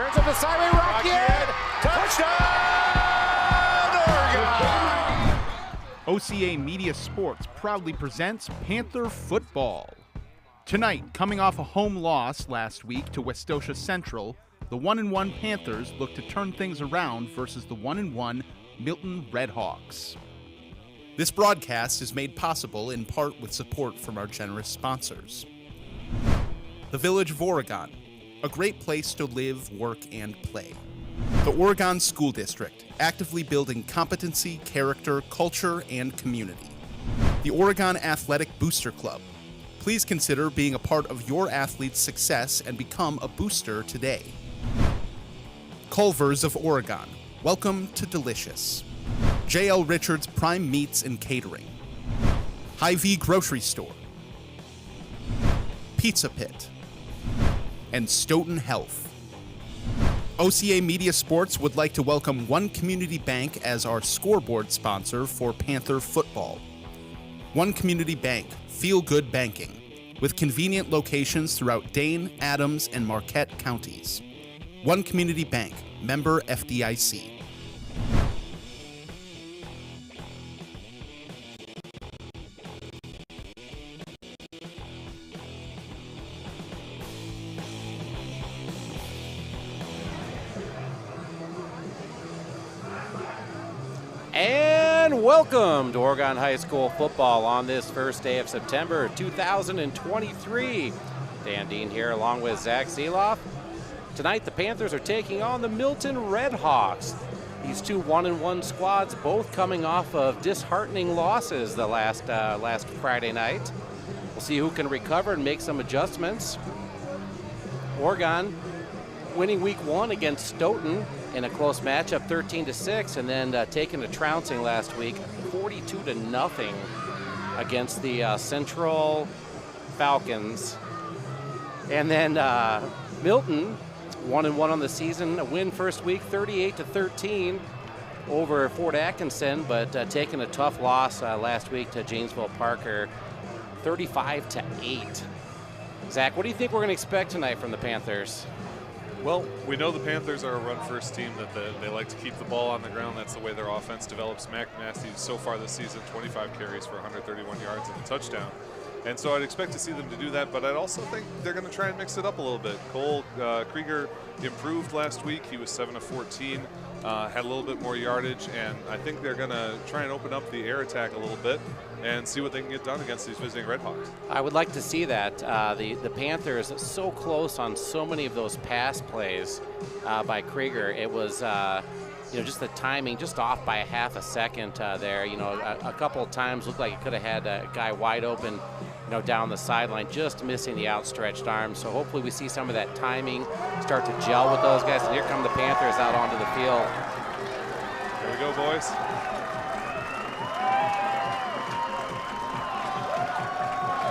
Turns up the sideway, Rocket! Touchdown, Oregon! OCA Media Sports proudly presents Panther Football. Tonight, coming off a home loss last week to Westosha Central, the 1-1 Panthers look to turn things around versus the 1-1 Milton Red Hawks. This broadcast is made possible in part with support from our generous sponsors. The Village of Oregon, a great place to live, work, and play. The Oregon School District, actively building competency, character, culture, and community. The Oregon Athletic Booster Club. Please consider being a part of your athlete's success and become a booster today. Culver's of Oregon. Welcome to Delicious. J.L. Richards Prime Meats and Catering. Hy-Vee Grocery Store. Pizza Pit. And Stoughton Health. OCA Media Sports would like to welcome One Community Bank as our scoreboard sponsor for Panther football. One Community Bank, feel-good banking, with convenient locations throughout Dane, Adams, and Marquette counties. One Community Bank, member FDIC. And welcome to Oregon High School football on this first day of September 2023. Dan Dean here along with Zach Seeloff. Tonight the Panthers are taking on the Milton Red Hawks. These two 1-1 squads both coming off of disheartening losses the last Friday night. We'll see who can recover and make some adjustments. Oregon winning week one against Stoughton in a close matchup, 13-6, and then taking a trouncing last week, 42-0 against the Central Falcons. And then Milton, 1-1 on the season, a win first week, 38-13 over Fort Atkinson, but taking a tough loss last week to Janesville Parker, 35-8. Zach, what do you think we're going to expect tonight from the Panthers? Well, we know the Panthers are a run-first team, that they like to keep the ball on the ground. That's the way their offense develops. Mac Matthews, so far this season, 25 carries for 131 yards and a touchdown. And so I'd expect to see them to do that, but I'd also think they're going to try and mix it up a little bit. Cole Krieger improved last week. He was 7 of 14, had a little bit more yardage, and I think they're going to try and open up the air attack a little bit and see what they can get done against these visiting Red Hawks. I would like to see that. The Panthers so close on so many of those pass plays by Krieger. It was just the timing just off by a half a second there. A couple of times looked like it could have had a guy wide open down the sideline, just missing the outstretched arm. So hopefully we see some of that timing start to gel with those guys. And here come the Panthers out onto the field. Here we go, boys.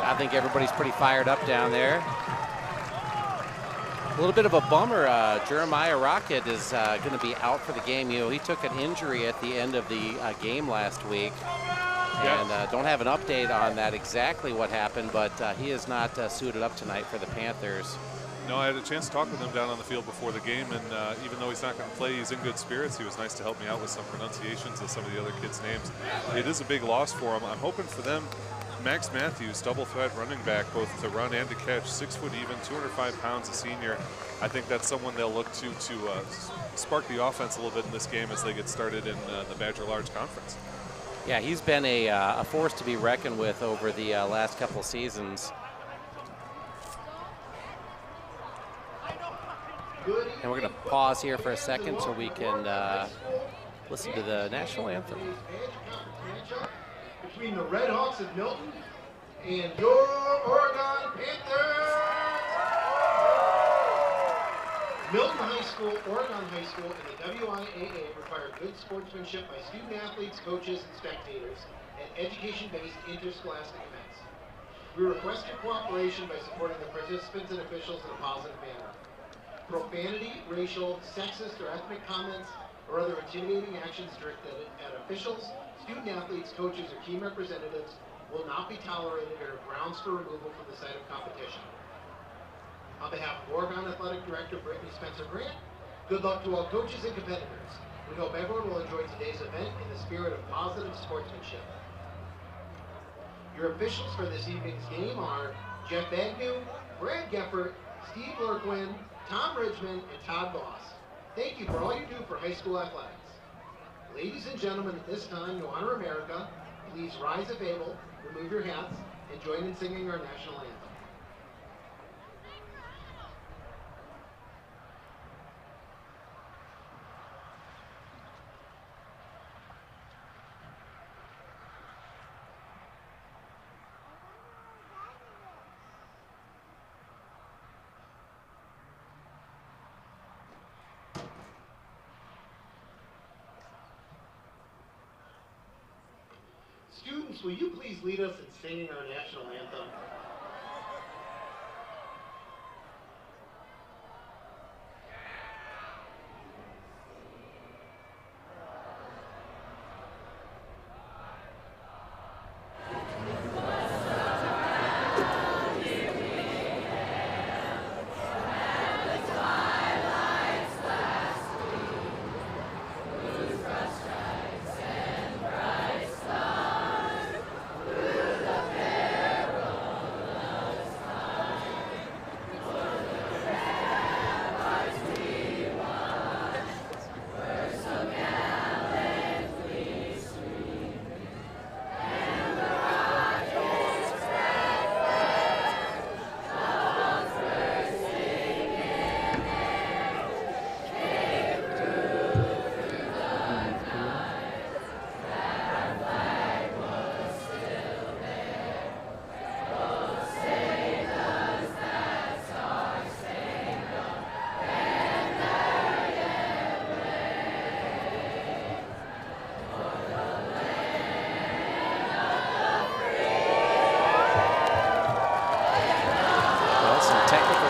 I think everybody's pretty fired up down there. A little bit of a bummer. Jeremiah Rocket is going to be out for the game. He took an injury at the end of the game last week. And don't have an update on that exactly what happened, but he is not suited up tonight for the Panthers. No, I had a chance to talk with him down on the field before the game, and even though he's not going to play, he's in good spirits. He was nice to help me out with some pronunciations of some of the other kids' names. It is a big loss for him. I'm hoping for them. Max Matthews, double threat running back, both to run and to catch, 6 foot even, 205 pounds, a senior. I think that's someone they'll look to spark the offense a little bit in this game as they get started in the Badger Large Conference. Yeah, he's been a force to be reckoned with over the last couple seasons. And we're going to pause here for a second so we can listen to the national anthem. Between the Red Hawks of Milton and your Oregon Panthers. Milton High School, Oregon High School, and the WIAA require good sportsmanship by student athletes, coaches, and spectators, and education-based interscholastic events. We request your cooperation by supporting the participants and officials in a positive manner. Profanity, racial, sexist, or ethnic comments, or other intimidating actions directed at officials, student athletes, coaches, or team representatives will not be tolerated or are grounds for removal from the site of competition. On behalf of Oregon Athletic Director Brittany Spencer-Grant Good luck to all coaches and competitors. We hope everyone will enjoy today's event in the spirit of positive sportsmanship. Your officials for this evening's game are Jeff Agnew, Brad Geffert, Steve Lurquin, Tom Ridgman, and Todd Voss. Thank you for all you do for high school athletics. Ladies and gentlemen, at this time, to honor America, please rise if able, remove your hats, and join in singing our national anthem. Students, will you please lead us in singing our national anthem?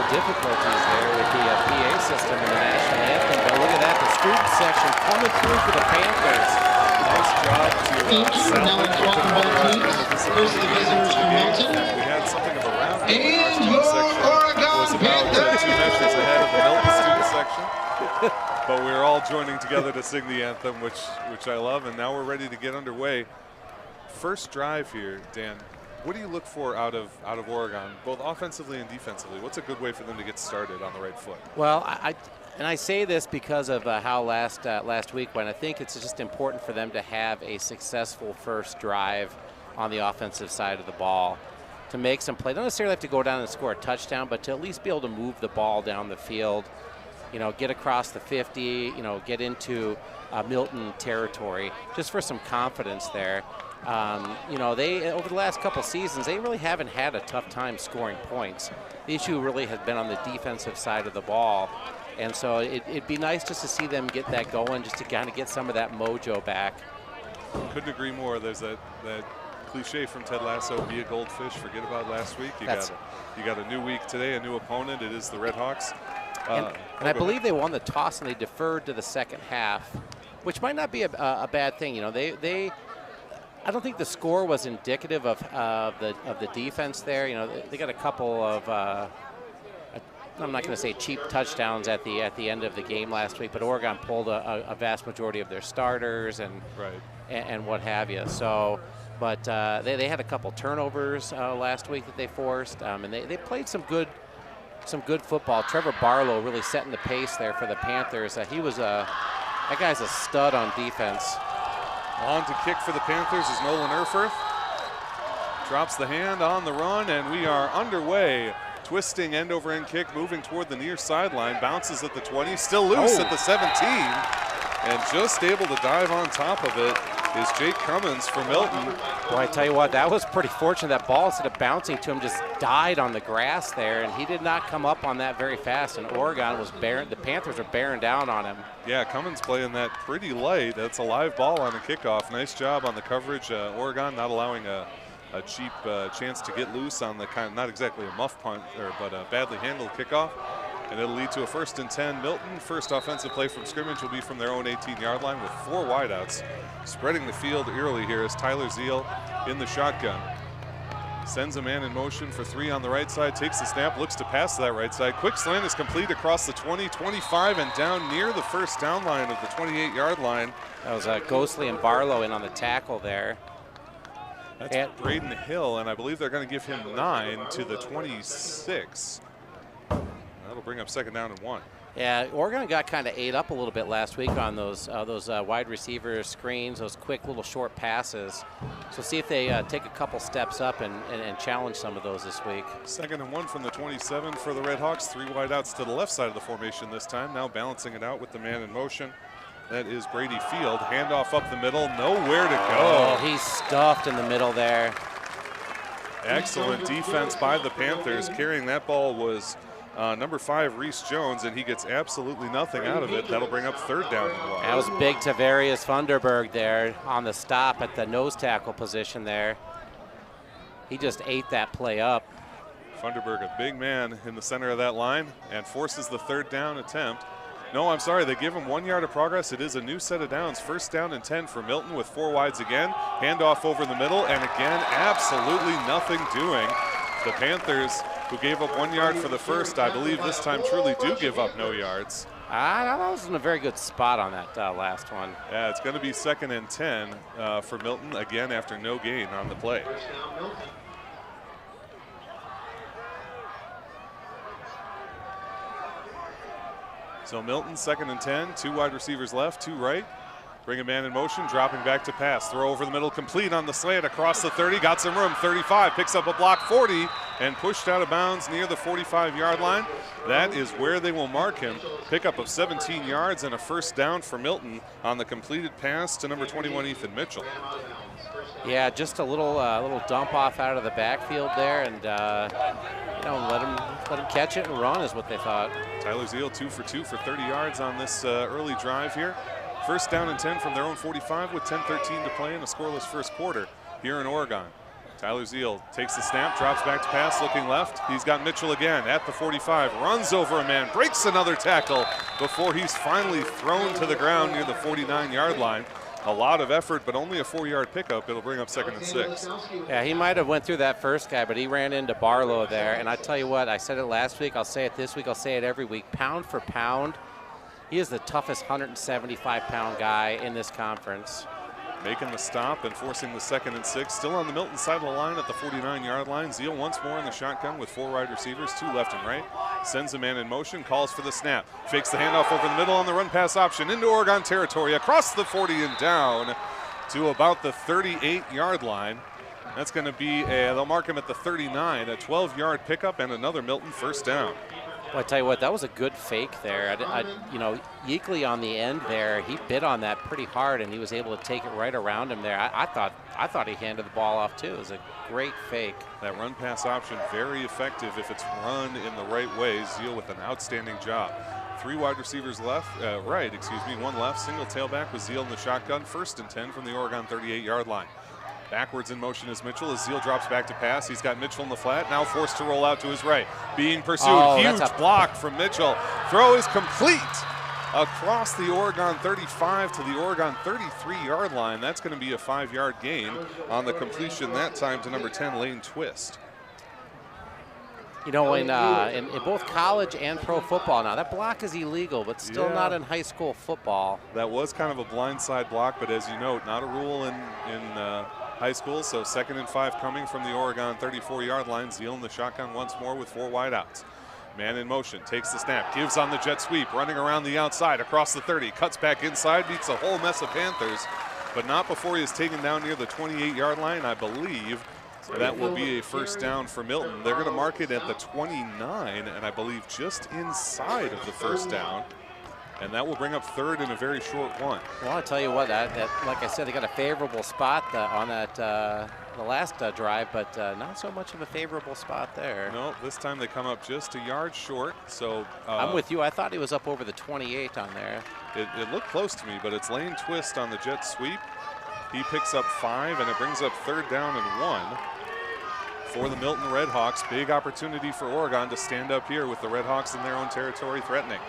Difficulties there with the PA system in the national anthem, but look at that, the student section coming through for the Panthers. Nice job to Now let's welcome both teams. First, the visitors from Milton. We had something of a round. And your Oregon was about 2 measures ahead of the Milton student section. But we're all joining together to sing the anthem, which I love, and now we're ready to get underway. First drive here, Dan. What do you look for out of Oregon, both offensively and defensively? What's a good way for them to get started on the right foot? Well, I say this because of how last week went. I think it's just important for them to have a successful first drive on the offensive side of the ball to make some play. Don't necessarily have to go down and score a touchdown, but to at least be able to move the ball down the field, you know, get across the 50, you know, get into Milton territory, just for some confidence there. You know, they over the last couple seasons, they really haven't had a tough time scoring points. The issue really has been on the defensive side of the ball, and so it'd be nice just to see them get that going, just to kind of get some of that mojo back. Couldn't agree more. There's that cliche from Ted Lasso: "Be a goldfish, forget about last week." You got a new week today, a new opponent. It is the Red Hawks. And I believe they won the toss and they deferred to the second half, which might not be a bad thing. You know, I don't think the score was indicative of the defense there. You know, they got a couple of I'm not going to say cheap touchdowns at the end of the game last week, but Oregon pulled a vast majority of their starters and what have you. So, but they had a couple turnovers last week that they forced, and they played some good football. Trevor Barlow really setting the pace there for the Panthers. That guy's a stud on defense. On to kick for the Panthers is Nolan Erfurth. Drops the hand on the run, and we are underway. Twisting end-over-end kick, moving toward the near sideline. Bounces at the 20, still loose at the 17. And just able to dive on top of it is Jake Cummins for Milton. Boy, I tell you what, that was pretty fortunate. That ball, instead of bouncing to him, just died on the grass there, and he did not come up on that very fast, and Oregon was the Panthers are bearing down on him. Yeah, Cummins playing that pretty light. That's a live ball on a kickoff. Nice job on the coverage. Oregon not allowing a cheap chance to get loose on the not exactly a muff punt, but a badly handled kickoff. And it'll lead to a 1st and 10. Milton, first offensive play from scrimmage will be from their own 18-yard line with 4 wideouts. Spreading the field early here is Tyler Zeal in the shotgun. Sends a man in motion for 3 on the right side, takes the snap, looks to pass to that right side. Quick slant is complete across the 20, 25, and down near the first down line of the 28-yard line. That was Ghostly and Barlow in on the tackle there. That's Braden Hill, and I believe they're going to give him 9 to the 26. That'll bring up 2nd down and 1. Yeah, Oregon got kind of ate up a little bit last week on those wide receiver screens, those quick little short passes. So see if they take a couple steps up and challenge some of those this week. 2nd and 1 from the 27 for the Red Hawks. 3 wideouts to the left side of the formation this time. Now balancing it out with the man in motion. That is Brady Field. Handoff up the middle, nowhere to go. Oh, he's stuffed in the middle there. Excellent defense by the Panthers. Carrying that ball was number 5, Reese Jones, and he gets absolutely nothing out of it. That'll bring up 3rd down and 1. That was big Tavarius Funderburg there on the stop at the nose tackle position there. He just ate that play up. Funderburg, a big man in the center of that line, and forces the 3rd down attempt. No, I'm sorry, they give him 1 yard of progress. It is a new set of downs. 1st down and 10 for Milton with 4 wides again. Handoff over the middle, and again, absolutely nothing doing. The Panthers, who gave up 1 yard for the first, I believe this time truly do give up no yards. I was in a very good spot on that last one. Yeah, it's going to be 2nd and 10 for Milton, again after no gain on the play. So Milton, 2nd and 10, 2 wide receivers left, 2 right. Bring a man in motion, dropping back to pass. Throw over the middle, complete on the slant across the 30. Got some room, 35, picks up a block, 40, and pushed out of bounds near the 45-yard line. That is where they will mark him. Pickup of 17 yards and a 1st down for Milton on the completed pass to number 21, Ethan Mitchell. Yeah, just a little dump off out of the backfield there, and let him catch it and run is what they thought. Tyler Zeal 2 for 2 for 30 yards on this early drive here. 1st down and 10 from their own 45 with 10:13 to play in a scoreless 1st quarter here in Oregon. Tyler Zeal takes the snap, drops back to pass, looking left. He's got Mitchell again at the 45, runs over a man, breaks another tackle before he's finally thrown to the ground near the 49-yard line. A lot of effort, but only a 4-yard pickup. It'll bring up 2nd and 6. Yeah, he might have went through that first guy, but he ran into Barlow there. And I tell you what, I said it last week, I'll say it this week, I'll say it every week. Pound for pound, he is the toughest 175-pound guy in this conference. Making the stop and forcing the 2nd and 6. Still on the Milton side of the line at the 49-yard line. Zeal once more in the shotgun with 4 wide receivers, 2 left and right. Sends a man in motion, calls for the snap. Fakes the handoff over the middle on the run pass option into Oregon territory, across the 40 and down to about the 38-yard line. That's going to be, they'll mark him at the 39, a 12-yard pickup and another Milton 1st down. Well, I tell you what, that was a good fake there. Yeakley on the end there, he bit on that pretty hard, and he was able to take it right around him there. I thought he handed the ball off too. It was a great fake. That run pass option very effective if it's run in the right way. Zeal with an outstanding job. 3 wide receivers left, 1 left. Single tailback with Zeal in the shotgun. 1st and 10 from the Oregon 38-yard line. Backwards in motion is Mitchell as Zeal drops back to pass. He's got Mitchell in the flat, now forced to roll out to his right. Being pursued, huge block from Mitchell. Throw is complete across the Oregon 35 to the Oregon 33-yard line. That's going to be a 5-yard gain on the completion that time to number 10, Lane Twist. You know, in both college and pro football now, that block is illegal, but still not in high school football. That was kind of a blindside block, but as you note, not a rule in high school. So 2nd and 5 coming from the Oregon 34-yard line. Zeal in the shotgun once more with 4 wideouts. Man in motion, takes the snap, gives on the jet sweep, running around the outside across the 30, cuts back inside, beats a whole mess of Panthers, but not before he is taken down near the 28-yard line. I believe that will be a 1st down for Milton. They're going to mark it at the 29, and I believe just inside of the 1st down. And that will bring up 3rd in a very short one. Well, I'll tell you what, that like I said, they got a favorable spot on that the last drive, but not so much of a favorable spot there. No, this time they come up just a yard short. So I'm with you. I thought he was up over the 28 on there. It looked close to me, but it's Lane Twist on the jet sweep. He picks up 5, and it brings up 3rd down and 1 for the Milton Red Hawks. Big opportunity for Oregon to stand up here with the Red Hawks in their own territory threatening.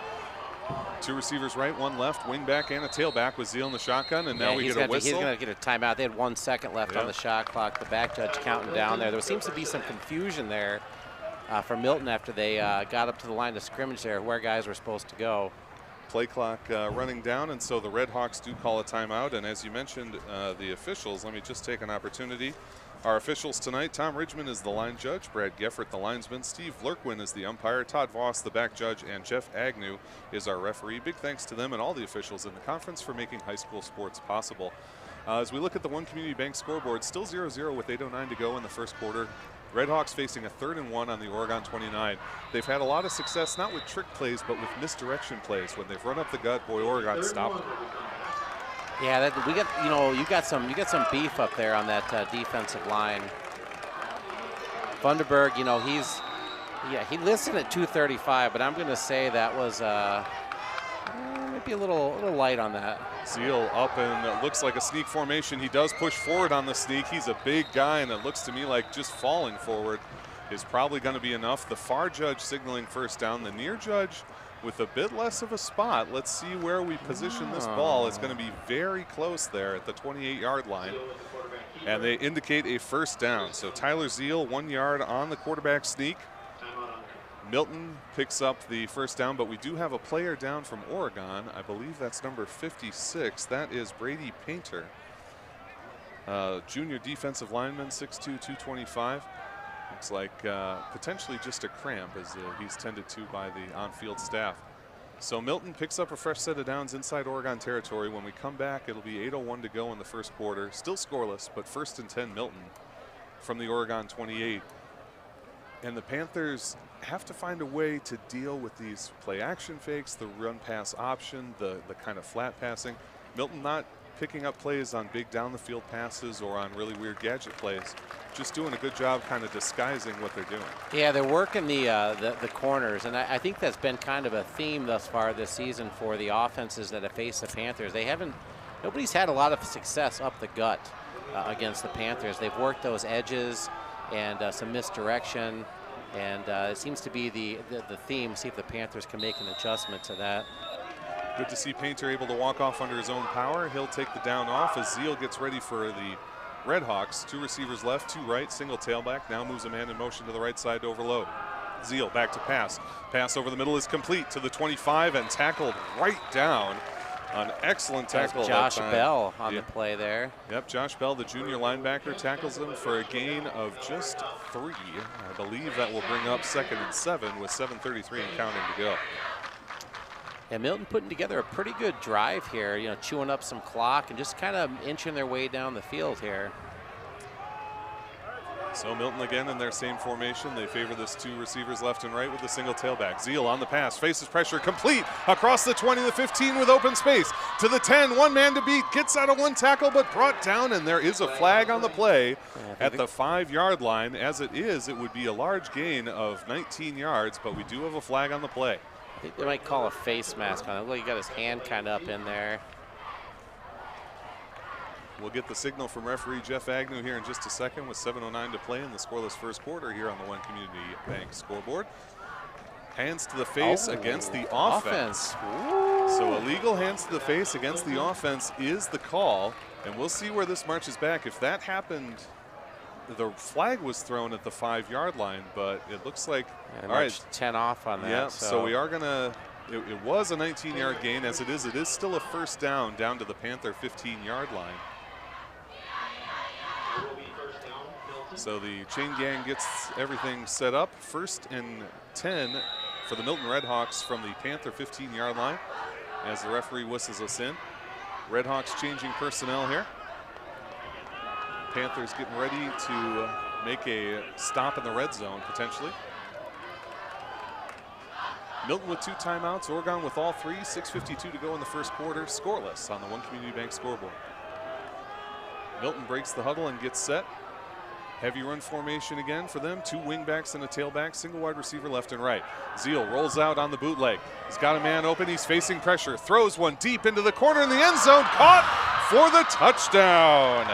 Two receivers right, one left, wing back and a tailback with Zeal in the shotgun, and now we get a whistle. He's going to get a timeout. They had 1 second left on the shot clock. The back judge counting down there. There seems to be some confusion there for Milton after they got up to the line of scrimmage there, where guys were supposed to go. Play clock running down, and so the Red Hawks do call a timeout. And as you mentioned, the officials, let me just take an opportunity. Our officials tonight: Tom Ridgman is the line judge, Brad Geffert the linesman, Steve Lurkwin is the umpire, Todd Voss the back judge, and Jeff Agnew is our referee. Big thanks to them and all the officials in the conference for making high school sports possible. As we look at the One Community Bank scoreboard, still 0-0 with 8:09 to go in the first quarter. Red Hawks facing a 3rd and 1 on the Oregon 29. They've had a lot of success, not with trick plays, but with misdirection plays. When they've run up the gut, boy, Oregon stopped them. Yeah, we got, you got some beef up there on that defensive line. Funderburg, he listed at 235, but I'm going to say that was maybe a little light on that. Zeal up, and it looks like a sneak formation. He does push forward on the sneak. He's a big guy, and it looks to me like just falling forward is probably going to be enough. The far judge signaling first down. The near judge with a bit less of a spot. Let's see where we position this ball. It's going to be very close there at the 28-yard line. And they indicate a first down. So Tyler Zeal, 1 yard on the quarterback sneak. Milton picks up the first down, but we do have a player down from Oregon. I believe that's number 56. That is Brady Painter, junior defensive lineman, 6'2", 225. Looks like potentially just a cramp, as he's tended to by the on-field staff. So Milton picks up a fresh set of downs inside Oregon territory. When we come back, it'll be 8:01 to go in the first quarter. Still scoreless, but 1st and 10 Milton from the Oregon 28. And the Panthers have to find a way to deal with these play action fakes, the run pass option, the kind of flat passing. Milton not picking up plays on big down the field passes or on really weird gadget plays. Just doing a good job kind of disguising what they're doing. Yeah, they're working the corners, and I think that's been kind of a theme thus far this season for the offenses that have faced the Panthers. Nobody's had a lot of success up the gut against the Panthers. They've worked those edges and some misdirection, and it seems to be the theme. See if the Panthers can make an adjustment to that. Good to see Painter able to walk off under his own power. He'll take the down off as Zeal gets ready for the Red Hawks. 2 receivers left, 2 right, single tailback. Now moves a man in motion to the right side to overload. Zeal back to pass. Pass over the middle is complete to the 25 and tackled right down. An excellent tackle. Josh Bell on the play there. Yep, Josh Bell, the junior linebacker, tackles him for a gain of just 3. I believe that will bring up 2nd and 7 with 7:33 and counting to go. And Milton putting together a pretty good drive here, chewing up some clock and just kind of inching their way down the field here. So Milton again in their same formation. They favor this 2 receivers left and right with a single tailback. Zeal on the pass, faces pressure, complete across the 20, the 15 with open space to the 10. 1 man to beat, gets out of 1 tackle but brought down, and there is a flag on the play at the 5-yard line. As it is, it would be a large gain of 19 yards, but we do have a flag on the play. I think they might call a face mask on it. Look, he got his hand kind of up in there. We'll get the signal from referee Jeff Agnew here in just a second with 7:09 to play in the scoreless first quarter here on the One Community Bank scoreboard. Hands to the face against the offense. So illegal hands to the face against the offense is the call, and we'll see where this marches back. If that happened, the flag was thrown at the 5-yard line, but it looks like all right, 10 off on that. Yeah, so we are gonna. It was a 19-yard gain. As it is still a first down to the Panther 15-yard line. So the chain gang gets everything set up. 1st and 10 for the Milton Red Hawks from the Panther 15-yard line as the referee whistles us in. Red Hawks changing personnel here. Panthers getting ready to make a stop in the red zone potentially. Milton with 2 timeouts, Oregon with all 3, 6:52 to go in the first quarter, scoreless on the One Community Bank scoreboard. Milton breaks the huddle and gets set. Heavy run formation again for them. 2 wingbacks and a tailback, single wide receiver left and right. Zeal rolls out on the bootleg. He's got a man open, he's facing pressure, throws one deep into the corner in the end zone, caught for the touchdown.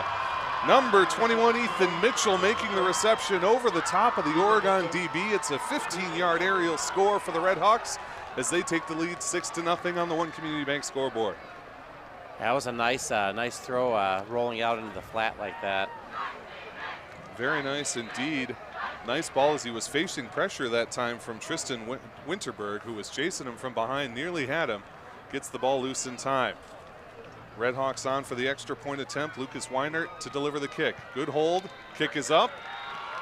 Number 21, Ethan Mitchell, making the reception over the top of the Oregon DB. It's a 15-yard aerial score for the Red Hawks. as they take the lead 6-0 on the One Community Bank scoreboard. That was a nice throw, rolling out into the flat like that. Very nice indeed. Nice ball as he was facing pressure that time from Tristan Winterberg, who was chasing him from behind, nearly had him. Gets the ball loose in time. Red Hawks on for the extra point attempt. Lucas Weinert to deliver the kick. Good hold. Kick is up.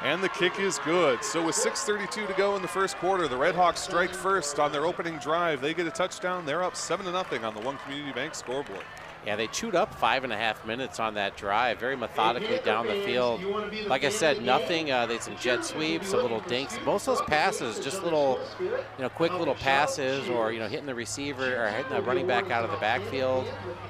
And the kick is good. So with 6:32 to go in the first quarter, the Red Hawks strike first on their opening drive. They get a touchdown. They're up 7-0 on the One Community Bank scoreboard. Yeah, they chewed up 5.5 minutes on that drive, very methodically down the field. Like I said, nothing, they had some jet sweeps, some little dinks. Most of those passes, just little, quick little passes, or, hitting the receiver or hitting the running back out of the backfield.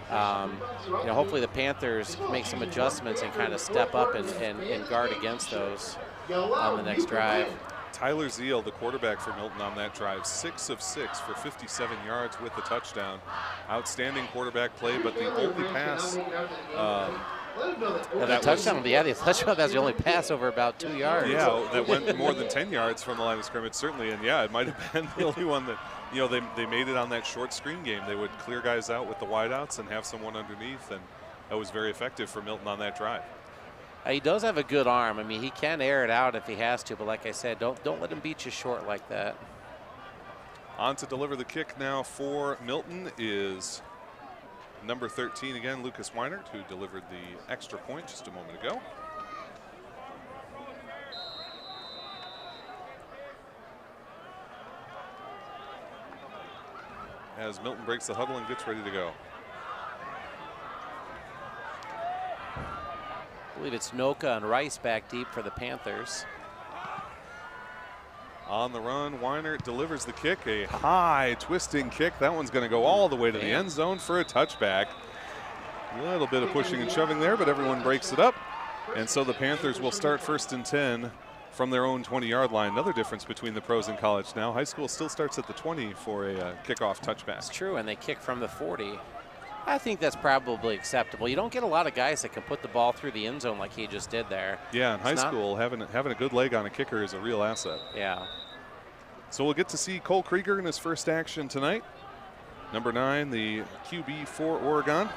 Hopefully the Panthers make some adjustments and kind of step up and guard against those on the next drive. Tyler Zeal, the quarterback for Milton on that drive, 6 of 6 for 57 yards with the touchdown. Outstanding quarterback play, but the only pass. The touchdown, that's the only pass over about 2 yards. Yeah, that went more than 10 yards from the line of scrimmage, certainly. And yeah, it might have been the only one that, they made it on that short screen game. They would clear guys out with the wideouts and have someone underneath, and that was very effective for Milton on that drive. He does have a good arm. I mean, he can air it out if he has to, but like I said, don't let him beat you short like that. On to deliver the kick now for Milton is number 13 again, Lucas Weinert, who delivered the extra point just a moment ago. As Milton breaks the huddle and gets ready to go. I believe it's Noka and Rice back deep for the Panthers. On the run, Weinert delivers the kick, a high twisting kick. That one's going to go all the way to the end zone for a touchback. A little bit of pushing and shoving there, but everyone breaks it up. And so the Panthers will start 1st and 10 from their own 20-yard line. Another difference between the pros and college now. High school still starts at the 20 for a kickoff touchback. It's true, and they kick from the 40. I think that's probably acceptable. You don't get a lot of guys that can put the ball through the end zone like he just did there. Yeah, in high school, having a good leg on a kicker is a real asset. Yeah. So we'll get to see Cole Krieger in his first action tonight. Number 9, the QB for Oregon.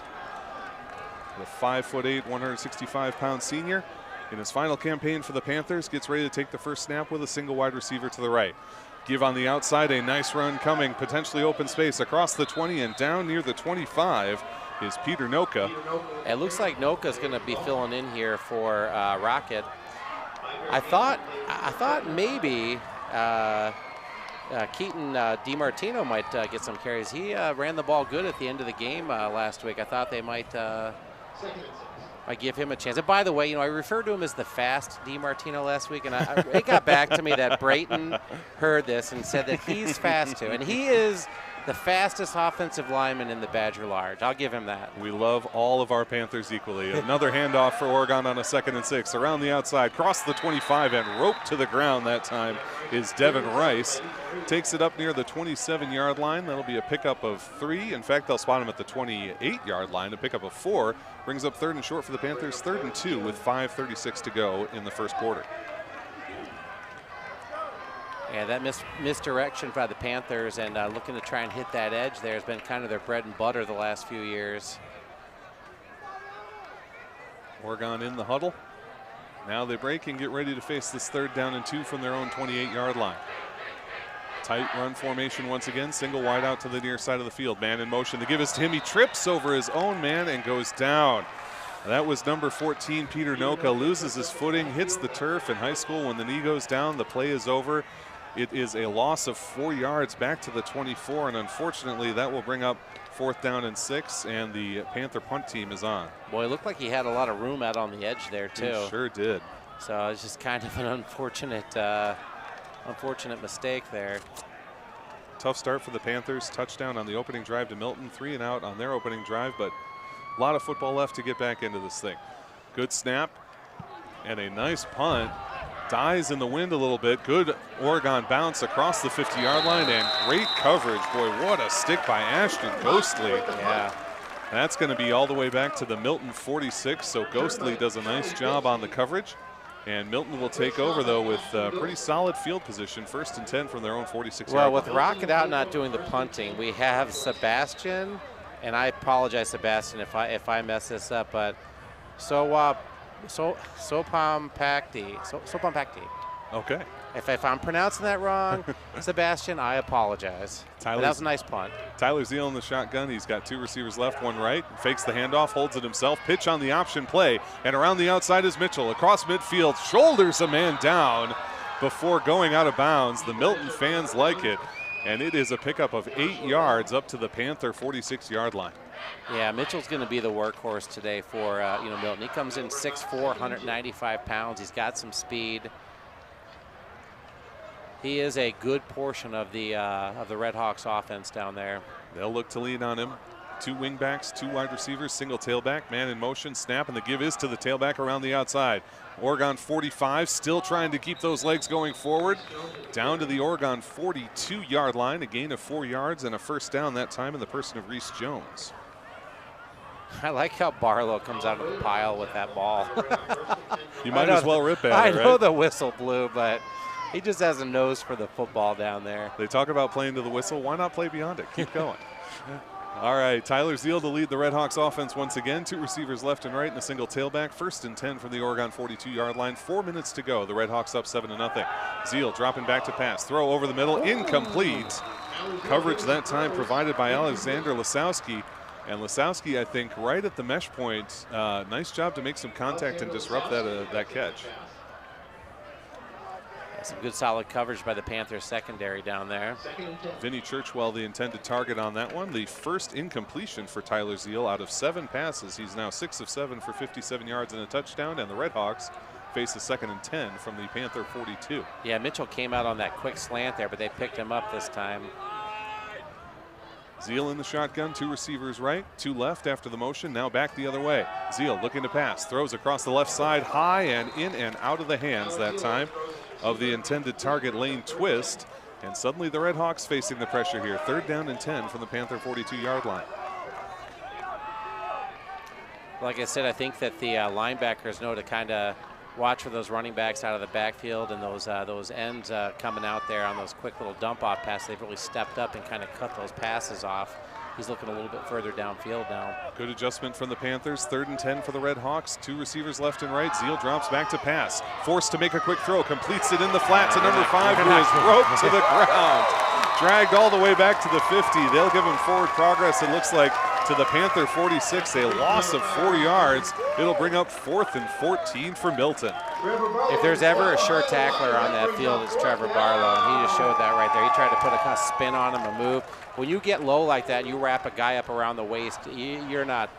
The 5'8", 165-pound senior. In his final campaign for the Panthers, gets ready to take the first snap with a single wide receiver to the right. Give on the outside, a nice run coming, potentially open space across the 20 and down near the 25 is Peter Noka. It looks like Noka's going to be filling in here for Rocket. I thought maybe Keaton DiMartino might get some carries. He ran the ball good at the end of the game last week. I thought they might give him a chance. And by the way, I referred to him as the fast DiMartino last week, and it got back to me that Brayton heard this and said that he's fast too. And he is the fastest offensive lineman in the Badger Large. I'll give him that. We love all of our Panthers equally. Another handoff for Oregon on a 2nd and 6. Around the outside, cross the 25 and roped to the ground that time is Devin Rice. Takes it up near the 27-yard line. That'll be a pickup of 3. In fact, they'll spot him at the 28-yard line, a pickup of 4. Brings up 3rd and short for the Panthers, 3rd and 2 with 5:36 to go in the first quarter. Yeah, that misdirection by the Panthers and looking to try and hit that edge there has been kind of their bread and butter the last few years. Oregon in the huddle. Now they break and get ready to face this 3rd down and 2 from their own 28-yard line. Tight run formation once again, single wide out to the near side of the field. Man in motion to give us to him. He trips over his own man and goes down. That was number 14, Peter Noka, loses his footing, hits the turf. In high school, when the knee goes down, the play is over. It is a loss of 4 yards back to the 24, and unfortunately that will bring up 4th down and 6, and the Panther punt team is on. Boy, it looked like he had a lot of room out on the edge there too. He sure did. So it's just kind of an unfortunate mistake there. Tough start for the Panthers. Touchdown on the opening drive to Milton, 3 and out on their opening drive, but a lot of football left to get back into this thing. Good snap and a nice punt. Dies in the wind a little bit. Good Oregon bounce across the 50-yard line and great coverage. Boy, what a stick by Ashton Ghostly. Yeah. That's going to be all the way back to the Milton 46, so Ghostly does a nice job on the coverage. And Milton will take over, though, with pretty solid field position, 1st and 10 from their own 46 Well, yard with line. Rocket out not doing the punting, we have Sebastian, and I apologize, Sebastian, if I mess this up, but Sopampakti. Okay. If I'm pronouncing that wrong, Sebastian, I apologize. That was a nice punt. Tyler Zeal in the shotgun. He's got 2 receivers left, 1 right. Fakes the handoff, holds it himself. Pitch on the option play. And around the outside is Mitchell. Across midfield, shoulders a man down before going out of bounds. The Milton fans like it. And it is a pickup of 8 yards up to the Panther 46-yard line. Yeah, Mitchell's going to be the workhorse today for Milton. He comes in 6'4", 195 pounds. He's got some speed. He is a good portion of the Red Hawks offense down there. They'll look to lean on him. 2 wingbacks, 2 wide receivers, single tailback, man in motion, snap, and the give is to the tailback around the outside. Oregon 45, still trying to keep those legs going forward. Down to the Oregon 42-yard line, a gain of 4 yards and a first down that time in the person of Reese Jones. I like how Barlow comes out of the pile with that ball. You might as well rip at it, I know right? the whistle blew, but he just has a nose for the football down there. They talk about playing to the whistle. Why not play beyond it? Keep going. All right, Tyler Zeal to lead the Red Hawks offense once again. 2 receivers left and right and a single tailback. 1st and 10 from the Oregon 42-yard line. 4 minutes to go. The Red Hawks up 7-0. Zeal dropping back to pass. Throw over the middle. Incomplete. Coverage that time provided by Alexander Lasowski. And Lasowski, I think, right at the mesh point. Nice job to make some contact and disrupt that catch. Some good solid coverage by the Panthers secondary down there. Vinny Churchwell, the intended target on that one. The first incompletion for Tyler Zeal out of 7 passes. He's now 6 of 7 for 57 yards and a touchdown. And the Red Hawks face a 2nd and 10 from the Panther 42. Yeah, Mitchell came out on that quick slant there, but they picked him up this time. Zeal in the shotgun, 2 receivers right, 2 left after the motion, now back the other way. Zeal looking to pass, throws across the left side, high and in and out of the hands that time of the intended target, Lane Twist. And suddenly the Red Hawks facing the pressure here. 3rd down and 10 from the Panther 42-yard line. Like I said, I think that the linebackers know to kind of watch for those running backs out of the backfield and those ends coming out there on those quick little dump-off passes. They've really stepped up and kind of cut those passes off. He's looking a little bit further downfield now. Good adjustment from the Panthers. 3rd and 10 for the Red Hawks. 2 receivers left and right. Zeal drops back to pass. Forced to make a quick throw. Completes it in the flat to number 5, who is roped to the ground. Dragged all the way back to the 50. They'll give him forward progress, it looks like, to the Panther 46. A loss of 4 yards. It'll bring up 4th and 14 for Milton. If there's ever a sure tackler on that field, it's Trevor Barlow, and he just showed that right there. He tried to put a kind of spin on him, a move. When you get low like that, and you wrap a guy up around the waist, you're not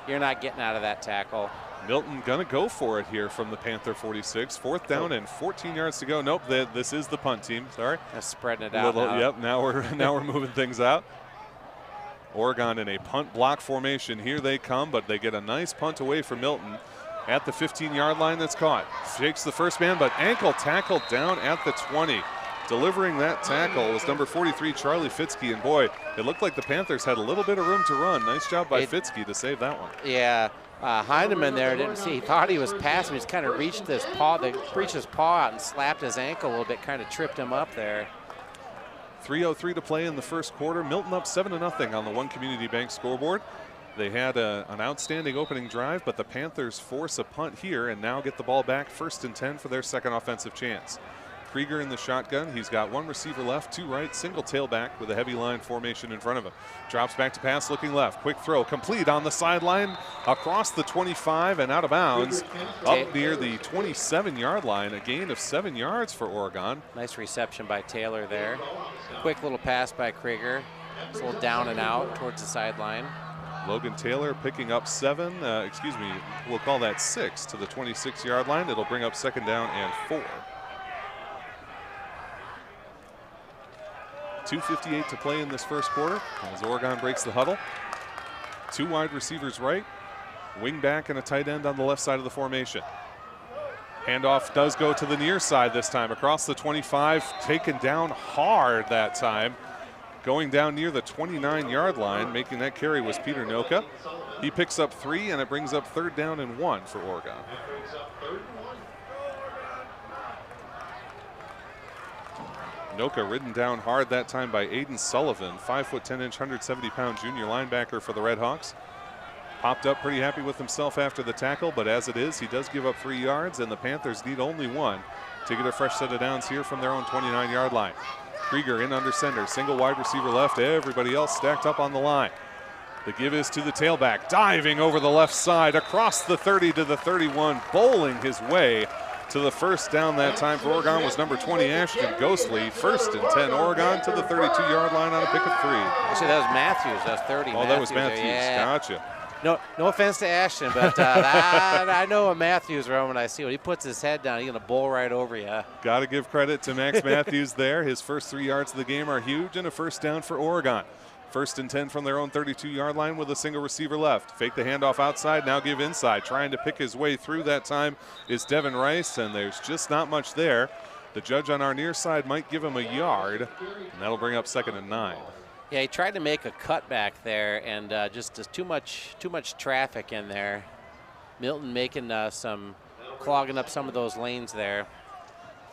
getting out of that tackle. Milton gonna go for it here from the Panther 46. 4th down and 14 yards to go. Nope, this is the punt team. Sorry. That's spreading it out now. Yep, now we're moving things out. Oregon in a punt block formation. Here they come, but they get a nice punt away from Milton at the 15-yard line. That's caught. Shakes the first man, but ankle tackle down at the 20. Delivering that tackle was number 43, Charlie Fitzke, and boy, it looked like the Panthers had a little bit of room to run. Nice job by Fitzke to save that one. Yeah, Heineman there didn't see. He thought he was passing. He just kind of reached his paw out and slapped his ankle a little bit, kind of tripped him up there. 3:03 to play in the first quarter. Milton up 7-0 on the One Community Bank scoreboard. They had an outstanding opening drive, but the Panthers force a punt here and now get the ball back. 1st and 10 for their second offensive chance. Krieger in the shotgun. He's got 1 receiver left, 2 right, single tailback with a heavy line formation in front of him. Drops back to pass, looking left. Quick throw, complete on the sideline, across the 25 and out of bounds, up near the 27-yard line. A gain of 7 yards for Oregon. Nice reception by Taylor there. Quick little pass by Krieger. It's a little down and out towards the sideline. Logan Taylor picking up 7, we'll call that 6 to the 26-yard line. It'll bring up 2nd down and 4. 2:58 to play in this first quarter as Oregon breaks the huddle. 2 wide receivers right, wing back and a tight end on the left side of the formation. Handoff does go to the near side this time, across the 25, taken down hard that time. Going down near the 29-yard line, making that carry was Peter Noka. He picks up 3, and it brings up 3rd down and 1 for Oregon. Noka ridden down hard that time by Aiden Sullivan, 5'10", 170-pound junior linebacker for the Red Hawks. Popped up pretty happy with himself after the tackle, but as it is, he does give up 3 yards, and the Panthers need only 1 to get a fresh set of downs here from their own 29-yard line. Krieger in under center, single wide receiver left, everybody else stacked up on the line. The give is to the tailback, diving over the left side, across the 30 to the 31, bowling his way to the first down that time for Oregon was number 20, Ashton Ghostly. 1st and 10, Oregon to the 32-yard line on a pick of 3. Actually, that was Matthews. That was 30. Oh, that was Matthews. Yeah. Gotcha. No offense to Ashton, but I know a Matthews run when I see when he puts his head down, he's going to bowl right over you. Got to give credit to Max Matthews there. His first 3 yards of the game are huge, and a first down for Oregon. 1st and 10 from their own 32-yard line with a single receiver left. Fake the handoff outside, now give inside. Trying to pick his way through that time is Devin Rice, and there's just not much there. The judge on our near side might give him a yard, and that'll bring up 2nd and 9. Yeah, he tried to make a cutback there, and just too much traffic in there. Milton making clogging up some of those lanes there.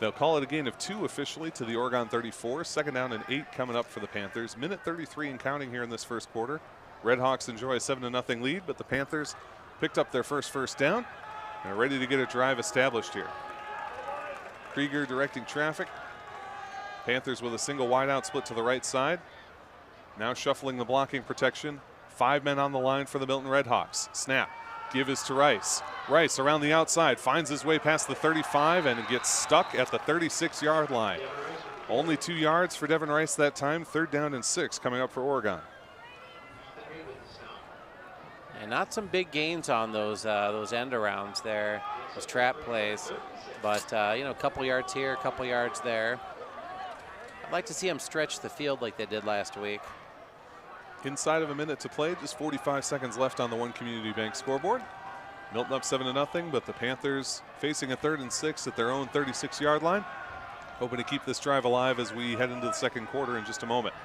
They'll call it a gain of 2 officially to the Oregon 34. 2nd down and 8 coming up for the Panthers. Minute 33 and counting here in this first quarter. Red Hawks enjoy a 7-0 lead, but the Panthers picked up their first down and are ready to get a drive established here. Krieger directing traffic. Panthers with a single wideout split to the right side. Now shuffling the blocking protection. 5 men on the line for the Milton Red Hawks. Snap. Give is to Rice. Rice around the outside, finds his way past the 35 and gets stuck at the 36-yard line. Only 2 yards for Devin Rice that time. 3rd down and 6 coming up for Oregon. And not some big gains on those end arounds there, those trap plays. But, a couple yards here, a couple yards there. I'd like to see them stretch the field like they did last week. Inside of a minute to play, just 45 seconds left on the One Community Bank scoreboard. Milton up 7-0, but the Panthers facing a 3rd and 6 at their own 36-yard line. Hoping to keep this drive alive as we head into the second quarter in just a moment.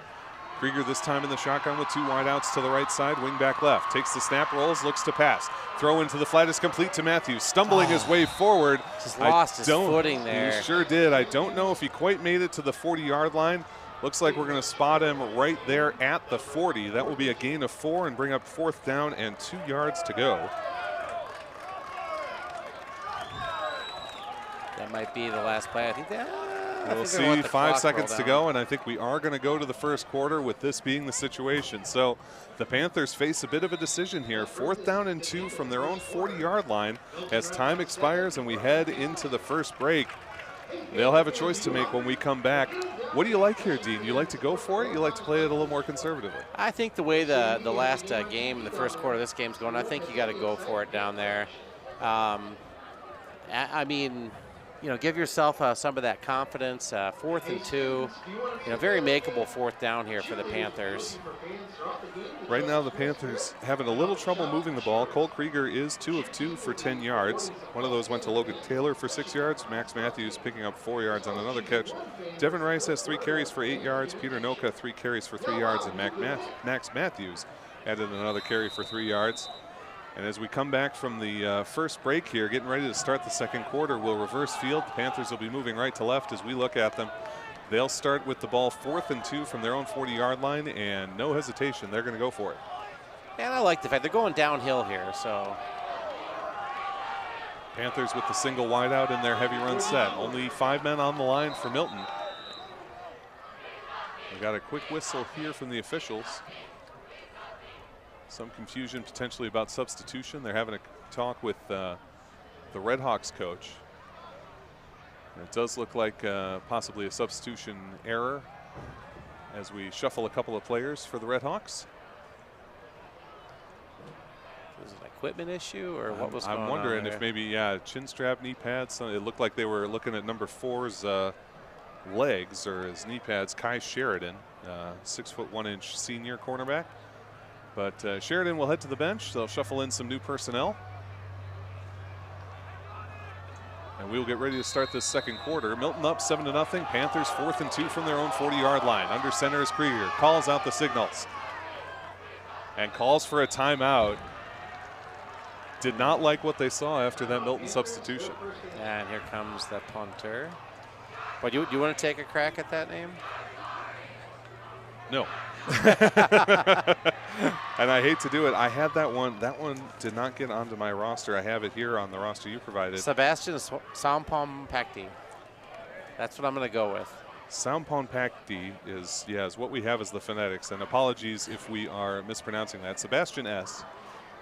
Krieger this time in the shotgun with 2 wideouts to the right side, wing back left. Takes the snap, rolls, looks to pass. Throw into the flat is complete to Matthews, stumbling his way forward. Just lost his footing there. He sure did. I don't know if he quite made it to the 40-yard line. Looks like we're going to spot him right there at the 40. That will be a gain of 4 and bring up 4th down and 2 yards to go. That might be the last play. I think we'll see. 5 seconds to go, and I think we are going to go to the first quarter with this being the situation. So the Panthers face a bit of a decision here. 4th down and 2 from their own 40-yard line as time expires and we head into the first break. They'll have a choice to make when we come back. What do you like here, Dean? You like to go for it? You like to play it a little more conservatively? I think the way the last game in the first quarter of this game's going, I think you got to go for it down there. I mean, give yourself some of that confidence. 4th and 2, very makeable 4th down here for the Panthers. Right now the Panthers having a little trouble moving the ball. Cole Krieger is 2 of 2 for 10 yards. One of those went to Logan Taylor for 6 yards. Max Matthews picking up 4 yards on another catch. Devin Rice has 3 carries for 8 yards. Peter Noka 3 carries for 3 yards, and Max Matthews added another carry for 3 yards. And as we come back from the first break here, getting ready to start the second quarter, we'll reverse field. The Panthers will be moving right to left as we look at them. They'll start with the ball 4th and 2 from their own 40-yard line, and no hesitation, they're going to go for it. And I like the fact they're going downhill here, so. Panthers with the single wideout in their heavy run set. Only 5 men on the line for Milton. We got a quick whistle here from the officials. Some confusion potentially about substitution. They're having a talk with the Red Hawks coach. And it does look like possibly a substitution error as we shuffle a couple of players for the Red Hawks. Was it an equipment issue or what was going on? I'm wondering there? if maybe, chin strap, knee pads. It looked like they were looking at number 4's legs or his knee pads. Kai Sheridan, 6 foot 1 inch senior cornerback. But Sheridan will head to the bench. They'll shuffle in some new personnel. And we'll get ready to start this second quarter. Milton up 7-0. Panthers 4th and 2 from their own 40-yard line. Under center is Krieger. Calls out the signals. And calls for a timeout. Did not like what they saw after that Milton substitution. And here comes the punter. But you want to take a crack at that name? No. And I hate to do it. I had that one. That one did not get onto my roster. I have it here on the roster you provided. Sebastian Sampampakti. That's what I'm going to go with. Sampampakti is what we have as the phonetics. And apologies if we are mispronouncing that. Sebastian S.,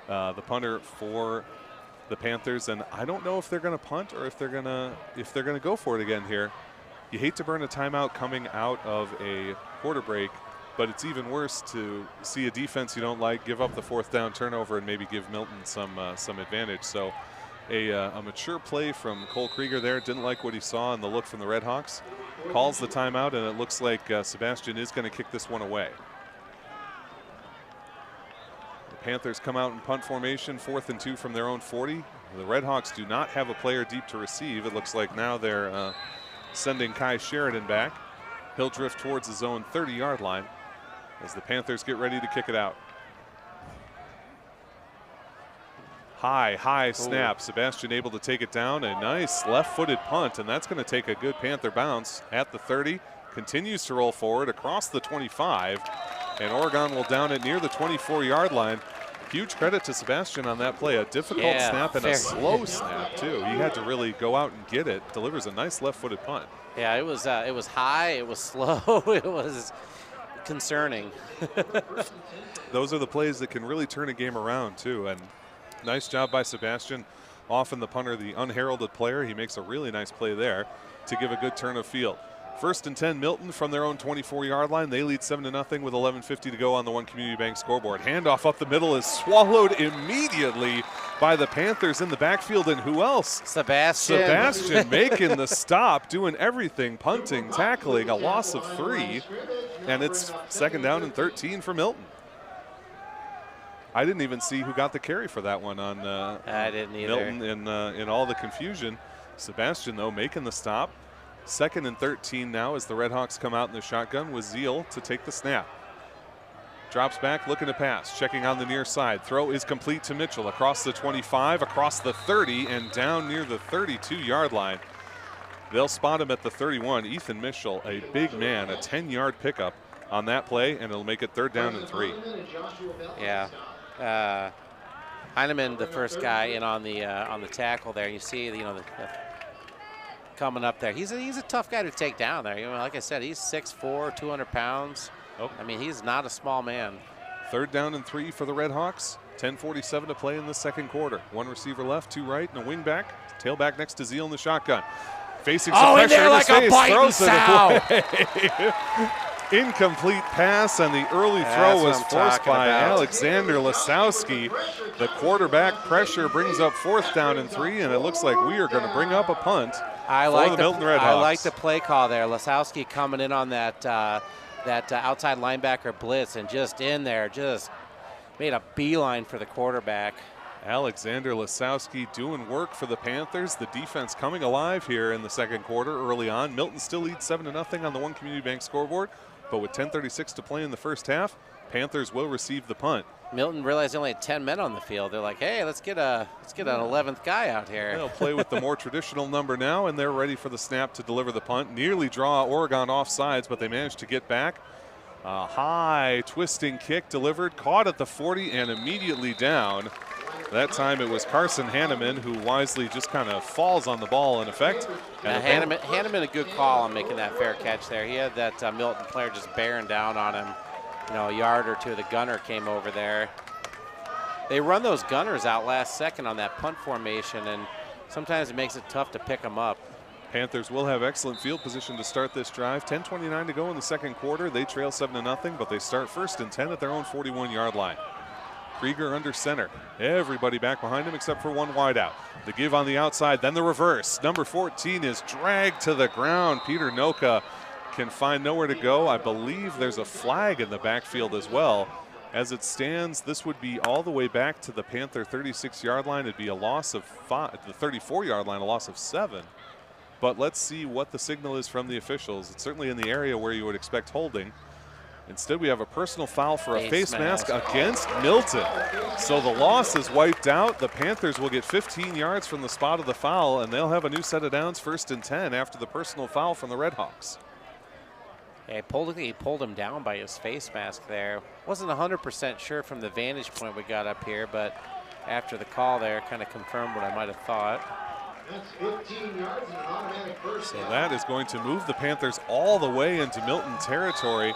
the punter for the Panthers, and I don't know if they're going to punt or if they're going to go for it again here. You hate to burn a timeout coming out of a quarter break, but it's even worse to see a defense you don't like give up the 4th down turnover and maybe give Milton some advantage. So a mature play from Cole Krieger there. Didn't like what he saw and the look from the Red Hawks. Calls the timeout, and it looks like Sebastian is going to kick this one away. The Panthers come out in punt formation, 4th and 2 from their own 40. The Red Hawks do not have a player deep to receive. It looks like now they're sending Kai Sheridan back. He'll drift towards his own 30-yard line as the Panthers get ready to kick it out. High snap. Sebastian able to take it down. A nice left-footed punt, and that's going to take a good Panther bounce at the 30. Continues to roll forward across the 25, and Oregon will down it near the 24-yard line. Huge credit to Sebastian on that play. A difficult snap and a slow snap, too. He had to really go out and get it. Delivers a nice left-footed punt. Yeah, it was high, it was slow, it was concerning. Those are the plays that can really turn a game around, too. And nice job by Sebastian. Often the punter, the unheralded player. He makes a really nice play there to give a good turn of field. 1st and 10, Milton from their own 24-yard line. They lead 7-0 with 11:50 to go on the One Community Bank scoreboard. Handoff up the middle is swallowed immediately by the Panthers in the backfield. And who else? Sebastian making the stop, doing everything, punting, tackling, a loss of 3. And it's 2nd down and 13 for Milton. I didn't even see who got the carry for that one on I didn't either. Milton in all the confusion. Sebastian, though, making the stop. 2nd and 13 now as the Red Hawks come out in the shotgun with Zeal to take the snap. Drops back, looking to pass, checking on the near side. Throw is complete to Mitchell across the 25, across the 30, and down near the 32-yard line. They'll spot him at the 31. Ethan Mitchell, a big man, a 10-yard pickup on that play, and it'll make it 3rd down and 3. Yeah. Heineman, the first guy in on the tackle there. You see, the coming up there. He's a tough guy to take down there. Like I said, he's 6'4", 200 pounds. Oh. I mean, he's not a small man. 3rd down and 3 for the Red Hawks. 10:47 to play in the 2nd quarter. 1 receiver left, 2 right, and a wing back. Tailback next to Zeal in the shotgun. Facing some pressure in his face, throws it away. Incomplete pass, and the early throw was forced by Alexander Lasowski. The quarterback pressure brings up 4th down and 3, and it looks like we are going to bring up a punt. I like the Milton Red Hawks. I like the play call there. Lasowski coming in on that outside linebacker blitz, and just in there, just made a beeline for the quarterback. Alexander Lasowski doing work for the Panthers. The defense coming alive here in the 2nd quarter early on. Milton still leads 7-0 on the One Community Bank scoreboard, but with 10:36 to play in the 1st half, Panthers will receive the punt. Milton realized they only had 10 men on the field. They're like, hey, let's get an 11th guy out here. They'll play with the more traditional number now, and they're ready for the snap to deliver the punt. Nearly draw Oregon off sides, but they managed to get back. A high twisting kick delivered, caught at the 40 and immediately down. That time it was Carson Hanneman who wisely just kind of falls on the ball in effect. And Hanneman a good call on making that fair catch there. He had that Milton player just bearing down on him. A yard or two. The gunner came over there. They run those gunners out last second on that punt formation, and sometimes it makes it tough to pick them up. Panthers will have excellent field position to start this drive. 10:29 to go in the 2nd quarter. They trail 7-0, but they start 1st and 10 at their own 41-yard line. Krieger under center. Everybody back behind him except for 1 wide out. The give on the outside, then the reverse. Number 14 is dragged to the ground. Peter Noka can find nowhere to go. I believe there's a flag in the backfield as well. As it stands, this would be all the way back to the Panther 36-yard line. It'd be a loss of 5, the 34-yard line, a loss of 7. But let's see what the signal is from the officials. It's certainly in the area where you would expect holding. Instead, we have a personal foul for a face mask against Milton. So the loss is wiped out. The Panthers will get 15 yards from the spot of the foul, and they'll have a new set of downs, 1st and 10, after the personal foul from the Red Hawks. Yeah, he pulled him down by his face mask there. Wasn't 100% sure from the vantage point we got up here, but after the call there, kind of confirmed what I might have thought. That's 15 yards and an automatic first So down. that is going to move the Panthers all the way into Milton territory,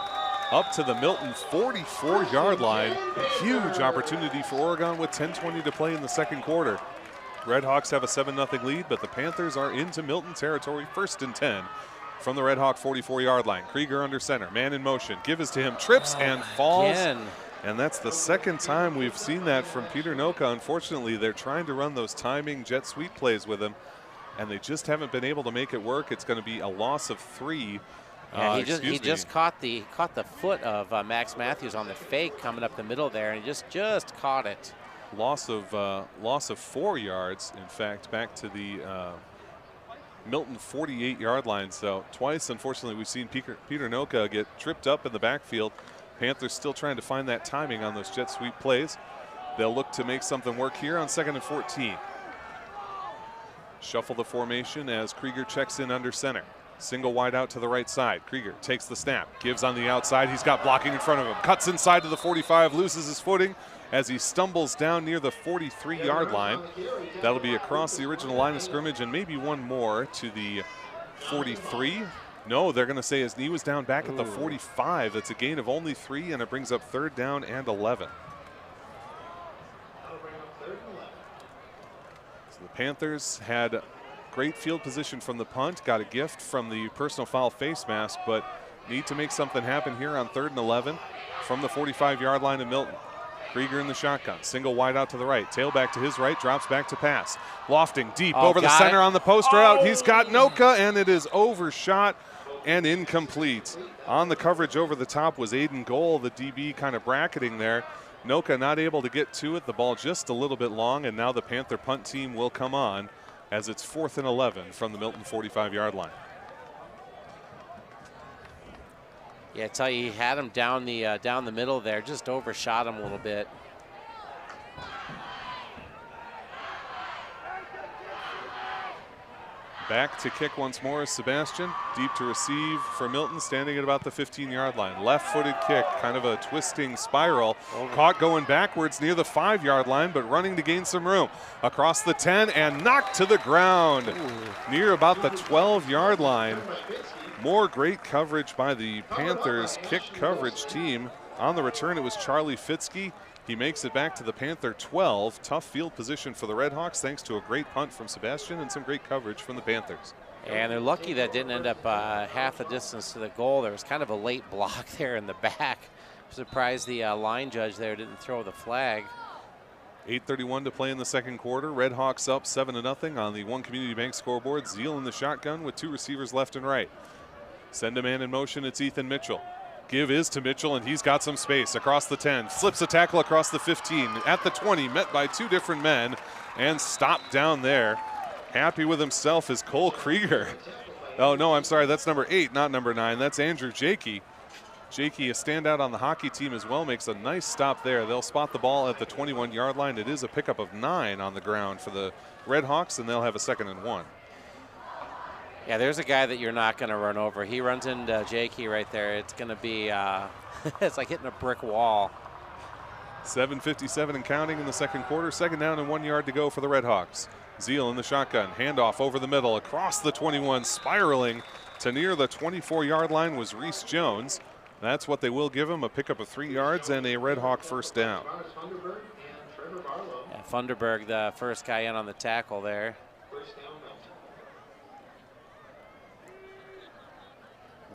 up to the Milton 44-yard line. A huge opportunity for Oregon with 10:20 to play in the second quarter. Red Hawks have a 7-0 lead, but the Panthers are into Milton territory, 1st and 10 from the Red Hawk 44-yard line. Krieger under center, man in motion, give is to him, trips and falls. Again. And that's the second time we've seen that from Peter Noka. Unfortunately, they're trying to run those timing jet sweep plays with him, and they just haven't been able to make it work. It's going to be a loss of 3. Yeah, he just caught the foot of Max Matthews on the fake coming up the middle there, and he just caught it. Loss of 4 yards, in fact, back to the Milton 48-yard line. So twice, unfortunately, we've seen Peter Noka get tripped up in the backfield. Panthers still trying to find that timing on those jet sweep plays. They'll look to make something work here on 2nd and 14. Shuffle the formation as Krieger checks in under center. Single wide out to the right side. Krieger takes the snap, gives on the outside. He's got blocking in front of him. Cuts inside to the 45, loses his footing as he stumbles down near the 43-yard line. That'll be across the original line of scrimmage and maybe one more to the 43. No, they're going to say his knee was down back at the 45. That's a gain of only 3, and it brings up 3rd down and 11. So the Panthers had great field position from the punt, got a gift from the personal foul face mask, but need to make something happen here on 3rd and 11 from the 45-yard line of Milton. Krieger in the shotgun, single wide out to the right, tailback to his right, drops back to pass. Lofting deep over the center on the post route. He's got Noka, and it is overshot and incomplete. On the coverage over the top was Aiden Goal, the DB kind of bracketing there. Noka not able to get to it, the ball just a little bit long, and now the Panther punt team will come on as it's 4th and 11 from the Milton 45-yard line. Yeah, I tell you, he had him down the middle there, just overshot him a little bit. Back to kick once more is Sebastian. Deep to receive for Milton, standing at about the 15-yard line. Left-footed kick, kind of a twisting spiral. Caught going backwards near the 5-yard line, but running to gain some room. Across the 10 and knocked to the ground near about the 12-yard line. More great coverage by the Panthers kick coverage team. On the return, it was Charlie Fitzke. He makes it back to the Panther 12. Tough field position for the Red Hawks thanks to a great punt from Sebastian and some great coverage from the Panthers. And they're lucky that didn't end up half the distance to the goal. There was kind of a late block there in the back. I'm surprised the line judge there didn't throw the flag. 8:31 to play in the second quarter. Red Hawks up 7-0 on the One Community Bank scoreboard. Zeal in the shotgun with 2 receivers left and right. Send a man in motion. It's Ethan Mitchell. Give is to Mitchell, and he's got some space across the 10. Slips a tackle across the 15. At the 20, met by 2 different men, and stopped down there. Happy with himself is Cole Krieger. Oh, no, I'm sorry. That's number 8, not number 9. That's Andrew Jakey. Jakey, a standout on the hockey team as well, makes a nice stop there. They'll spot the ball at the 21-yard line. It is a pickup of 9 on the ground for the Red Hawks, and they'll have a 2nd and 1. Yeah, there's a guy that you're not going to run over. He runs into Jakey right there. It's going to be, it's like hitting a brick wall. 7:57 and counting in the second quarter. 2nd down and 1 yard to go for the Red Hawks. Zeal in the shotgun. Handoff over the middle, across the 21, spiraling to near the 24-yard line was Reese Jones. That's what they will give him, a pickup of 3 yards and a Red Hawk first down. Yeah, Funderburg, the first guy in on the tackle there.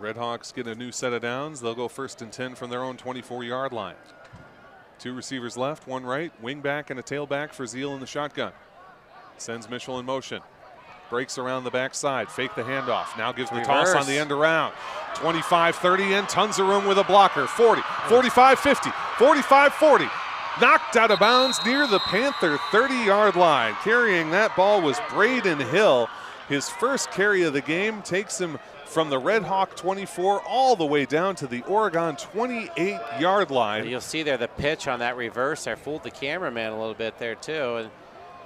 Red Hawks get a new set of downs. They'll go 1st and 10 from their own 24-yard line. 2 receivers left, 1 right, wing back and a tailback for Zeal in the shotgun. Sends Mitchell in motion. Breaks around the backside, fake the handoff. Now gives the toss on the end around. 25-30 and tons of room with a blocker. 40, 45-50, 45-40. Knocked out of bounds near the Panther 30-yard line. Carrying that ball was Braden Hill. His first carry of the game takes him from the Red Hawk 24 all the way down to the Oregon 28-yard line. You'll see there the pitch on that reverse there fooled the cameraman a little bit there too. And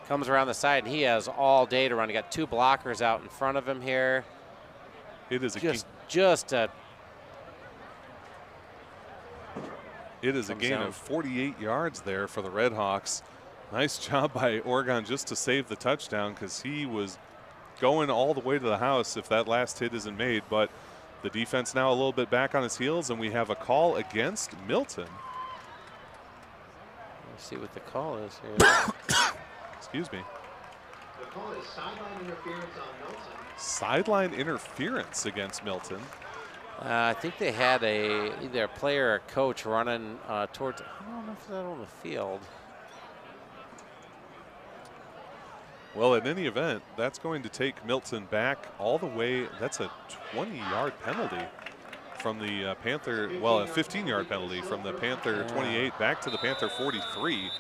comes around the side, and he has all day to run. He got 2 blockers out in front of him here. It is a gain of 48 yards there for the Red Hawks. Nice job by Oregon just to save the touchdown, because he was going all the way to the house if that last hit isn't made. But the defense now a little bit back on his heels, and we have a call against Milton. Let's see what the call is here. Excuse me. The call is sideline interference on Milton. Sideline interference against Milton. I think they had either a player or a coach running towards, I don't know if that's on the field. Well, in any event, that's going to take Milton back all the way. That's a 20-yard penalty from the Panther, well, a 15-yard penalty from the Panther 28 back to the Panther 43.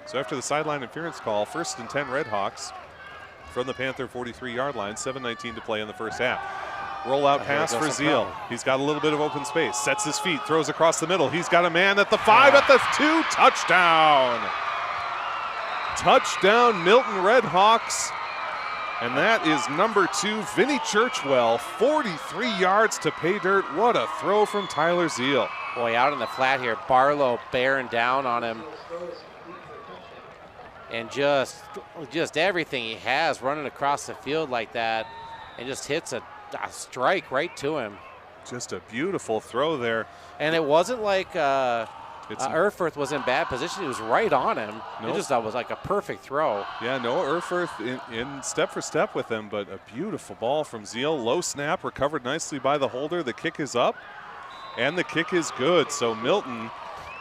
So after the sideline interference call, 1st and 10 Red Hawks from the Panther 43-yard line, 7:19 to play in the first half. Rollout pass for Zeal. He's got a little bit of open space, sets his feet, throws across the middle. He's got a man at the 5, at the 2, touchdown. Touchdown, Milton Red Hawks. And that is number 2, Vinny Churchwell, 43 yards to pay dirt. What a throw from Tyler Zeal. Boy, out in the flat here, Barlow bearing down on him. And just everything he has running across the field like that, and just hits a strike right to him. Just a beautiful throw there. And it wasn't like Erfurth was in bad position. He was right on him. Nope. It just was like a perfect throw. Yeah, Noah Erfurth in step for step with him, but a beautiful ball from Zeal. Low snap, recovered nicely by the holder. The kick is up, and the kick is good. So Milton,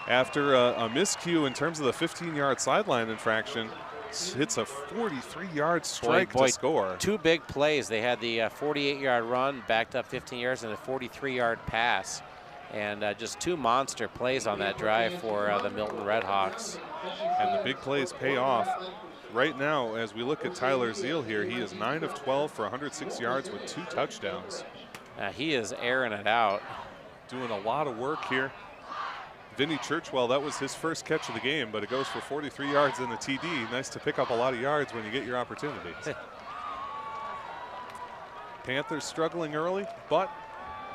after a miscue in terms of the 15-yard sideline infraction, hits a 43-yard strike to score. 2 big plays. They had the 48-yard run, backed up 15 yards, and a 43-yard pass. And just 2 monster plays on that drive for the Milton Red Hawks. And the big plays pay off. Right now, as we look at Tyler Zeal here, he is 9 of 12 for 106 yards with 2 touchdowns. He is airing it out. Doing a lot of work here. Vinny Churchwell, that was his first catch of the game, but it goes for 43 yards and a TD. Nice to pick up a lot of yards when you get your opportunities. Panthers struggling early, but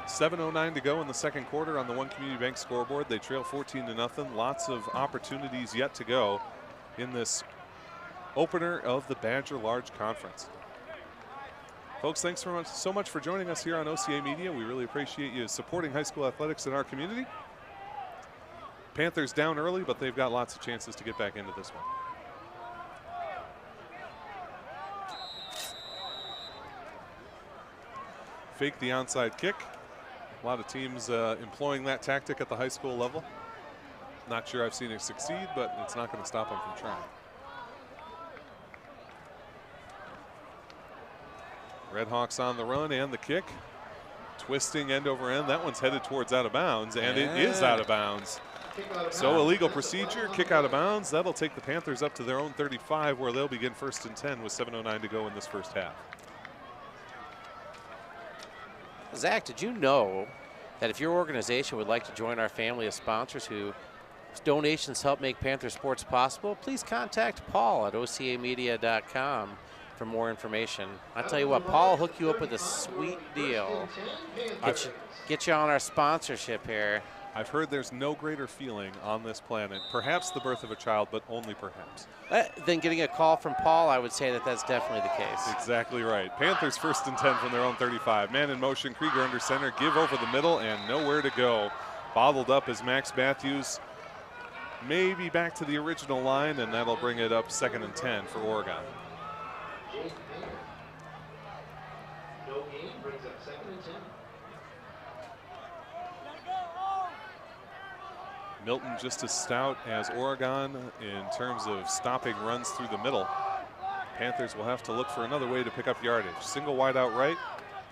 7:09 to go in the second quarter on the One Community Bank scoreboard. They trail 14-0. Lots of opportunities yet to go in this opener of the Badger Large Conference. Folks, thanks so much for joining us here on OCA Media. We really appreciate you supporting high school athletics in our community. Panthers down early, but they've got lots of chances to get back into this one. Fake the onside kick. A lot of teams employing that tactic at the high school level. Not sure I've seen it succeed, but it's not going to stop them from trying. Red Hawks on the run and the kick. Twisting end over end. That one's headed towards out of bounds, and it is out of bounds. So illegal procedure, kick out of bounds. That'll take the Panthers up to their own 35, where they'll begin 1st and 10 with 7:09 to go in this first half. Zach, did you know that if your organization would like to join our family of sponsors whose donations help make Panther sports possible, please contact Paul at ocamedia.com for more information. I tell you what, Paul will hook you up with a sweet deal. Get you on our sponsorship here. I've heard there's no greater feeling on this planet, perhaps the birth of a child, but only perhaps. Then getting a call from Paul, I would say that that's definitely the case. Exactly right. Panthers 1st and 10 from their own 35. Man in motion, Krieger under center, give over the middle, and nowhere to go. Bottled up as Max Matthews, maybe back to the original line, and that'll bring it up 2nd and 10 for Oregon. No gain brings up 2nd and 10. Milton just as stout as Oregon in terms of stopping runs through the middle. Panthers will have to look for another way to pick up yardage. Single wide out right,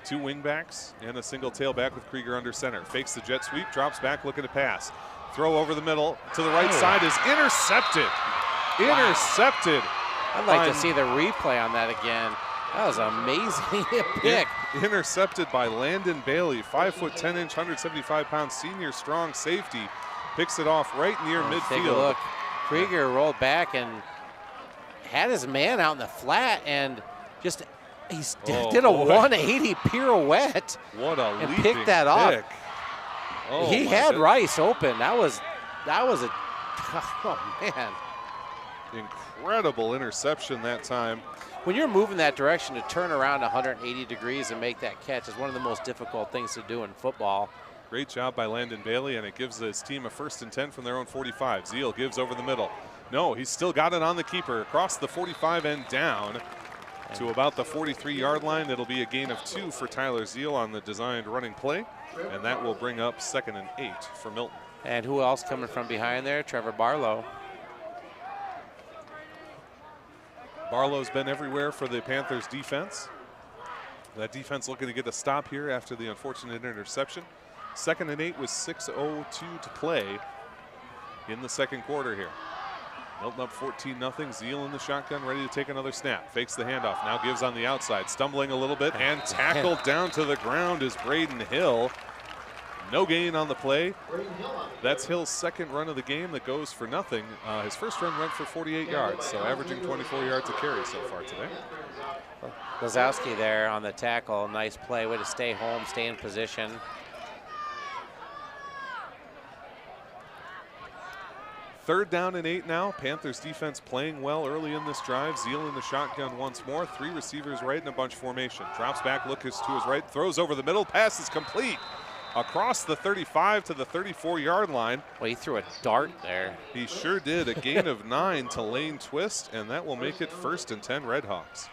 2 wingbacks, and a single tailback with Krieger under center. Fakes the jet sweep, drops back, looking to pass. Throw over the middle to the right side is intercepted. Intercepted. I'd like to see the replay on that again. That was amazing pick. Intercepted by Landon Bailey, 5'10" 175-pound senior strong safety. Picks it off right near midfield. Take a look. Krieger rolled back and had his man out in the flat and just did a 180 pirouette. What a and leaping picked that off. pick. Oh, he had Rice open. That was a oh man. Incredible interception that time. When you're moving that direction, to turn around 180 degrees and make that catch is one of the most difficult things to do in football. Great job by Landon Bailey, and it gives his team a 1st and 10 from their own 45. Zeal gives over the middle. No, he's still got it on the keeper across the 45 and down to about the 43-yard line. It'll be a gain of 2 for Tyler Zeal on the designed running play, and that will bring up 2nd and 8 for Milton. And who else coming from behind there? Trevor Barlow. Barlow's been everywhere for the Panthers defense. That defense looking to get a stop here after the unfortunate interception. 2nd and 8 with 6:02 to play in the second quarter here. Milton up 14-0. Zeal in the shotgun, ready to take another snap. Fakes the handoff, now gives on the outside. Stumbling a little bit and tackled down to the ground is Braden Hill. No gain on the play. That's Hill's second run of the game that goes for nothing. His first run went for 48 yards, so averaging 24 yards a carry so far today. Lazowski there on the tackle. Nice play, way to stay home, stay in position. Third down and 8 now. Panthers defense playing well early in this drive. Zeal in the shotgun once more. 3 receivers right in a bunch formation. Drops back, looks to his right, throws over the middle. Pass is complete. Across the 35 to the 34-yard line. Well, he threw a dart there. He sure did. A gain of 9 to Lane Twist, and that will make it 1st and 10 Red Hawks.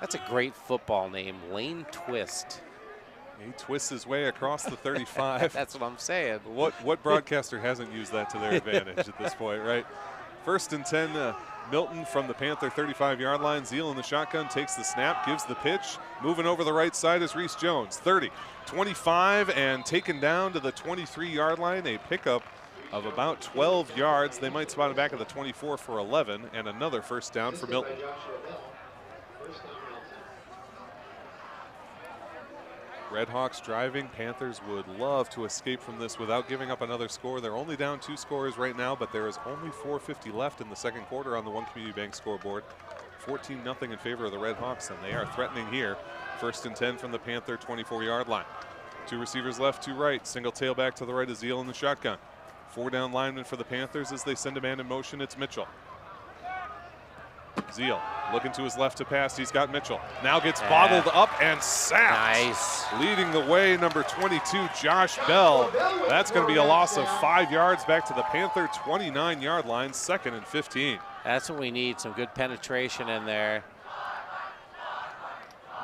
That's a great football name, Lane Twist. He twists his way across the 35. That's what I'm saying. What broadcaster hasn't used that to their advantage at this point, right? 1st and 10, Milton from the Panther 35-yard line. Zeal in the shotgun, takes the snap, gives the pitch. Moving over the right side is Reese Jones. 30, 25, and taken down to the 23-yard line. A pickup of about 12 yards. They might spot it back at the 24 for 11, and another first down for Milton. Red Hawks driving. Panthers would love to escape from this without giving up another score. They're only down 2 scores right now, but there is only 4:50 left in the second quarter on the One Community Bank scoreboard. 14-0 in favor of the Red Hawks, and they are threatening here. 1st and 10 from the Panther 24-yard line. 2 receivers left, 2 right. Single tailback to the right is Zeal in the shotgun. 4 down linemen for the Panthers as they send a man in motion. It's Mitchell. Zeal looking to his left to pass. He's got Mitchell. Now gets bottled up and sacked. Nice. Leading the way, number 22, Josh Bell. That's going to be a loss of 5 yards back to the Panther 29-yard line, 2nd and 15. That's what we need, some good penetration in there.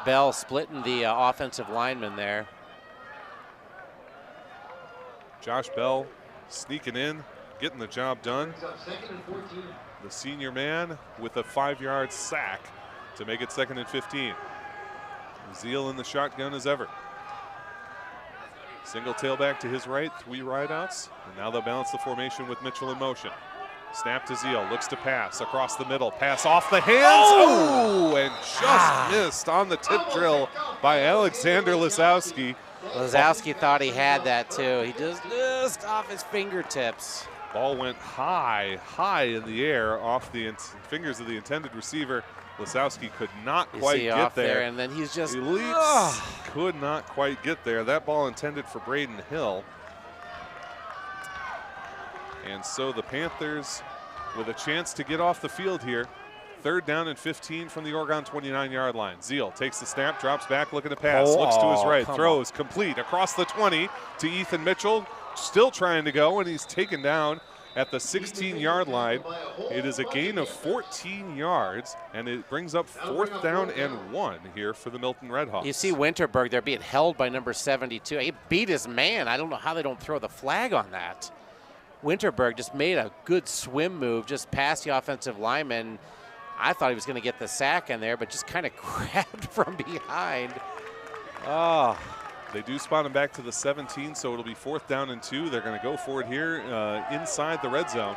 Bell splitting the offensive lineman there. Josh Bell sneaking in, getting the job done. The senior man with a 5-yard sack to make it 2nd and 15. Zeal in the shotgun as ever. Single tailback to his right, 3 wideouts, and now they'll balance the formation with Mitchell in motion. Snap to Zeal, looks to pass across the middle, pass off the hands. Oh, and just missed on the tip drill by Alexander Lisowski. Lazowski thought he had that too. He just missed off his fingertips. Ball went high in the air off the fingers of the intended receiver. Lisowski could not quite get there. And then he's just could not quite get there. That ball intended for Braden Hill. And so the Panthers with a chance to get off the field here. 3rd down and 15 from the Oregon 29-yard line. Zeal takes the snap, drops back, looking to pass, looks to his right, throws complete across the 20 to Ethan Mitchell. Still trying to go, and he's taken down at the 16-yard line. It is a gain of 14 yards, and it brings up 4th down and 1 here for the Milton Red Hawks. You see Winterberg there being held by number 72. He beat his man. I don't know how they don't throw the flag on that. Winterberg just made a good swim move, just past the offensive lineman. I thought he was going to get the sack in there, but just kind of grabbed from behind. Oh. They do spot him back to the 17, so it'll be 4th down and 2. They're going to go for it here inside the red zone.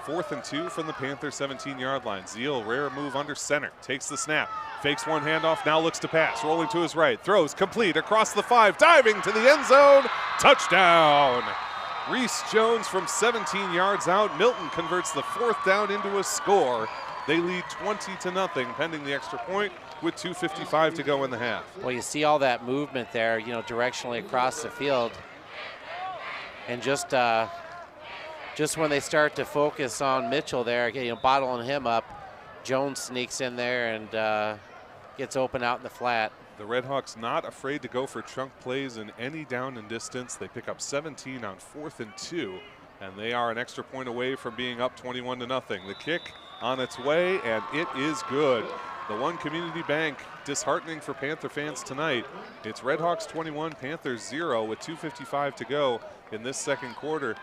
4th and 2 from the Panther 17-yard line. Zeal, rare move under center, takes the snap, fakes one handoff, now looks to pass, rolling to his right, throws complete across the 5, diving to the end zone, touchdown! Reese Jones from 17 yards out. Milton converts the 4th down into a score. They lead 20-0 pending the extra point with 2:55 to go in the half. Well, you see all that movement there, directionally across the field. And just when they start to focus on Mitchell there, bottling him up, Jones sneaks in there and gets open out in the flat. The Red Hawks not afraid to go for chunk plays in any down and distance. They pick up 17 on 4th and 2, and they are an extra point away from being up 21-0. The kick on its way, and it is good. The One Community Bank, disheartening for Panther fans tonight. It's Red Hawks 21, Panthers 0 with 2:55 to go in this second quarter.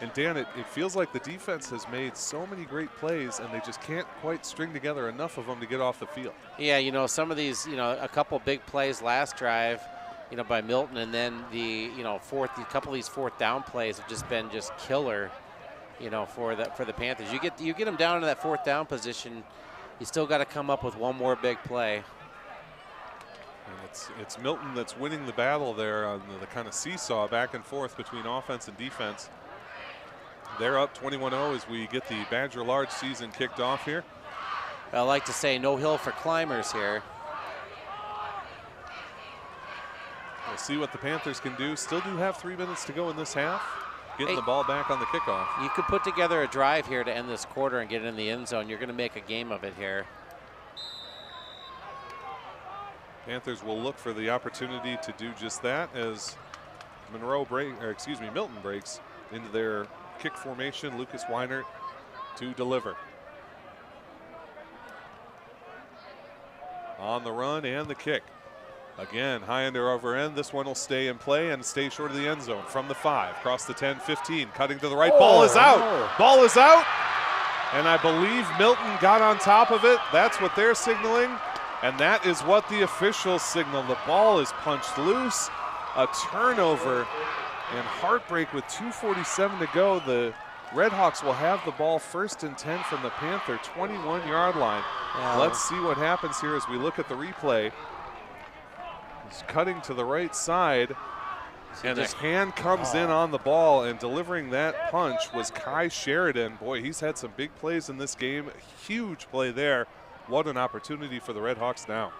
And Dan, it feels like the defense has made so many great plays, and they just can't quite string together enough of them to get off the field. Yeah, some of these, a couple big plays last drive, by Milton, and then the, a couple of these 4th down plays have just been killer, for the Panthers. You get them down to that 4th down position, you still got to come up with one more big play. And it's Milton that's winning the battle there on the kind of seesaw back and forth between offense and defense. They're up 21-0 as we get the Badger Large season kicked off here. I like to say no hill for climbers here. We'll see what the Panthers can do. Still do have 3 minutes to go in this half. Getting the ball back on the kickoff. You could put together a drive here to end this quarter and get in the end zone. You're going to make a game of it here. Panthers will look for the opportunity to do just that as Milton breaks into their kick formation. Lucas Weiner to deliver. On the run and the kick. Again, high end or over end. This one will stay in play and stay short of the end zone from the 5. Across the 10, 15, cutting to the right. Ball is out. No. Ball is out. And I believe Milton got on top of it. That's what they're signaling. And that is what the officials signal. The ball is punched loose. A turnover and heartbreak with 2:47 to go. The Red Hawks will have the ball 1st and 10 from the Panther 21-yard line. Wow. Let's see what happens here as we look at the replay. He's cutting to the right side, and his hand comes in on the ball, and delivering that punch was Kai Sheridan. Boy, he's had some big plays in this game. Huge play there. What an opportunity for the Red Hawks now.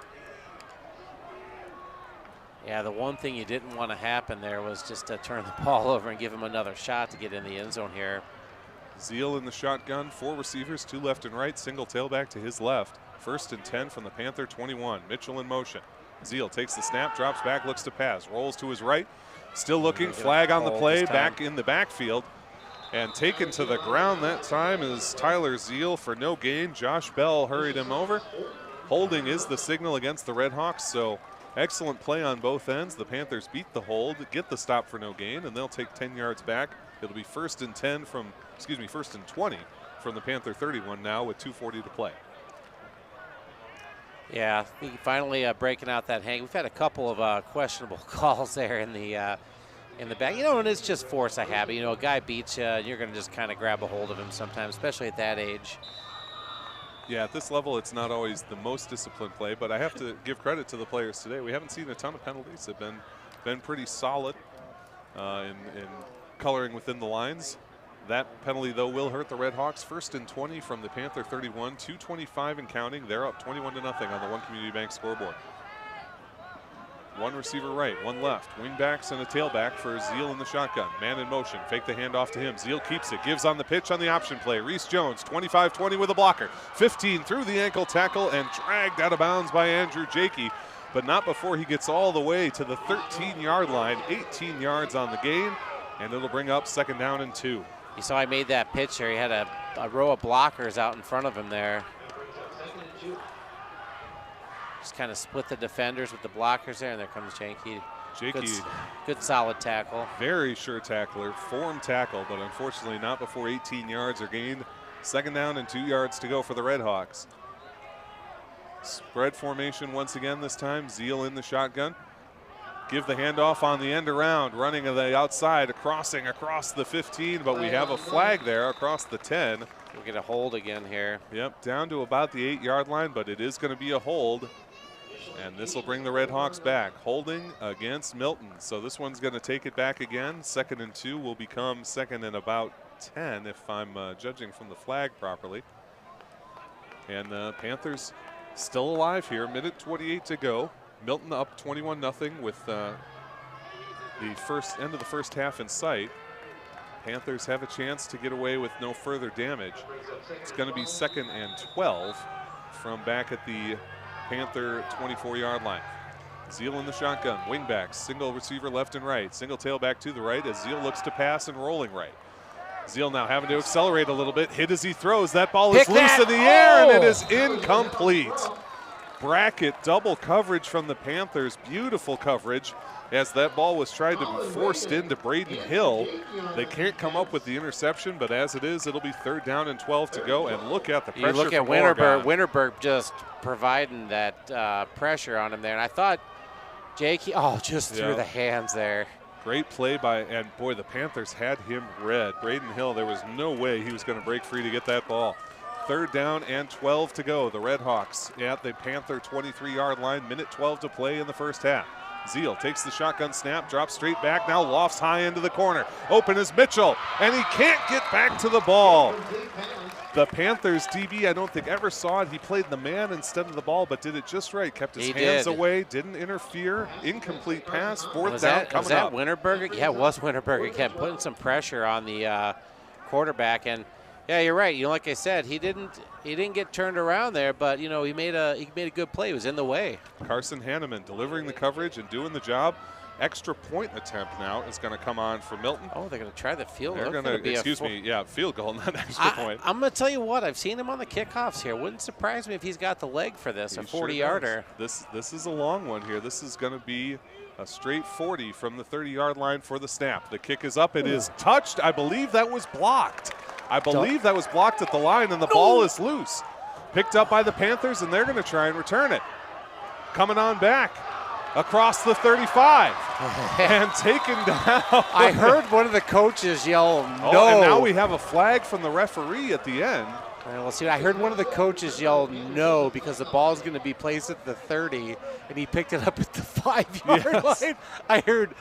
Yeah, the one thing you didn't want to happen there was just to turn the ball over and give him another shot to get in the end zone here. Zeal in the shotgun, 4 receivers, 2 left and right, single tailback to his left. 1st and 10 from the Panther 21. Mitchell in motion. Zeal takes the snap, drops back, looks to pass, rolls to his right. Still looking, flag on the play, back in the backfield. And taken to the ground that time is Tyler Zeal for no gain. Josh Bell hurried him over. Holding is the signal against the Red Hawks, so excellent play on both ends. The Panthers beat the hold, get the stop for no gain, and they'll take 10 yards back. It'll be 1st and 20 from the Panther 31 now with 2:40 to play. Yeah, finally breaking out that hang. We've had a couple of questionable calls there in the back. And it's just force of habit. A guy beats you, you're going to just kind of grab a hold of him sometimes, especially at that age. Yeah, at this level, it's not always the most disciplined play, but I have to give credit to the players today. We haven't seen a ton of penalties. They've been pretty solid in coloring within the lines. That penalty, though, will hurt the Red Hawks. 1st and 20 from the Panther 31, 2:25 and counting. They're up 21-0 on the One Community Bank scoreboard. 1 receiver right, 1 left. Wingbacks and a tailback for Zeal in the shotgun. Man in motion, fake the handoff to him. Zeal keeps it, gives on the pitch on the option play. Reese Jones, 25-20 with a blocker. 15 through the ankle tackle and dragged out of bounds by Andrew Jakey, but not before he gets all the way to the 13-yard line. 18 yards on the gain, and it'll bring up 2nd down and 2. You saw I made that pitch there. He had a row of blockers out in front of him there. Just kind of split the defenders with the blockers there, and there comes Jakey. Good solid tackle. Very sure tackler, form tackle, but unfortunately not before 18 yards are gained. 2nd down and 2 yards to go for the Red Hawks. Spread formation once again this time. Zeal in the shotgun. give the handoff on the end around, running of the outside, crossing across the 15, but we have a flag there across the 10. We'll get a hold again here. Yep, down to about the 8-yard line, but it is going to be a hold. And this will bring the Red Hawks back. Holding against Milton. So this one's going to take it back again. 2nd and 2 will become 2nd and about 10 if I'm judging from the flag properly. And the Panthers still alive here. Minute 28 to go. Milton up 21-0 with the end of the first half in sight. Panthers have a chance to get away with no further damage. It's going to be 2nd and 12 from back at the Panther 24-yard line. Zeal in the shotgun, wingbacks, single receiver left and right, single tailback to the right as Zeal looks to pass and rolling right. Zeal now having to accelerate a little bit, hit as he throws. That ball is loose in the air, and it is incomplete. Bracket double coverage from the Panthers, beautiful coverage as that ball was tried to be forced into Braden Hill. They can't come up with the interception, but as it is, it'll be 3rd down and 12 to go. And look at the pressure. You look at Winterberg. Winterberg just providing that pressure on him there. And I thought Jake, just through the hands there. Great play and boy, the Panthers had him read. Braden Hill, there was no way he was going to break free to get that ball. 3rd down and 12 to go. The Red Hawks at the Panther 23-yard line, minute 12 to play in the first half. Zeal takes the shotgun snap, drops straight back, now lofts high into the corner. Open is Mitchell, and he can't get back to the ball. The Panthers DB, I don't think ever saw it. He played the man instead of the ball, but did it just right. Kept his hands away, didn't interfere. Incomplete pass, 4th down coming up. Was that Winterberg? Yeah, it was Winterberg again, putting some pressure on the quarterback. And yeah, you're right. Like I said, he didn't get turned around there, but he made a good play. He was in the way. Carson Hanneman delivering the coverage and doing the job. Extra point attempt now is going to come on for Milton. Oh, they're going to try the field goal. They're going to, field goal, not extra point. I'm going to tell you what, I've seen him on the kickoffs here. Wouldn't surprise me if he's got the leg for this, a 40-yarder. This is a long one here. This is going to be a straight 40 from the 30-yard line for the snap. The kick is up. It is touched. I believe that was blocked. That was blocked at the line, and the ball is loose. Picked up by the Panthers, and they're going to try and return it. Coming on back across the 35 and taken down. I heard one of the coaches yell, no. Oh, and now we have a flag from the referee at the end. Well, see, I heard one of the coaches yell no because the ball is going to be placed at the 30, and he picked it up at the 5-yard line. I heard,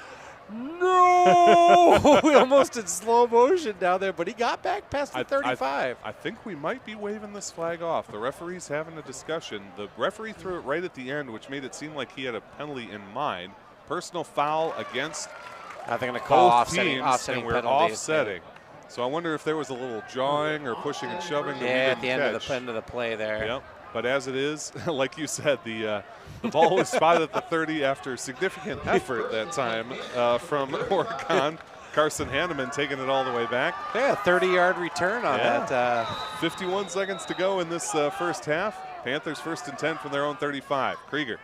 no! Almost in slow motion down there, but he got back past the 35. I think we might be waving this flag off. The referee's having a discussion. The referee threw it right at the end, which made it seem like he had a penalty in mind. Personal foul against they're going to call offsetting and we're penalties. Offsetting. So I wonder if there was a little jawing or pushing and shoving. At the end of the play there. Yep. But as it is, like you said, the ball was spotted at the 30 after significant effort that time from Oregon. Carson Hanneman taking it all the way back. Yeah, 30-yard return on that. 51 seconds to go in this first half. Panthers 1st and 10 from their own 35. Krieger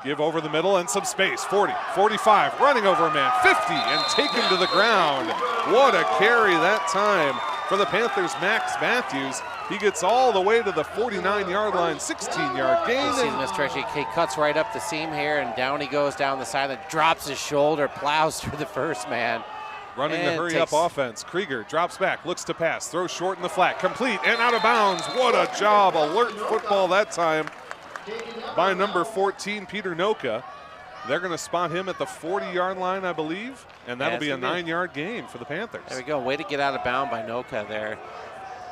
give over the middle and some space. 40, 45, running over a man. 50 and taken to the ground. What a carry that time for the Panthers, Max Matthews. He gets all the way to the 49-yard line, 16-yard gain. You see the stretch. He cuts right up the seam here, and down he goes down the sideline, drops his shoulder, plows through the first man. Running the hurry-up offense. Krieger drops back, looks to pass, throws short in the flat, complete and out of bounds. What a job. Alert football that time by number 14, Peter Noka. They're going to spot him at the 40-yard line, I believe, and that'll be a 9-yard gain for the Panthers. There we go. Way to get out of bound by Noka there.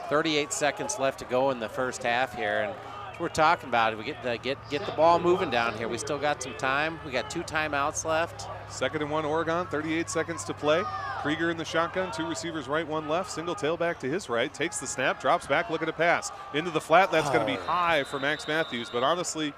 38 seconds left to go in the first half here, and we're talking about it. We get the ball moving down here. We still got some time. We got 2 timeouts left. 2nd and 1 Oregon, 38 seconds to play. Krieger in the shotgun, 2 receivers right, 1 left. Single tailback to his right, takes the snap, drops back, looking to pass. Into the flat, that's going to be high for Max Matthews, but honestly,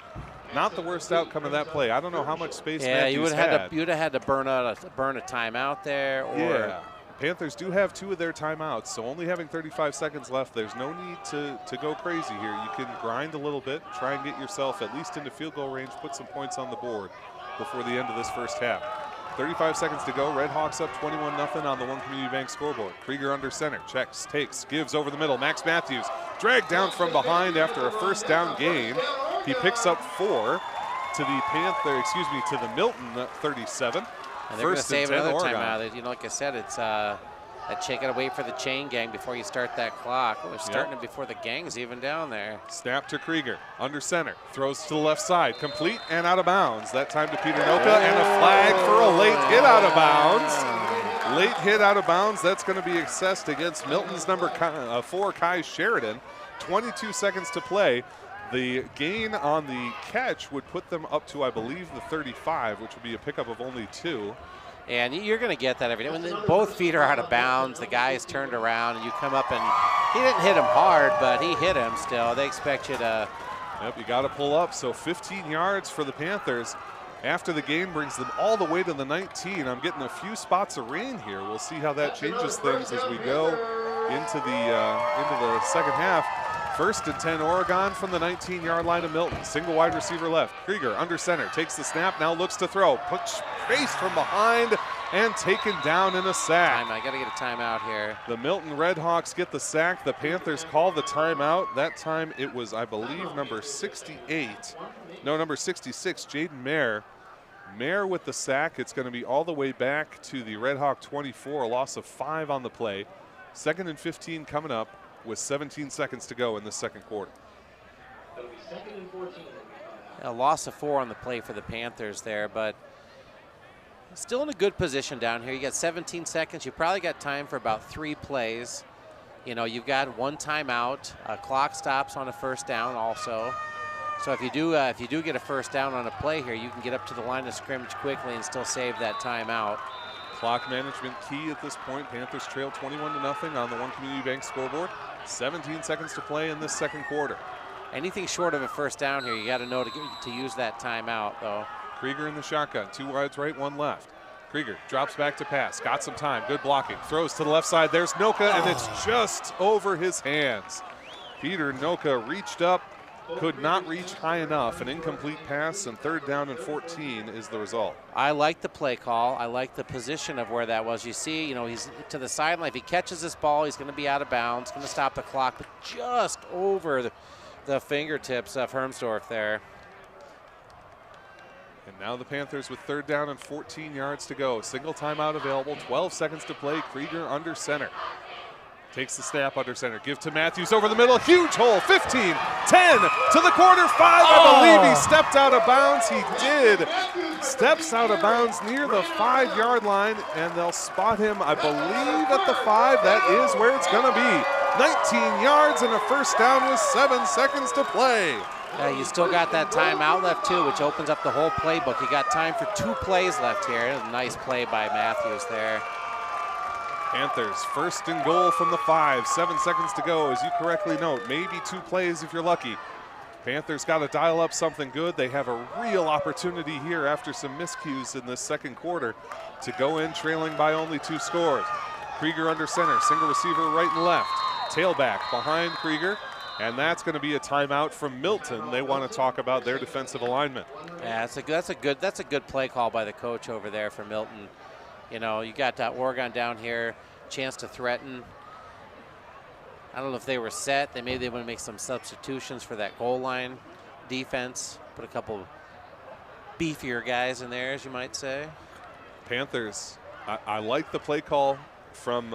not the worst outcome of that play. I don't know how much space Matthews you would have had to burn a timeout there. Or Panthers do have 2 of their timeouts, so only having 35 seconds left, there's no need to go crazy here. You can grind a little bit, try and get yourself at least into field goal range, put some points on the board before the end of this first half. 35 seconds to go. Red Hawks up 21-0 on the One Community Bank scoreboard. Krieger under center, checks, takes, gives over the middle. Max Matthews dragged down from behind after a first down gain. He picks up 4. to the Milton 37. And they're going to First and save 10 another Oregon. timeout. You know, like I said, it's that you got to wait for the chain gang before you start that clock. We're starting it before the gang's even down there. Snap to Krieger, under center, throws to the left side, complete and out of bounds. That time to Peter Noka, and a flag for a late hit out of bounds. Late hit out of bounds. That's going to be assessed against Milton's number 4, Kai Sheridan. 22 seconds to play. The gain on the catch would put them up to, I believe, the 35, which would be a pickup of only 2. And you're going to get that every day. When both feet are out of bounds, the guy's turned around, and you come up and he didn't hit him hard, but he hit him still. They expect you to. Yep, you got to pull up. So 15 yards for the Panthers. After the gain brings them all the way to the 19. I'm getting a few spots of rain here. We'll see how that changes things as we go into the second half. First and 10 Oregon from the 19-yard line of Milton. Single wide receiver left. Krieger under center, takes the snap, now looks to throw. Punch face from behind and taken down in a sack. I got to get a timeout here. The Milton Red Hawks get the sack. The Panthers call the timeout. That time it was, I believe, number 66, Jaden Mayer. Mayer with the sack. It's going to be all the way back to the Red Hawk 24, a loss of 5 on the play. 2nd and 15 coming up with 17 seconds to go in the second quarter. It'll be 2nd and 14. A loss of 4 on the play for the Panthers there, but still in a good position down here. You got 17 seconds. You probably got time for about 3 plays. You know, you've got 1 timeout. Clock stops on a first down also. So if you do get a first down on a play here, you can get up to the line of scrimmage quickly and still save that timeout. Clock management key at this point. Panthers trail 21-0 on the One Community Bank scoreboard. 17 seconds to play in this second quarter. Anything short of a first down here, you got to know to use that timeout, though. Krieger in the shotgun, 2 wides right, 1 left. Krieger drops back to pass, got some time, good blocking, throws to the left side. There's Noka, and it's just over his hands. Peter Noka reached up, could not reach high enough. An incomplete pass, and 3rd down and 14 is the result. I like the play call. I like the position of where that was. You see, you know, he's to the sideline. If he catches this ball, he's going to be out of bounds, going to stop the clock, but just over the fingertips of Hermsdorf there. And now the Panthers with 3rd down and 14 yards to go. Single timeout available, 12 seconds to play. Krieger under center. Takes the snap under center, give to Matthews over the middle, huge hole, 15, 10, to the corner, 5, I believe he stepped out of bounds. He did, steps out of bounds near the 5-yard line, and they'll spot him, I believe, at the 5. That is where it's gonna be. 19 yards and a first down with 7 seconds to play. Yeah, you still got that timeout left too, which opens up the whole playbook. You got time for 2 plays left here. A nice play by Matthews there. Panthers 1st and goal from the 5, 7 seconds to go, as you correctly note, maybe 2 plays if you're lucky. Panthers got to dial up something good. They have a real opportunity here after some miscues in this second quarter to go in trailing by only 2 scores. Krieger under center, single receiver right and left. Tailback behind Krieger, and that's going to be a timeout from Milton. They want to talk about their defensive alignment. Yeah, that's a good play call by the coach over there for Milton. You know, you got Oregon down here, chance to threaten. I don't know if they were set. Maybe they want to make some substitutions for that goal line defense. Put a couple beefier guys in there, as you might say. Panthers, I like the play call from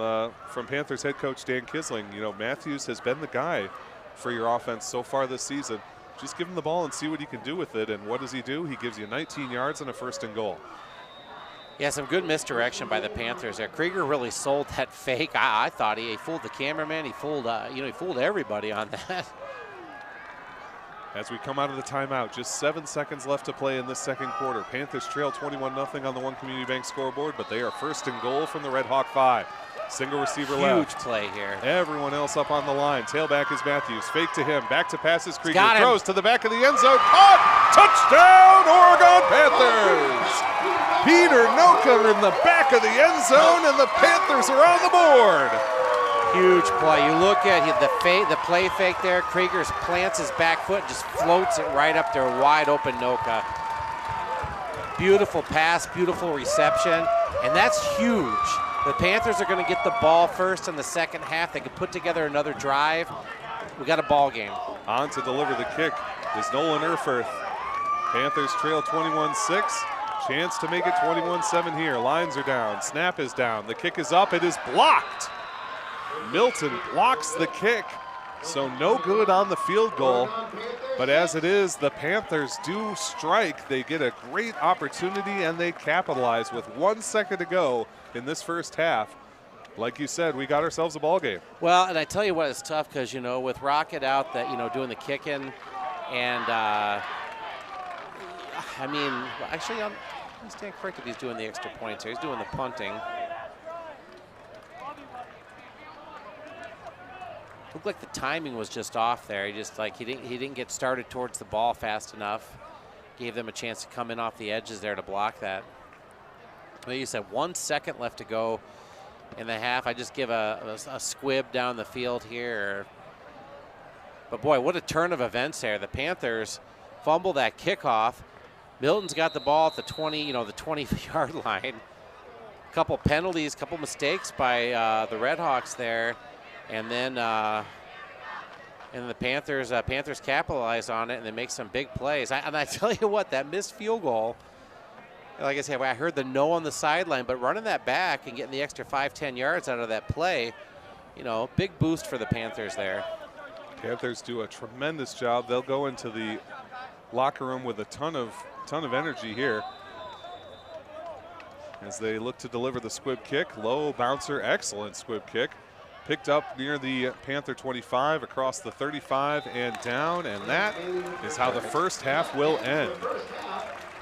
Panthers head coach Dan Kisling. You know, Matthews has been the guy for your offense so far this season. Just give him the ball and see what he can do with it. And what does he do? He gives you 19 yards and a 1st and goal. Yeah, some good misdirection by the Panthers there. Krieger really sold that fake. I thought he fooled the cameraman. He fooled, he fooled everybody on that. As we come out of the timeout, just 7 seconds left to play in this second quarter. Panthers trail 21-0 on the One Community Bank scoreboard, but they are 1st and goal from the Red Hawk 5. Single receiver left. Huge play here. Everyone else up on the line. Tailback is Matthews. Fake to him. Back to passes. Krieger Got him. throws to the back of the end zone. Caught! Touchdown, Oregon Panthers! Peter Noka in the back of the end zone, and the Panthers are on the board. Huge play. You look at the play fake there. Krieger plants his back foot and just floats it right up there, wide open Noka. Beautiful pass, beautiful reception, and that's huge. The Panthers are going to get the ball first in the second half. They can put together another drive. We got a ball game. On to deliver the kick is Nolan Erfurth. Panthers trail 21-6. Chance to make it 21-7 here. Lines are down. Snap is down. The kick is up. It is blocked. Milton blocks the kick. So no good on the field goal. But as it is, the Panthers do strike. They get a great opportunity and they capitalize with 1 second to go in this first half. Like you said, we got ourselves a ball game. Well, and I tell you what, it's tough because, with Rocket out, that doing the kicking, and actually, I stand corrected. He's doing the extra points here. He's doing the punting. Looked like the timing was just off there. He didn't get started towards the ball fast enough. Gave them a chance to come in off the edges there to block that. Well, you said 1 second left to go in the half. I just give a squib down the field here. But boy, what a turn of events there. The Panthers fumble that kickoff. Milton's got the ball at the 20-yard line. Couple penalties, couple mistakes by the Red Hawks there. And then the Panthers capitalize on it and they make some big plays. And I tell you what, that missed field goal, like I said, I heard the no on the sideline, but running that back and getting the extra 5-10 yards out of that play, big boost for the Panthers there. Panthers do a tremendous job. They'll go into the locker room with a ton of energy here as they look to deliver the squib kick. Low bouncer, excellent squib kick. Picked up near the Panther 25, across the 35 and down, and that is how the first half will end.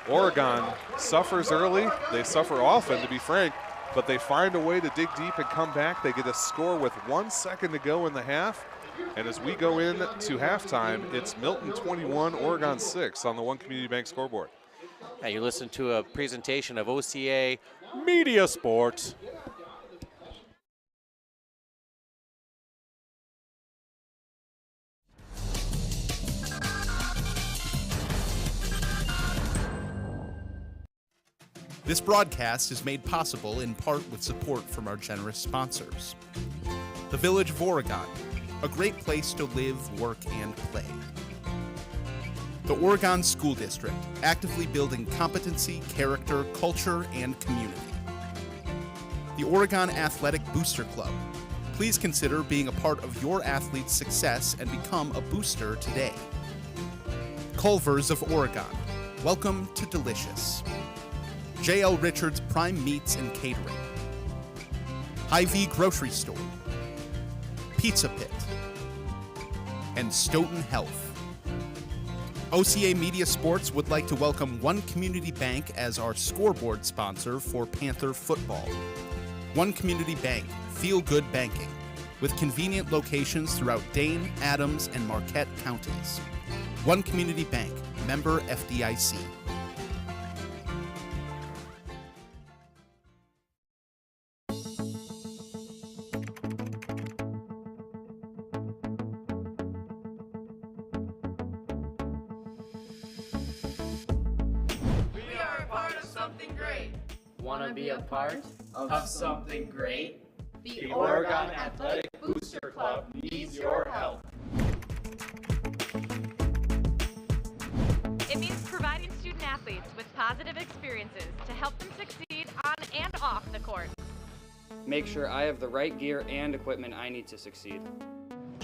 Oregon suffers early. They suffer often, to be frank, but they find a way to dig deep and come back. They get a score with 1 second to go in the half. And as we go in to halftime, it's Milton 21, Oregon 6 on the One Community Bank scoreboard. Now you listen to a presentation of OCA Media Sports. This broadcast is made possible in part with support from our generous sponsors. The Village of Oregon, a great place to live, work, and play. The Oregon School District, actively building competency, character, culture, and community. The Oregon Athletic Booster Club. Please consider being a part of your athlete's success and become a booster today. Culver's of Oregon. Welcome to Delicious. J.L. Richards Prime Meats and Catering. Hy-Vee Grocery Store. Pizza Pit. And Stoughton Health. OCA Media Sports would like to welcome One Community Bank as our scoreboard sponsor for Panther football. One Community Bank, feel-good banking, with convenient locations throughout Dane, Adams, and Marquette counties. One Community Bank, member FDIC. Want to be a part of something great? The Oregon Athletic Booster Club needs your help. It means providing student athletes with positive experiences to help them succeed on and off the court. Make sure I have the right gear and equipment I need to succeed.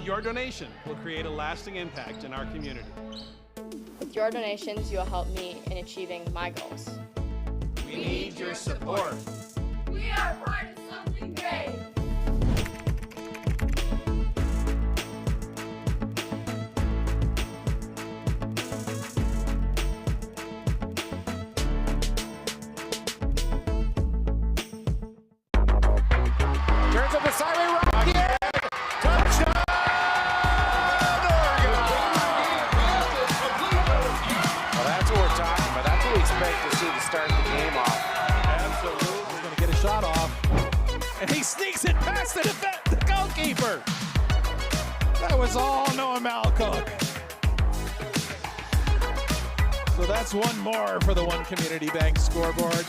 Your donation will create a lasting impact in our community. With your donations, you will help me in achieving my goals. We need your support. We are part of something great. Turns up the siren rocket. Touchdown! Well, that's what we're talking about. That's what we expect to see to start the game off. Absolutely. He's going to get a shot off. And he sneaks it past the goalkeeper. That was all Noah Malcook. So that's one more for the One Community Bank scoreboard.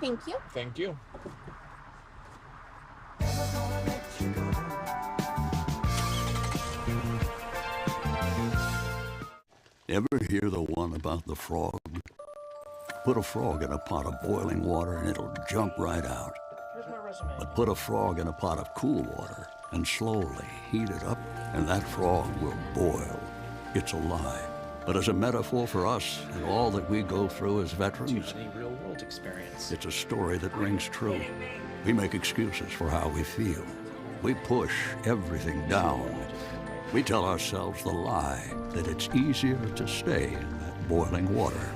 Thank you. Thank you. Ever hear the one about the frog? Put a frog in a pot of boiling water and it'll jump right out. But put a frog in a pot of cool water and slowly heat it up, and that frog will boil. It's a lie. But as a metaphor for us and all that we go through as veterans, real-world experience. it's a story that rings true. We make excuses for how we feel. We push everything down. We tell ourselves the lie that it's easier to stay in that boiling water,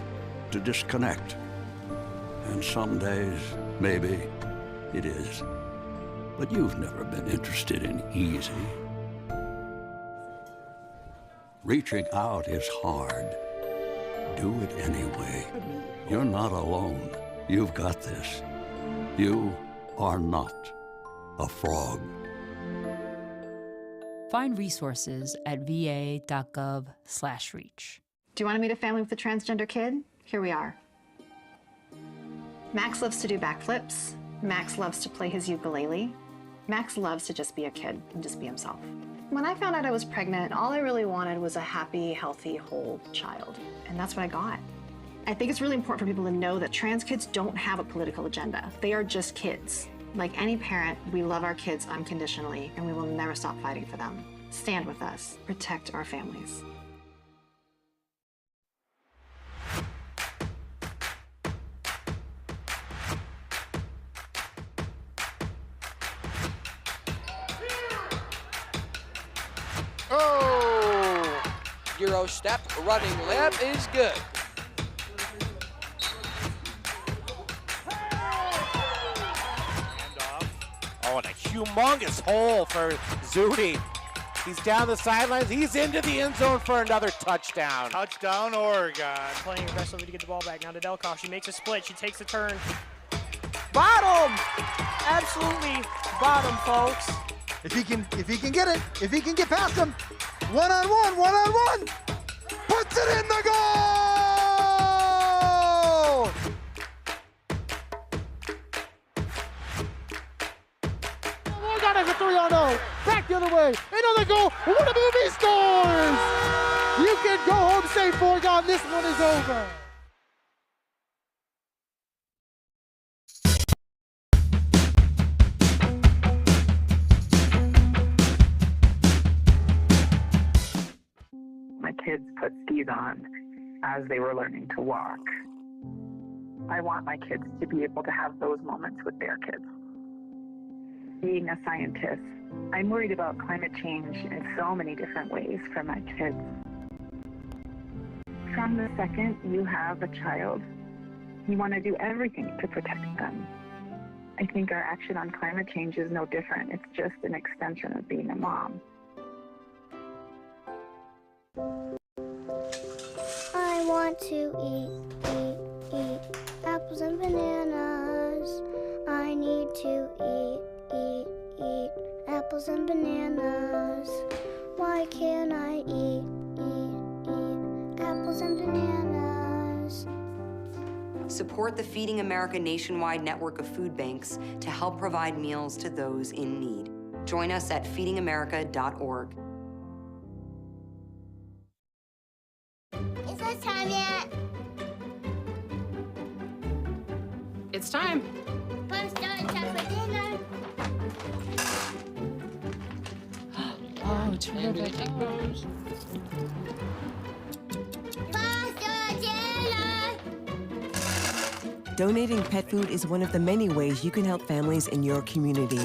to disconnect. And some days, maybe, it is. But you've never been interested in easy. Reaching out is hard. Do it anyway. You're not alone. You've got this. You are not a frog. Find resources at va.gov/reach. Do you want to meet a family with a transgender kid? Here we are. Max loves to do backflips. Max loves to play his ukulele. Max loves to just be a kid and just be himself. When I found out I was pregnant, all I really wanted was a happy, healthy, whole child. And that's what I got. I think it's really important for people to know that trans kids don't have a political agenda. They are just kids. Like any parent, we love our kids unconditionally, and we will never stop fighting for them. Stand with us. Protect our families. Oh! Euro step, running lap is good. Oh, and a humongous hole for Zudi. He's down the sidelines. He's into the end zone for another touchdown. Touchdown, Oregon. Playing aggressively to get the ball back. Now to Delkoff. She makes a split. She takes a turn. Bottom! Absolutely bottom, folks. If he can get it, if he can get past him, one-on-one, puts it in the goal! Oregon has a 3-0. Back the other way. Another goal. Wannabee scores! You can go home safe, Oregon. This one is over. My kids put skis on as they were learning to walk. I want my kids to be able to have those moments with their kids. Being a scientist, I'm worried about climate change in so many different ways for my kids. From the second you have a child, you want to do everything to protect them. I think our action on climate change is no different. It's just an extension of being a mom. I want to eat apples and bananas. I need to eat apples and bananas. Why can't I eat apples and bananas? Support the Feeding America nationwide network of food banks to help provide meals to those in need. Join us at feedingamerica.org. Is it time yet? It's time. Time for dinner. Oh, terrific. Donating pet food is one of the many ways you can help families in your community.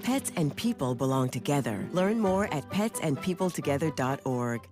Pets and people belong together. Learn more at petsandpeopletogether.org.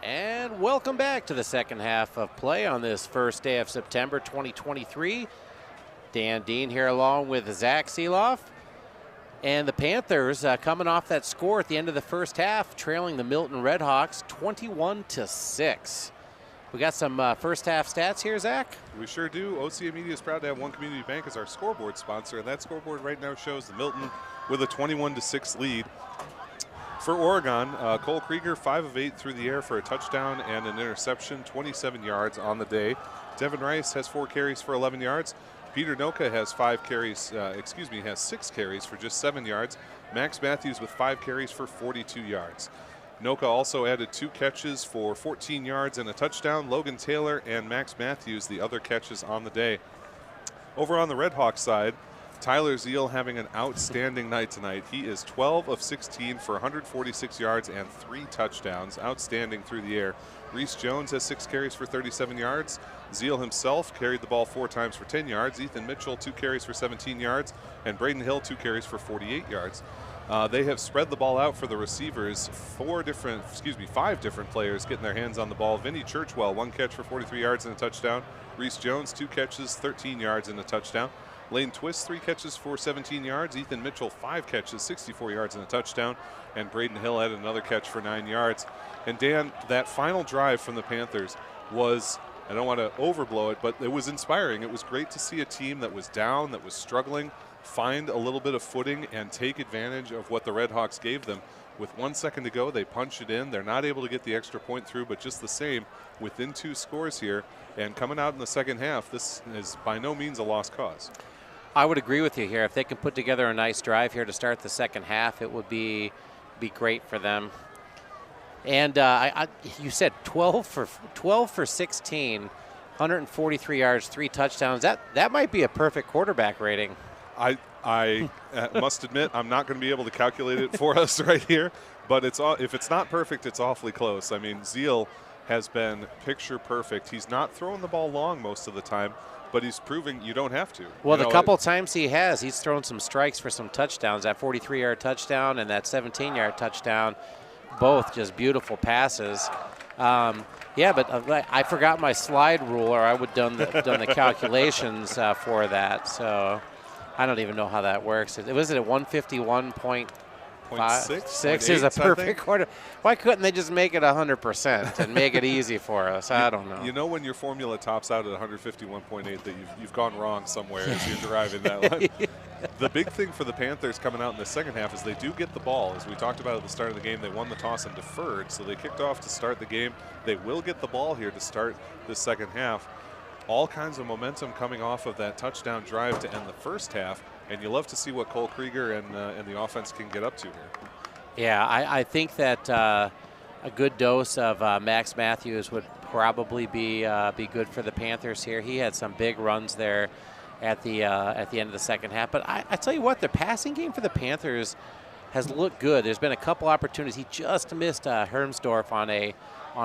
And welcome back to the second half of play on this first day of September 2023. Dan Dean here along with Zach Seeloff. And the Panthers coming off that score at the end of the first half, trailing the Milton Red Hawks 21-6. We got some first half stats here, Zach? We sure do. OCA Media is proud to have One Community Bank as our scoreboard sponsor, and that scoreboard right now shows the Milton with a 21-6 lead. For Oregon, Cole Krieger, 5 of 8 through the air for a touchdown and an interception, 27 yards on the day. Devin Rice has 4 carries for 11 yards. Peter Noka has 6 carries for just 7 yards. Max Matthews with 5 carries for 42 yards. Noka also added 2 catches for 14 yards and a touchdown. Logan Taylor and Max Matthews, the other catches on the day. Over on the Red Hawks side, Tyler Zeal having an outstanding night tonight. He is 12 of 16 for 146 yards and 3 touchdowns. Outstanding through the air. Reese Jones has 6 carries for 37 yards. Zeal himself carried the ball 4 times for 10 yards. Ethan Mitchell, 2 carries for 17 yards. And Braden Hill, 2 carries for 48 yards. They have spread the ball out for the receivers. 5 different players getting their hands on the ball. Vinny Churchwell, 1 catch for 43 yards and a touchdown. Reese Jones, 2 catches, 13 yards and a touchdown. Lane Twist, 3 catches for 17 yards. Ethan Mitchell, 5 catches, 64 yards and a touchdown. And Braden Hill had another catch for 9 yards. And Dan, that final drive from the Panthers was, I don't want to overblow it, but it was inspiring. It was great to see a team that was down, that was struggling, find a little bit of footing and take advantage of what the Red Hawks gave them. With 1 second to go, they punch it in. They're not able to get the extra point through, but just the same, within 2 scores here. And coming out in the second half, this is by no means a lost cause. I would agree with you here. If they can put together a nice drive here to start the second half, it would be great for them. And you said 12 for 16, 143 yards, 3 touchdowns. That might be a perfect quarterback rating. I must admit I'm not going to be able to calculate it for us right here, but if it's not perfect, it's awfully close. I mean, Zeal has been picture perfect. He's not throwing the ball long most of the time, but he's proving you don't have to. Well, the couple times he's thrown some strikes for some touchdowns. That 43-yard touchdown and that 17-yard touchdown, both just beautiful passes. Yeah, but I forgot my slide ruler. I would done the calculations for that, so I don't even know how that works. Was it at 151.6 is a perfect quarter. Why couldn't they just make it 100% and make it easy for us? I don't know. You know when your formula tops out at 151.8 that you've gone wrong somewhere as you're deriving that one. The big thing for the Panthers coming out in the second half is they do get the ball. As we talked about at the start of the game, they won the toss and deferred, so they kicked off to start the game. They will get the ball here to start the second half. All kinds of momentum coming off of that touchdown drive to end the first half, and you love to see what Cole Krieger and the offense can get up to here. Yeah, I think that a good dose of Max Matthews would probably be good for the Panthers here. He had some big runs there at the end of the second half. But I tell you what, the passing game for the Panthers has looked good. There's been a couple opportunities. He just missed Hermsdorf on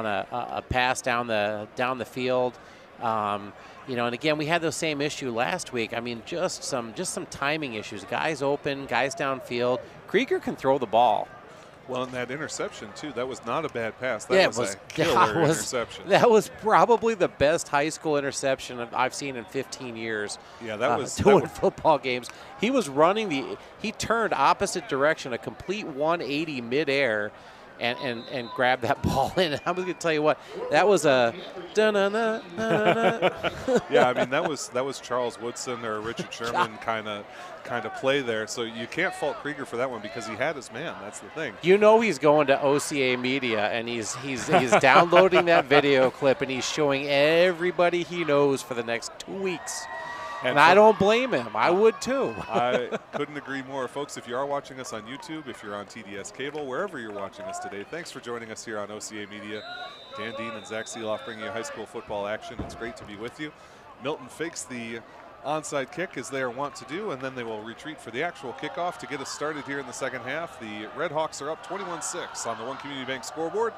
a pass down the field. And again, we had the same issue last week. I mean, just some timing issues. Guys open, guys downfield. Krieger can throw the ball. Well, and that interception, too, that was not a bad pass. That was a killer interception. That was probably the best high school interception I've seen in 15 years. Yeah, that was doing football games. He was he turned opposite direction, a complete 180 midair, and grabbed that ball in. I was going to tell you what, that was a yeah, I mean that was Charles Woodson or Richard Sherman kind of play there. So you can't fault Krieger for that one because he had his man. That's the thing. You know he's going to OCA Media and he's downloading that video clip and he's showing everybody he knows for the next 2 weeks. And I don't blame him. I would too. I couldn't agree more. Folks, if you are watching us on YouTube, if you're on TDS Cable, wherever you're watching us today, thanks for joining us here on OCA Media. Dan Dean and Zach Seeloff bringing you high school football action. It's great to be with you. Milton fakes the onside kick as they are wont to do, and then they will retreat for the actual kickoff to get us started here in the second half. The Red Hawks are up 21-6 on the One Community Bank scoreboard,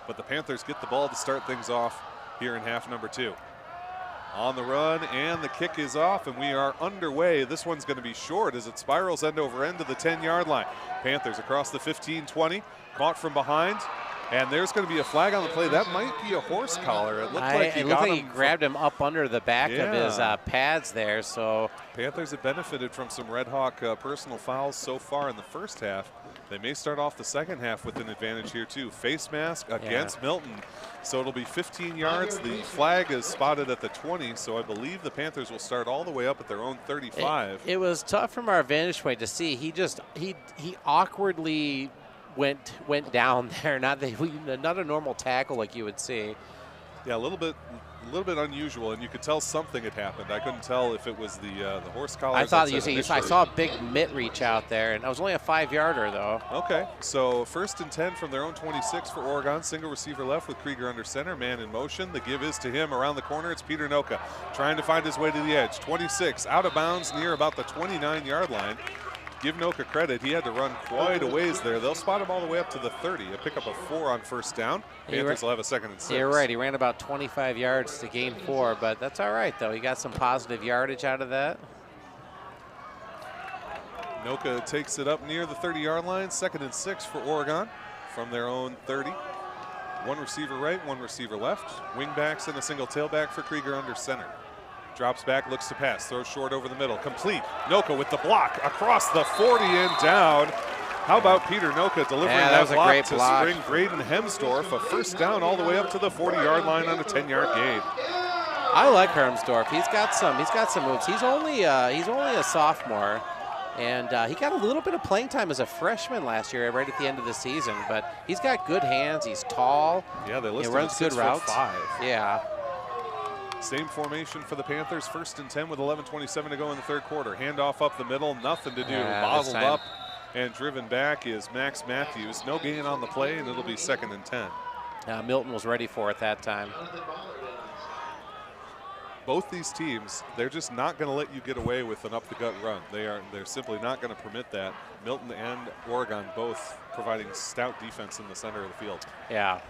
but the Panthers get the ball to start things off here in half number 2. On the run, and the kick is off, and we are underway. This one's going to be short as it spirals end over end to the 10-yard line. Panthers across the 15-20, caught from behind, And there's going to be a flag on the play. That might be a horse collar. It looked like he grabbed him up under the back of his pads there. So Panthers have benefited from some Red Hawk personal fouls so far in the first half. They may start off the second half with an advantage here too. Face mask against Milton. So it'll be 15 yards. The flag is spotted at the 20, so I believe the Panthers will start all the way up at their own 35. It was tough from our vantage point to see. He awkwardly went down there. Not a normal tackle like you would see. Yeah, a little bit unusual, and you could tell something had happened. I couldn't tell if it was the horse collar. I thought I saw a big mitt reach out there, and it was only a 5-yarder though. Okay, so 1st and 10 from their own 26 for Oregon. Single receiver left with Krieger under center, man in motion. The give is to him around the corner. It's Peter Noka trying to find his way to the edge. 26 out of bounds near about the 29-yard line. Give Noka credit, he had to run quite a ways there. They'll spot him all the way up to the 30, a pickup of 4 on first down. Panthers will have a 2nd and 6. You're right, he ran about 25 yards to gain 4, but that's all right though. He got some positive yardage out of that. Noka takes it up near the 30-yard line, 2nd and 6 for Oregon from their own 30. 1 receiver right, 1 receiver left. Wingbacks and a single tailback for Krieger under center. Drops back, looks to pass, throws short over the middle, complete. Noka with the block across the 40 and down. How about Peter Noka delivering that block to spring Braden Hemsdorf, a first down all the way up to the 40-yard line on a 10-yard gain. I like Hemsdorf. He's got some moves. He's only a sophomore, and he got a little bit of playing time as a freshman last year, right at the end of the season. But he's got good hands. He's tall. Yeah, they listed him runs good routes. 6'5". Yeah. Same formation for the Panthers, 1st and 10 with 11:27 to go in the third quarter. Handoff up the middle, nothing to do. Bottled up and driven back is Max Matthews. No gain on the play, and it'll be 2nd and 10. Milton was ready for it that time. Both these teams, they're just not going to let you get away with an up-the-gut run. They're simply not going to permit that. Milton and Oregon both providing stout defense in the center of the field. Yeah.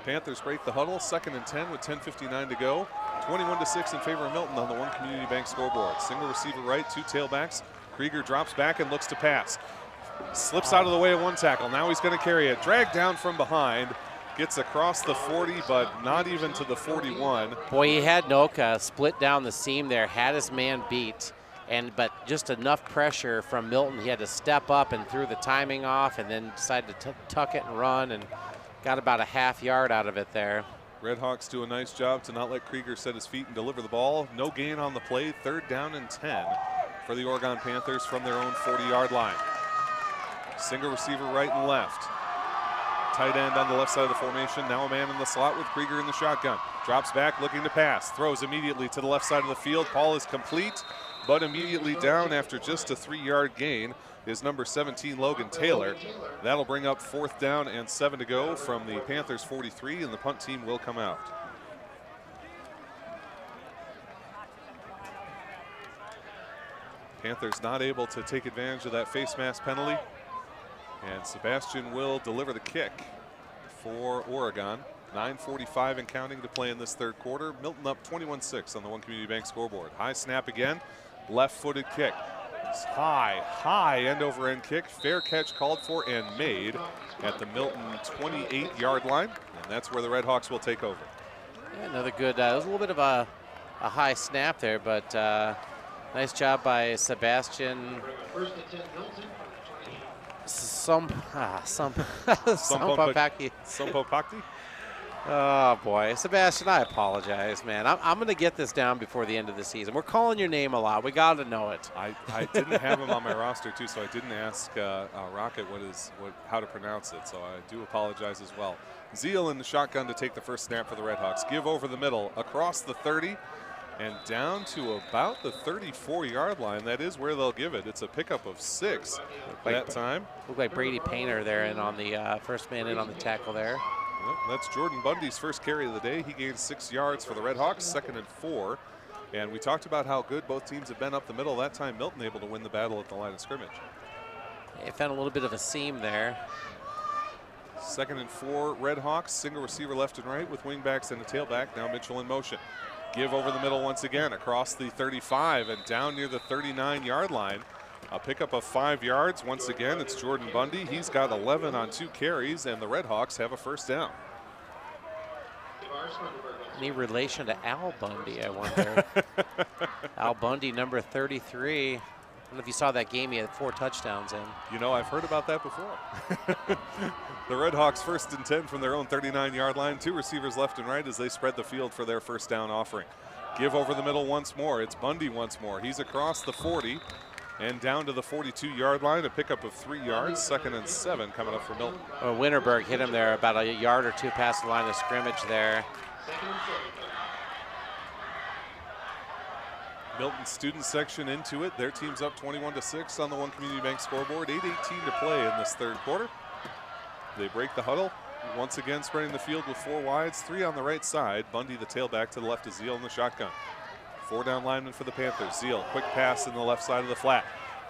Panthers break the huddle, 2nd and 10 with 10:59 to go. 21-6 in favor of Milton on the One Community Bank scoreboard. Single receiver right, 2 tailbacks. Krieger drops back and looks to pass. Slips out of the way of 1 tackle. Now he's going to carry it. Dragged down from behind. Gets across the 40, but not even to the 41. Boy, he had Noka split down the seam there, had his man beat, but just enough pressure from Milton. He had to step up and threw the timing off, and then decided to tuck it and run, and got about a half yard out of it there. Red Hawks do a nice job to not let Krieger set his feet and deliver the ball. No gain on the play, 3rd down and 10 for the Oregon Panthers from their own 40-yard line. Single receiver right and left. Tight end on the left side of the formation. Now a man in the slot with Krieger in the shotgun. Drops back looking to pass. Throws immediately to the left side of the field. Ball is complete, but immediately down after just a 3-yard gain is number 17, Logan Taylor. That'll bring up 4th down and 7 to go from the Panthers 43, and the punt team will come out. Panthers not able to take advantage of that face mask penalty, and Sebastian will deliver the kick for Oregon. 9:45 and counting to play in this third quarter. Milton up 21-6 on the One Community Bank scoreboard. High snap again, left-footed kick. High end over end kick. Fair catch called for and made at the Milton 28-yard line, and that's where the Red Hawks will take over. Yeah, another good, it was a little bit of a high snap there, but nice job by Sebastian. Sompopakti. Oh boy, Sebastian, I apologize, man. I'm going to get this down before the end of the season. We're calling your name a lot. We got to know it. I didn't have him on my roster too, so I didn't ask Rocket how to pronounce it. So I do apologize as well. Zeal in the shotgun to take the first snap for the Red Hawks. Give over the middle, across the 30, and down to about the 34-yard line. That is where they'll give it. It's a pickup of 6 that time. Looked like Brady Painter there, and on the first man in on the tackle there. Yep, that's Jordan Bundy's first carry of the day. He gained 6 yards for the Red Hawks, 2nd and 4. And we talked about how good both teams have been up the middle. That time, Milton able to win the battle at the line of scrimmage. They found a little bit of a seam there. 2nd and 4, Red Hawks, single receiver left and right with wingbacks and a tailback. Now Mitchell in motion. Give over the middle once again, across the 35 and down near the 39-yard line A pickup of 5 yards. Once again, it's Jordan Bundy. He's got 11 on 2 carries, and the Red Hawks have a first down. Any relation to Al Bundy, I wonder? Al Bundy, number 33. I don't know if you saw that game. He had 4 touchdowns in. You know, I've heard about that before. The Red Hawks 1st and 10 from their own 39-yard line. 2 receivers left and right as they spread the field for their first down offering. Give over the middle once more. It's Bundy once more. He's across the 40 and down to the 42-yard line. A pickup of 3 yards. 2nd and 7 coming up for Milton. Winterberg hit him there about a yard or 2 past the line of scrimmage there. Milton student section into it. Their team's up 21-6 on the One Community Bank scoreboard. 8:18 to play in this 3rd quarter. They break the huddle. Once again spreading the field with 4 wides, 3 on the right side. Bundy, the tailback, to the left of Zeal in the shotgun. 4 down linemen for the Panthers. Zeal, quick pass in the left side of the flat.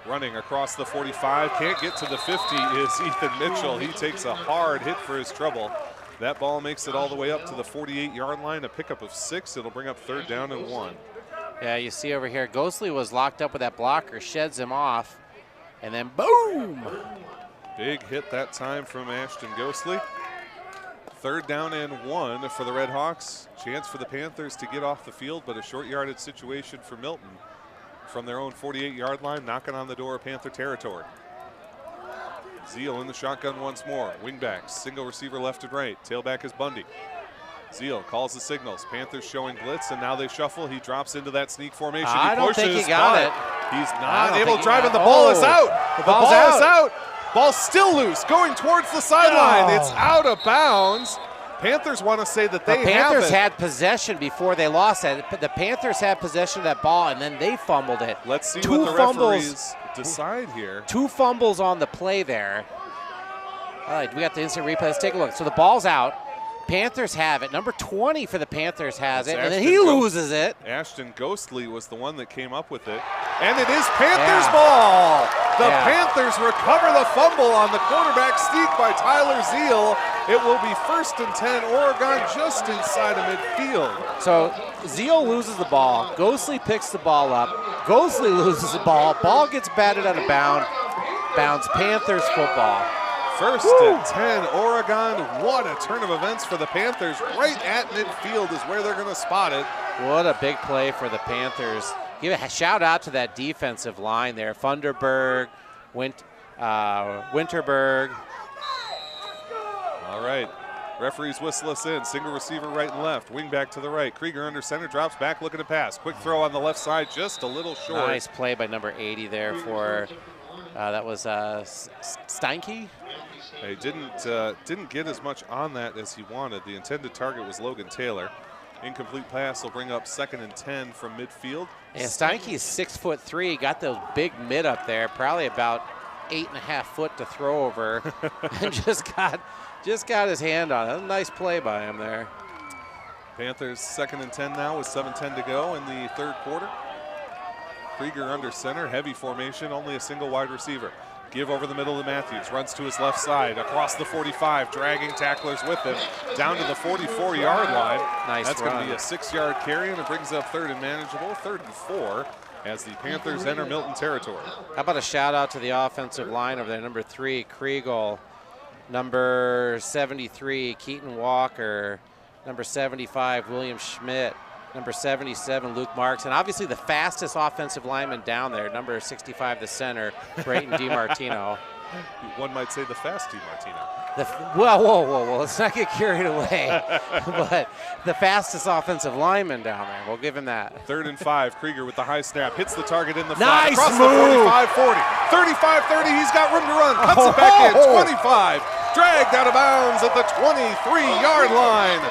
Running across the 45, can't get to the 50 is Ethan Mitchell. He takes a hard hit for his trouble. That ball makes it all the way up to the 48-yard line, a pickup of 6. It'll bring up 3rd down and 1. Yeah, you see over here, Ghostly was locked up with that blocker, sheds him off, and then boom! Big hit that time from Ashton Ghostly. 3rd down and 1 for the Red Hawks. Chance for the Panthers to get off the field, but a short yardage situation for Milton from their own 48-yard line, knocking on the door of Panther territory. Zeal in the shotgun once more. Wingbacks, single receiver left and right. Tailback is Bundy. Zeal calls the signals. Panthers showing blitz, and now they shuffle. He drops into that sneak formation. I don't think he got it. He's not able to drive, and the ball is out. The ball is out. Ball still loose, going towards the sideline. It's out of bounds. Panthers want to say that they have it. The Panthers had possession before they lost it. The Panthers had possession of that ball, and then they fumbled it. Let's see what the referees decide here. 2 fumbles on the play there. All right, we got the instant replay. Let's take a look. So the ball's out. Panthers have it. Number 20 for the Panthers has it, and then he loses it. Ashton Ghostly was the one that came up with it. And it is Panthers ball. The Panthers recover the fumble on the quarterback sneak by Tyler Zeal. It will be 1st and 10, Oregon just inside of midfield. So Zeal loses the ball. Ghostly picks the ball up. Ghostly loses the ball. Ball gets batted out of bounds. Panthers football. 1st and 10, Oregon. What a turn of events for the Panthers. Right at midfield is where they're going to spot it. What a big play for the Panthers. Give a shout out to that defensive line there. Funderburg, Winterberg. All right. Referees whistle us in. Single receiver right and left. Wing back to the right. Krieger under center, drops back, looking to pass. Quick throw on the left side, just a little short. Nice play by number 80 there for, that was Steinke. He didn't get as much on that as he wanted. The intended target was Logan Taylor. Incomplete pass will bring up 2nd and 10 from midfield. And Steinke is 6'3", got those big mid up there, probably about 8.5 foot to throw over, and just got his hand on it. A nice play by him there. Panthers 2nd and 10 now with 7:10 to go in the 3rd quarter. Krieger under center, heavy formation, only a single wide receiver. Give over the middle to Matthews, runs to his left side, across the 45, dragging tacklers with him, down to the 44-yard line. That's going to be a 6-yard carry, and it brings up 3rd and manageable, 3rd and 4, as the Panthers enter Milton territory. How about a shout out to the offensive line over there, number 3, Kriegel, number 73, Keaton Walker, number 75, William Schmidt, number 77, Luke Marks, and obviously the fastest offensive lineman down there, number 65, the center, Brayton DiMartino. One might say the fast DiMartino. Whoa, let's not get carried away. But the fastest offensive lineman down there, we'll give him that. 3rd and 5, Krieger with the high snap, hits the target in the flat. Nice across move. the 45-40, 35-30, he's got room to run, cuts it back in, 25, dragged out of bounds at the 23-yard line.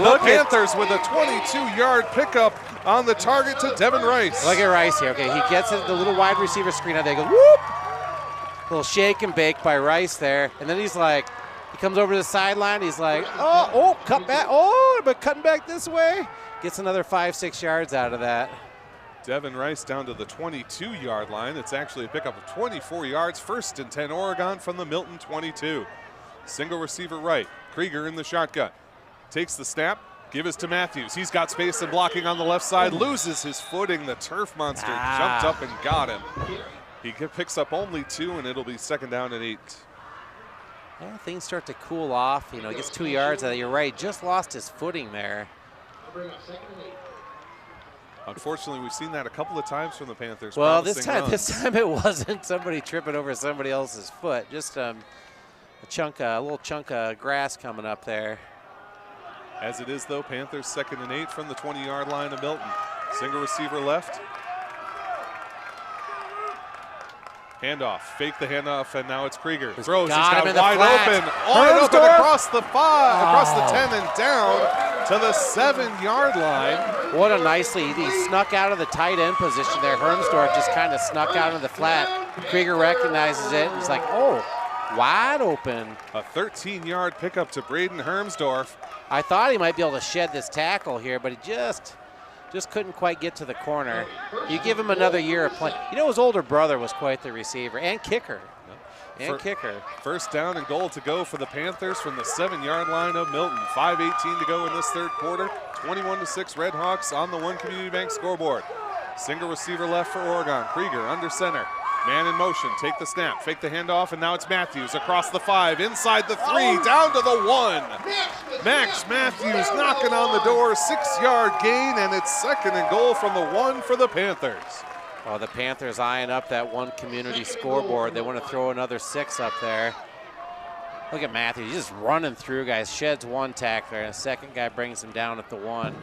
The Panthers with a 22-yard pickup on the target to Devin Rice. Look at Rice here. Okay, he gets it, the little wide receiver screen out there. He goes, whoop! Little shake and bake by Rice there. And then he's like, he comes over to the sideline. He's like, cut back. But cutting back this way. Gets another 5-6 yards out of that. Devin Rice down to the 22-yard line. It's actually a pickup of 24 yards. 1st and 10, Oregon from the Milton 22. Single receiver right. Krieger in the shotgun. Takes the snap. Give us to Matthews. He's got space and blocking on the left side. Loses his footing. The turf monster jumped up and got him. He picks up only 2, and it'll be second down and 8. Yeah, things start to cool off. You know, he gets 2 yards. You're right, just lost his footing there. Unfortunately, we've seen that a couple of times from the Panthers. Well, this time it wasn't somebody tripping over somebody else's foot. Just a little chunk of grass coming up there. As it is, though, Panthers second and 8 from the 20-yard line of Milton. Single receiver left. Handoff, fake the handoff, and now it's Krieger. Throws, he's got wide open, across the 10 and down to the 7-yard line. What a nicely, he snuck out of the tight end position there. Hermsdorf just kind of snuck out of the flat. Krieger recognizes it, and he's like, oh, wide open. A 13-yard pickup to Braden Hermsdorf. I thought he might be able to shed this tackle here, but he just couldn't quite get to the corner. You give him another year of play. You know, his older brother was quite the receiver and kicker. First down and goal to go for the Panthers from the 7-yard line of Milton. 5:18 to go in this third quarter. 21-6 Red Hawks on the One Community Bank scoreboard. Single receiver left for Oregon. Krieger under center. Man in motion, take the snap, fake the handoff, and now it's Matthews across the 5, inside the 3, down to the 1. Max Matthews knocking on the door, 6-yard gain, and it's second and goal from the 1 for the Panthers. Oh, the Panthers eyeing up that One Community scoreboard. They want to throw another 6 up there. Look at Matthews, he's just running through guys, sheds one tackler, and a second guy brings him down at the 1.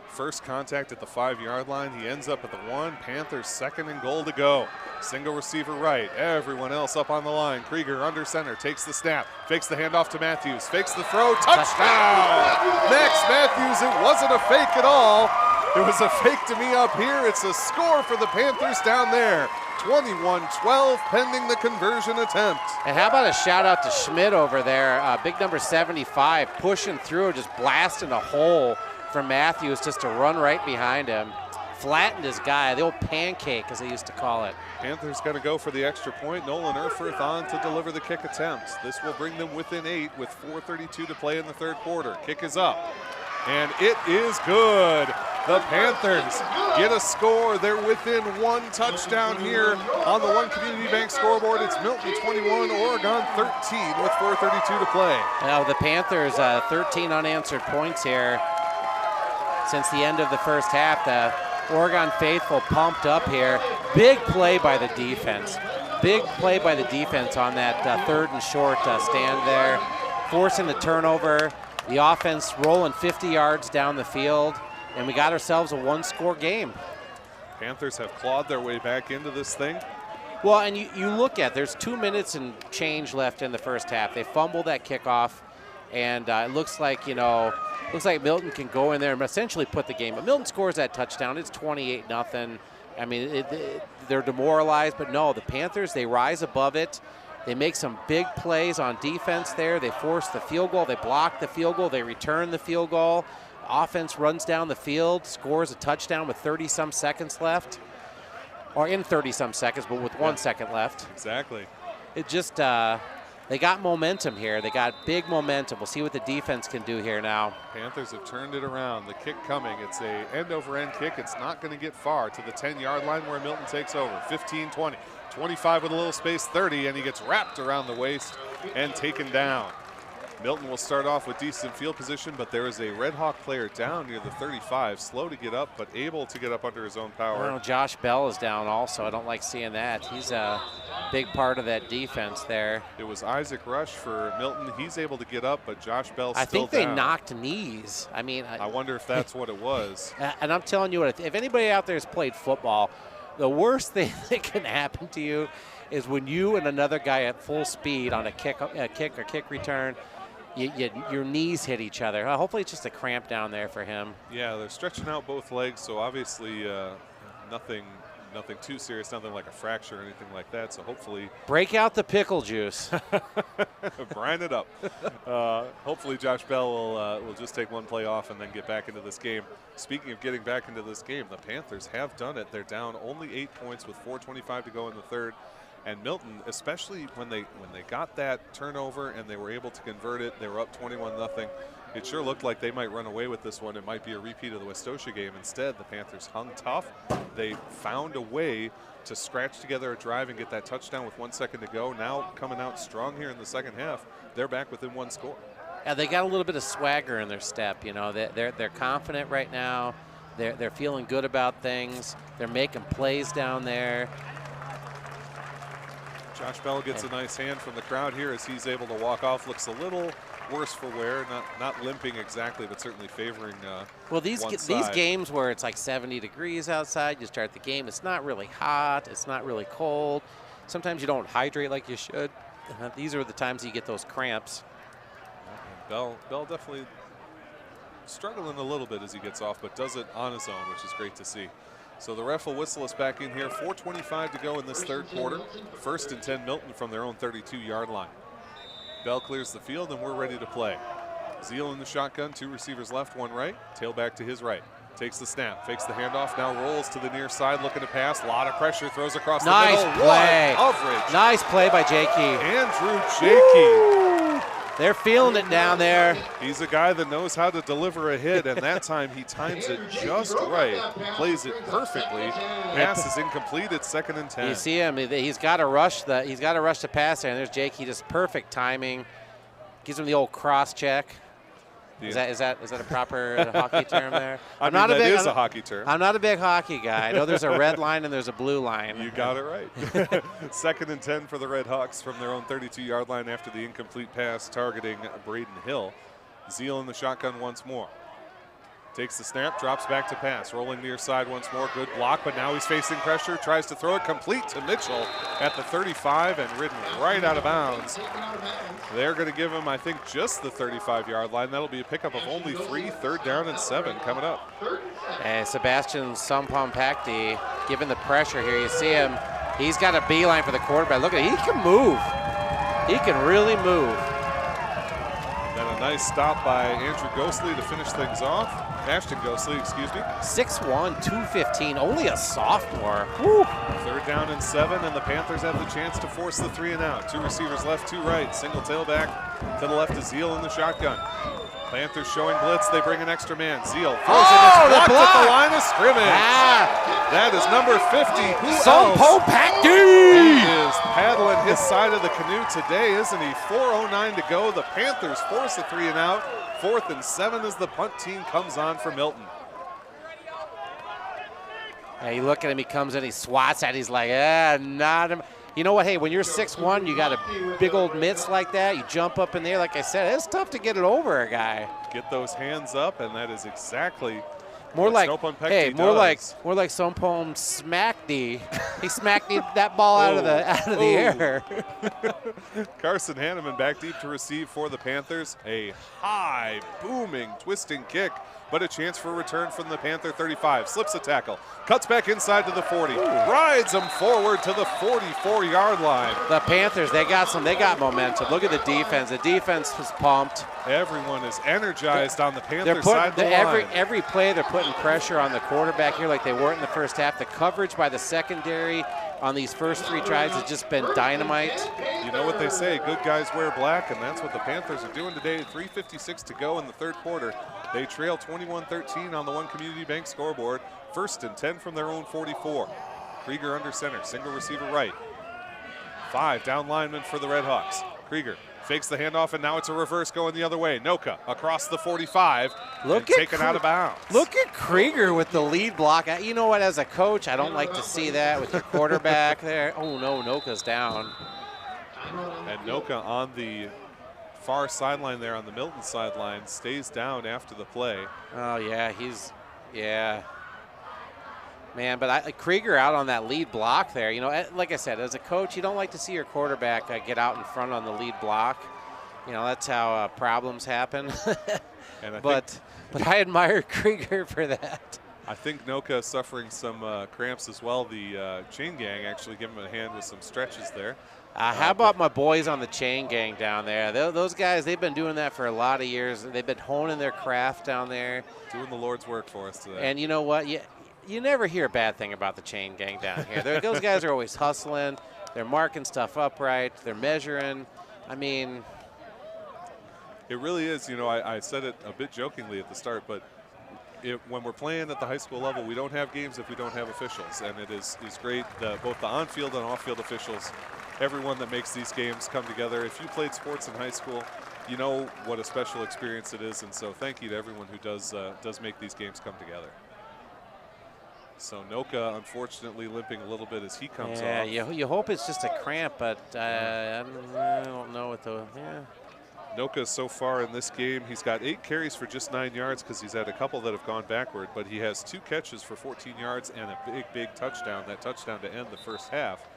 First contact at the 5-yard line. He ends up at the 1. Panthers second and goal to go. Single receiver right. Everyone else up on the line. Krieger under center. Takes the snap. Fakes the handoff to Matthews. Fakes the throw. Touchdown! Max Matthews. It wasn't a fake at all. It was a fake to me up here. It's a score for the Panthers down there. 21-12 pending the conversion attempt. And how about a shout out to Schmidt over there. Big number 75 pushing through, just blasting a hole from Matthews just to run right behind him. Flattened his guy, the old pancake as they used to call it. Panthers going to go for the extra point. Nolan Erfurth on to deliver the kick attempt. This will bring them within 8 with 4:32 to play in the third quarter. Kick is up, and it is good. The Panthers get a score. They're within 1 touchdown here on the One Community Bank scoreboard. It's Milton 21, Oregon 13 with 4:32 to play. Now the Panthers 13 unanswered points here since the end of the first half. The Oregon faithful pumped up here. Big play by the defense. Big play by the defense on that 3rd and short stand there, forcing the turnover. The offense rolling 50 yards down the field, and we got ourselves a 1-score game. Panthers have clawed their way back into this thing. Well, and you look at, there's 2 minutes and change left in the first half. They fumbled that kickoff, and it looks like, Milton can go in there and essentially put the game. But Milton scores that touchdown. It's 28-0. I mean, they're demoralized, but no, the Panthers, they rise above it. They make some big plays on defense there. They force the field goal. They block the field goal. They return the field goal. Offense runs down the field, scores a touchdown with 30-some seconds left. Or in 30-some seconds, but with 1 second left. Exactly. It just, they got momentum here. They got big momentum. We'll see what the defense can do here now. Panthers have turned it around. The kick coming. It's a end-over-end kick. It's not going to get far to the 10-yard line where Milton takes over. 15-20. 25 with a little space, 30, and he gets wrapped around the waist and taken down. Milton will start off with decent field position, but there is a Red Hawk player down near the 35. Slow to get up, but able to get up under his own power. Well, Josh Bell is down also. I don't like seeing that. He's a big part of that defense there. It was Isaac Rush for Milton. He's able to get up, but Josh Bell's still down. I think they knocked knees. I mean, I wonder if that's what it was. And I'm telling you what, if anybody out there has played football, the worst thing that can happen to you is when you and another guy at full speed on a kick or kick return, your knees hit each other. Hopefully it's just a cramp down there for him. Yeah, they're stretching out both legs, so obviously nothing too serious, nothing like a fracture or anything like that. So hopefully break out the pickle juice. Brine it up. Hopefully Josh Bell will just take one play off and then get back into this game. Speaking of getting back into this game, the Panthers have done it. They're down only 8 points with 4:25 to go in the third. And Milton, especially when they got that turnover and they were able to convert it, they were up 21-0. It sure looked like they might run away with this one. It might be a repeat of the Westosha game. Instead, the Panthers hung tough. They found a way to scratch together a drive and get that touchdown with 1 second to go. Now coming out strong here in the second half. They're back within one score. Yeah, they got a little bit of swagger in their step. You know, they're confident right now. They're feeling good about things. They're making plays down there. Josh Bell gets a nice hand from the crowd here as he's able to walk off. Looks a little worse for wear, not limping exactly, but certainly favoring well, these games where it's like 70 degrees outside, you start the game, it's not really hot, it's not really cold. Sometimes you don't hydrate like you should. These are the times you get those cramps. Bell definitely struggling a little bit as he gets off, but does it on his own, which is great to see. So the ref will whistle us back in here. 4:25 to go in this third quarter. 1st and 10 Milton from their own 32-yard line. Bell clears the field and we're ready to play. Zeal in the shotgun, 2 receivers left, 1 right. Tailback to his right. Takes the snap, fakes the handoff, now rolls to the near side, looking to pass. A lot of pressure, throws across the middle. Nice play. Coverage. Nice play by Jakey. Andrew Jakey. They're feeling it down there. He's a guy that knows how to deliver a hit, and that time he times it just right, plays it perfectly. Pass is incomplete. It's 2nd and 10. You see him. He's got to rush the pass there, and there's Jakey, just perfect timing. Gives him the old cross check. Is that a proper hockey term there? That is a hockey term. I'm not a big hockey guy. I know there's a red line and there's a blue line. You got it right. 2nd and 10 for the Red Hawks from their own 32-yard line after the incomplete pass targeting Braden Hill. Zeal in the shotgun once more. Takes the snap, drops back to pass. Rolling near side once more. Good block, but now he's facing pressure. Tries to throw it complete to Mitchell at the 35 and ridden right out of bounds. They're going to give him, I think, just the 35-yard line. That'll be a pickup of only 3. 3rd down and 7 coming up. And Sebastian Sampompakti given the pressure here. You see him. He's got a beeline for the quarterback. Look at him. He can move. He can really move. Then a nice stop by Andrew Ghostly to finish things off. Ashton Ghostly, excuse me. 6'1", 215, only a sophomore. Woo. 3rd down and 7, and the Panthers have the chance to force the 3 and out. 2 receivers left, 2 right. Single tailback to the left is Zeal in the shotgun. Panthers showing blitz. They bring an extra man. Zeal throws it. It's blocked at the line of scrimmage. That is number 50. Sampompakti is paddling his side of the canoe today, isn't he? 4:09 to go. The Panthers force a 3 and out. 4th and 7 as the punt team comes on for Milton. Hey, you look at him, he comes in, he swats at it, he's like, not him. You know what, hey, when you're 6'1", you got a big old mitts like that, you jump up in there, like I said, it's tough to get it over a guy. Get those hands up, and that is exactly more like Sampompakti more like Sompom smacked He smacked that ball out of the air. Carson Hanneman back deep to receive for the Panthers. A high, booming, twisting kick, but a chance for a return from the Panther 35. Slips a tackle, cuts back inside to the 40, rides him forward to the 44-yard line. The Panthers, they got momentum. Look at the defense. The defense was pumped. Everyone is energized on the Panther side of the line. Every play, they're putting pressure on the quarterback here like they weren't in the first half. The coverage by the secondary on these first 3 drives has just been dynamite. You know what they say, good guys wear black, and that's what the Panthers are doing today. 3:56 to go in the third quarter. They trail 21-13 on the One Community Bank scoreboard. 1st and 10 from their own 44. Krieger under center, single receiver right. 5 down linemen for the Red Hawks. Krieger fakes the handoff, and now it's a reverse going the other way. Noka across the 45, taken out of bounds. Look at Krieger with the lead block. You know what, as a coach, I don't like to see that with your quarterback there. Oh no, Noka's down. And Noka on the far sideline there on the Milton sideline stays down after the play. Oh yeah, man, but Krieger out on that lead block there. You know, like I said, as a coach, you don't like to see your quarterback get out in front on the lead block. You know, that's how problems happen. But I admire Krieger for that. I think Noka suffering some cramps as well. The chain gang actually gave him a hand with some stretches there. How about my boys on the chain gang down there? Those guys, they've been doing that for a lot of years. They've been honing their craft down there. Doing the Lord's work for us today. And you know what? You never hear a bad thing about the chain gang down here. Those guys are always hustling. They're marking stuff up right. They're measuring. I mean, It really is. You know, I said it a bit jokingly at the start, but when we're playing at the high school level, we don't have games if we don't have officials. And it is great, both the on-field and off-field officials, everyone that makes these games come together. If you played sports in high school, you know what a special experience it is. And so thank you to everyone who does make these games come together. So Noka, unfortunately, limping a little bit as he comes off. Yeah, you hope it's just a cramp, but I don't know what the, Noka so far in this game, he's got 8 carries for just 9 yards because he's had a couple that have gone backward, but he has 2 catches for 14 yards and a big touchdown, that touchdown to end the first half.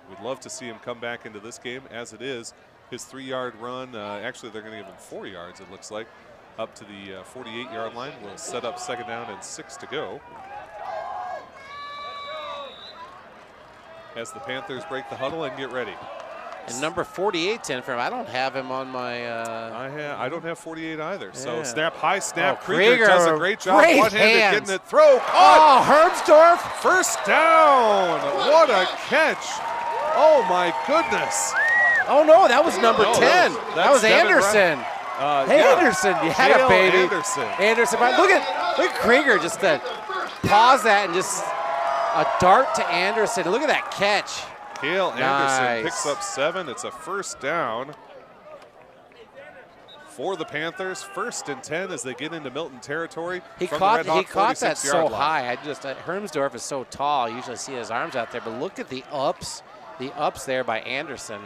We'd love to see him come back into this game. As it is, his 3-yard run, actually they're going to give him 4 yards, it looks like, up to the 48-yard line. We'll set up 2nd down and 6 to go. As the Panthers break the huddle and get ready. And number 48's in for him. I don't have him on my. I don't have 48 either. Yeah. So high snap. Krieger does a great job. One-handed getting it. Throw. Caught. Oh, Hermsdorf. First down. What a catch. Oh, my goodness. Oh, no, that was number 10. That was Anderson. Anderson, you had a baby. Anderson. Look at Krieger just pause that and just a dart to Anderson. Look at that catch. Cale Anderson picks up 7. It's a first down for the Panthers. 1st and 10 as they get into Milton territory. He caught that so high. Hermsdorf is so tall. You usually see his arms out there, but look at the ups there by Anderson.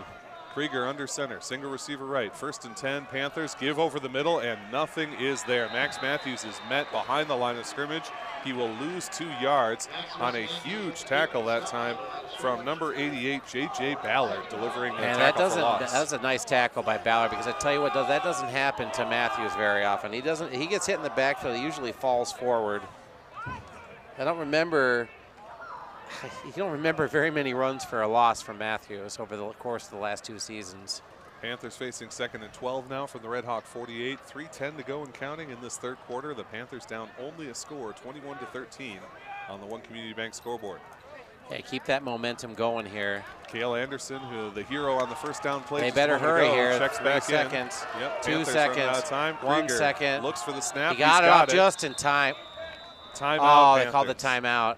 Krieger under center, single receiver right. 1st and 10, Panthers give over the middle, and nothing is there. Max Matthews is met behind the line of scrimmage. He will lose 2 yards on a huge tackle that time from number 88, J.J. Ballard, delivering a tackle for loss. That was a nice tackle by Ballard, because I tell you what, that doesn't happen to Matthews very often. He gets hit in the backfield. He usually falls forward. I don't remember. You don't remember very many runs for a loss from Matthews over the course of the last 2 seasons. Panthers facing 2nd and 12 now from the Red Hawk 48. 3:10 to go and counting in this 3rd quarter. The Panthers down only a score, 21-13 on the One Community Bank scoreboard. Yeah, keep that momentum going here. Cale Anderson, the hero on the first down play. They better hurry here. Checks 3 back seconds. In. Yep, 2 Panthers seconds. Out of time. 1 Krieger second. Looks for the snap. He got it off just in time. Timeout. Oh, they called the timeout.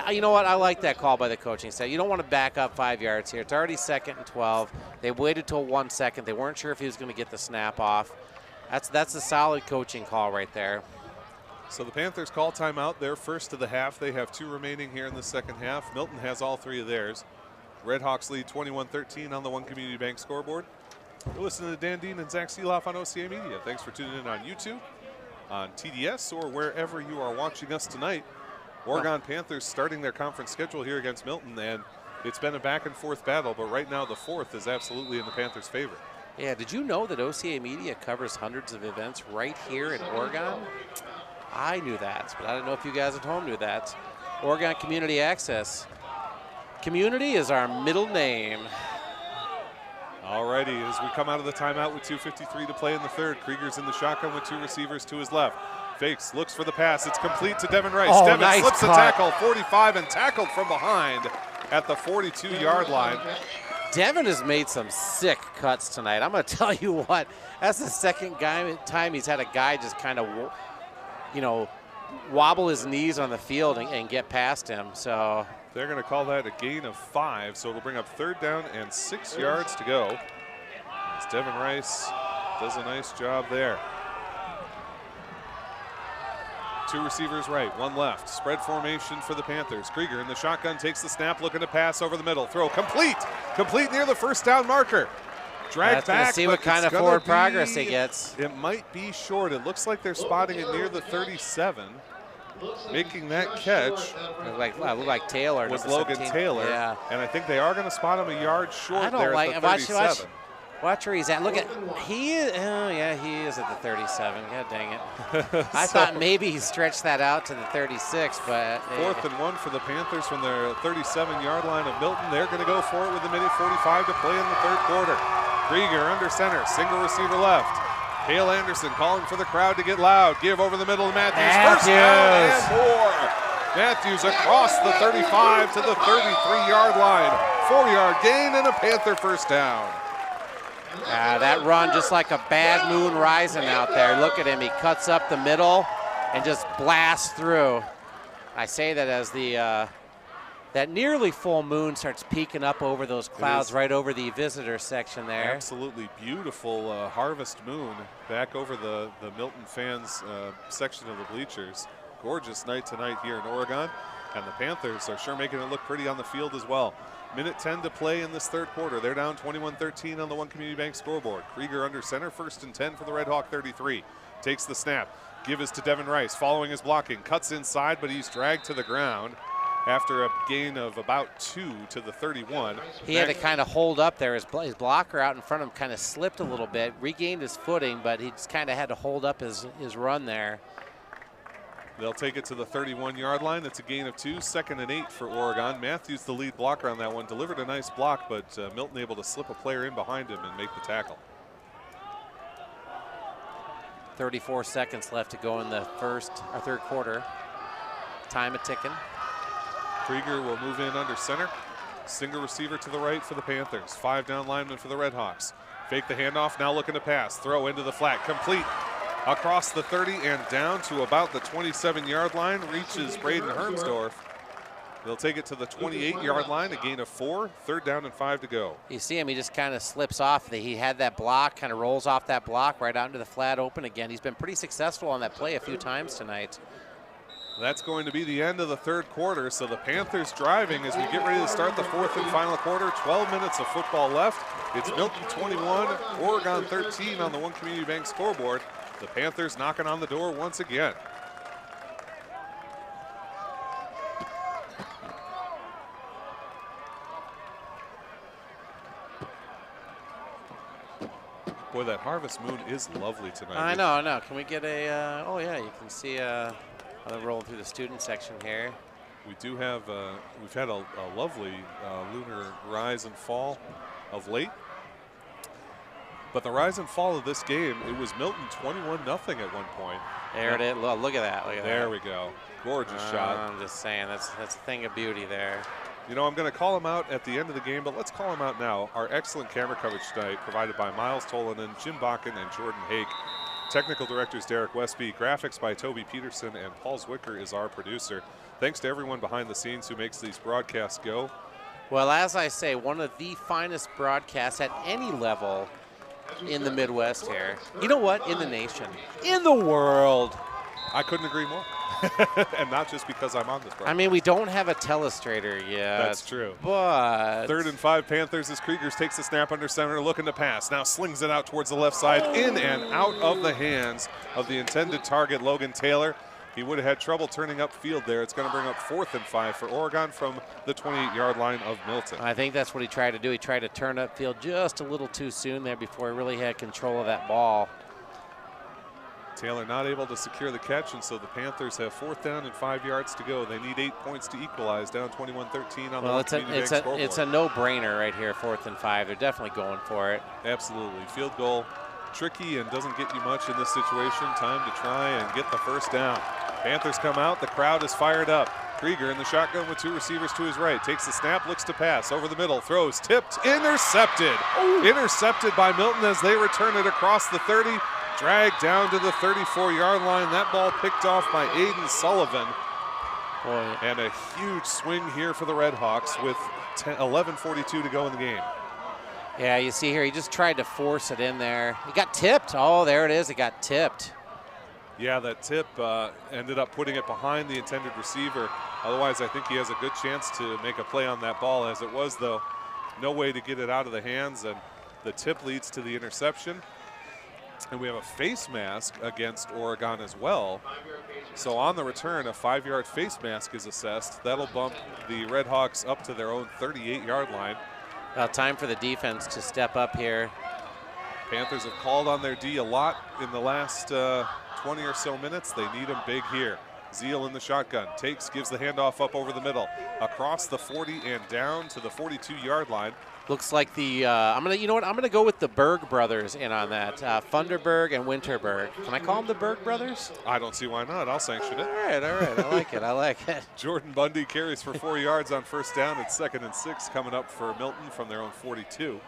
You know what? I like that call by the coaching staff. You don't want to back up 5 yards here. It's already 2nd and 12. They waited till 1 second. They weren't sure if he was going to get the snap off. That's a solid coaching call right there. So the Panthers call timeout. Their first of the half. They have 2 remaining here in the 2nd half. Milton has all 3 of theirs. Red Hawks lead 21-13 on the One Community Bank scoreboard. You're listening to Dan Dean and Zach Seeloff on OCA Media. Thanks for tuning in on YouTube, on TDS, or wherever you are watching us tonight. Oregon Panthers starting their conference schedule here against Milton, and it's been a back-and-forth battle, but right now the 4th is absolutely in the Panthers' favor. Yeah, did you know that OCA Media covers hundreds of events right here in Oregon? I knew that, but I don't know if you guys at home knew that. Oregon Community Access. Community is our middle name. Alrighty, as we come out of the timeout with 2:53 to play in the 3rd, Krieger's in the shotgun with 2 receivers to his left. Fakes, looks for the pass. It's complete to Devin Rice. Oh, Devin nice slips cut. a tackle, 45, and tackled from behind at the 42-yard line. Devin has made some sick cuts tonight. I'm going to tell you what, that's the 2nd time he's had a guy just kind of, wobble his knees on the field and get past him. So they're going to call that a gain of 5, so it'll bring up 3rd down and 6 yards to go. As Devin Rice does a nice job there. 2 receivers right, 1 left. Spread formation for the Panthers. Krieger in the shotgun takes the snap, looking to pass over the middle. Throw complete. Complete near the 1st down marker. Dragged back. See what kind of forward progress he gets. It might be short. It looks like they're spotting it near the 37. Making that catch. Looked like Taylor. Was Logan 17. Taylor. Yeah. And I think they are going to spot him a yard short there at the 37. Watch where he's at. Look at, he is at the 37. God dang it. I thought maybe he stretched that out to the 36, but. 4th and 1 for the Panthers from their 37-yard line of Milton. They're going to go for it with a minute 45 to play in the 3rd quarter. Krieger under center, single receiver left. Cale Anderson calling for the crowd to get loud. Give over the middle to Matthews. First down and more. Matthews across the 35 to the 33-yard line. 4-yard gain and a Panther first down. That run just like a bad moon rising out there. Look at him, he cuts up the middle and just blasts through. I say that as that nearly full moon starts peeking up over those clouds right over the visitor section there. Absolutely beautiful harvest moon back over the Milton fans section of the bleachers. Gorgeous night tonight here in Oregon, and the Panthers are sure making it look pretty on the field as well. Minute 10 to play in this third quarter. They're down 21-13 on the One Community Bank scoreboard. Krieger under center, 1st and 10 for the Red Hawk 33. Takes the snap. Give is to Devin Rice, following his blocking. Cuts inside, but he's dragged to the ground after a gain of about 2 to the 31. He had to kind of hold up there. His blocker out in front of him kind of slipped a little bit, regained his footing, but he just kind of had to hold up his run there. They'll take it to the 31-yard line. It's a gain of 2, 2nd and 8 for Oregon. Matthews, the lead blocker on that one, delivered a nice block, but Milton able to slip a player in behind him and make the tackle. 34 seconds left to go in the third quarter. Time a-ticking. Krieger will move in under center. Single receiver to the right for the Panthers. 5 down linemen for the Red Hawks. Fake the handoff, now looking to pass. Throw into the flat, complete. Across the 30 and down to about the 27-yard line, reaches Braden Hermsdorf. They'll take it to the 28-yard line, a gain of 4, 3rd down and 5 to go. You see him, he just kind of slips off. He had that block, kind of rolls off that block right out into the flat open again. He's been pretty successful on that play a few times tonight. That's going to be the end of the third quarter, so the Panthers driving as we get ready to start the 4th and final quarter. 12 minutes of football left. It's Milton 21, Oregon 13 on the One Community Bank scoreboard. The Panthers knocking on the door once again. Boy, that harvest moon is lovely tonight. I know. Can we get a, oh yeah, you can see I'm rolling through the student section here. We do have, we've had a lovely lunar rise and fall of late. But the rise and fall of this game, it was Milton 21-0 at one point. There it is. Look at that. There we go. Gorgeous shot. I'm just saying, that's a thing of beauty there. You know, I'm going to call him out at the end of the game, but let's call him out now. Our excellent camera coverage tonight provided by Miles Tolanen, Jim Bakken, and Jordan Hake. Technical directors Derek Westby, graphics by Toby Peterson, and Paul Zwicker is our producer. Thanks to everyone behind the scenes who makes these broadcasts go. Well, as I say, one of the finest broadcasts at any level in the Midwest here. You know what? In the nation. In the world. I couldn't agree more. And not just because I'm on this broadcast. I mean, we don't have a telestrator yet. That's true. But 3rd and 5 Panthers as Kriegers takes the snap under center, looking to pass. Now slings it out towards the left side, in and out of the hands of the intended target, Logan Taylor. He would have had trouble turning upfield there. It's going to bring up 4th and 5 for Oregon from the 28-yard line of Milton. I think that's what he tried to do. He tried to turn upfield just a little too soon there before he really had control of that ball. Taylor not able to secure the catch, and so the Panthers have 4th down and 5 yards to go. They need 8 points to equalize, down 21-13 on the community bank scoreboard. It's a no-brainer right here, 4th and 5. They're definitely going for it. Absolutely. Field goal tricky and doesn't get you much in this situation. Time to try and get the first down. Panthers come out. The crowd is fired up. Krieger in the shotgun with 2 receivers to his right. Takes the snap, looks to pass. Over the middle, throws, tipped, intercepted. Ooh. Intercepted by Milton as they return it across the 30. Dragged down to the 34-yard line. That ball picked off by Aiden Sullivan. Boy. And a huge swing here for the Red Hawks with 11:42 to go in the game. Yeah, you see here, he just tried to force it in there. He got tipped. Oh, there it is. It got tipped. Yeah, that tip ended up putting it behind the intended receiver. Otherwise, I think he has a good chance to make a play on that ball. As it was, though, no way to get it out of the hands, and the tip leads to the interception. And we have a face mask against Oregon as well. So on the return, a 5-yard face mask is assessed. That'll bump the Red Hawks up to their own 38-yard line. Time for the defense to step up here. Panthers have called on their D a lot in the last 20 or so minutes. They need them big here. Zeal in the shotgun, gives the handoff up over the middle, across the 40 and down to the 42-yard line. Looks like the I'm gonna go with the Berg brothers in on that. Funderburg and Winterberg. Can I call them the Berg brothers? I don't see why not. I'll sanction it. All right. I like it. Jordan Bundy carries for 4 yards on first down. It's 2nd and 6 coming up for Milton from their own 42.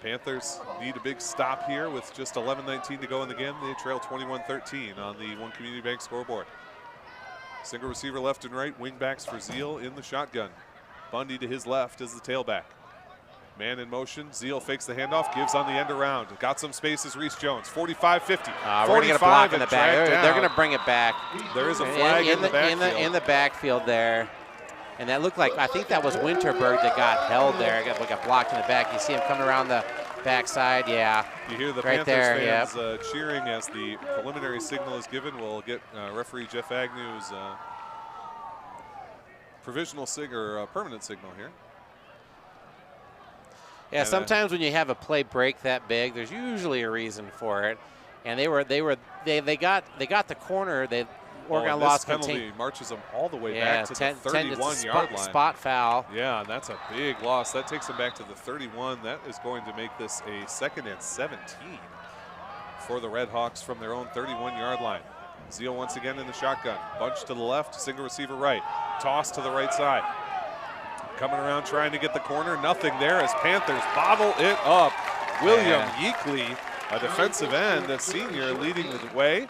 Panthers need a big stop here with just 11:19 to go in the game. They trail 21-13 on the One Community Bank scoreboard. Single receiver left and right, wing backs for Zeal in the shotgun. Bundy to his left is the tailback. Man in motion, Zeal fakes the handoff, gives on the end around. Got some spaces, Reese Jones, 45-50. We're going to get a block in the back. They're going to bring it back. There is a flag in the backfield. In the backfield there. And that looked like, I think that was Winterberg that got held there. Got blocked in the back. You see him coming around the backside, yeah. You hear the right Panthers there, fans cheering as the preliminary signal is given. We'll get referee Jeff Agnew's provisional signal or permanent signal here. Yeah, sometimes when you have a play break that big, there's usually a reason for it. And they got the corner. Oregon lost penalty marches them all the way back to the 31-yard line. Spot foul. Yeah, and that's a big loss. That takes them back to the 31. That is going to make this a 2nd and 17 for the Red Hawks from their own 31-yard line. Zeal once again in the shotgun. Bunch to the left, single receiver right. Toss to the right side. Coming around trying to get the corner. Nothing there as Panthers bottle it up. William Yeakley, a defensive end, a senior, leading the way.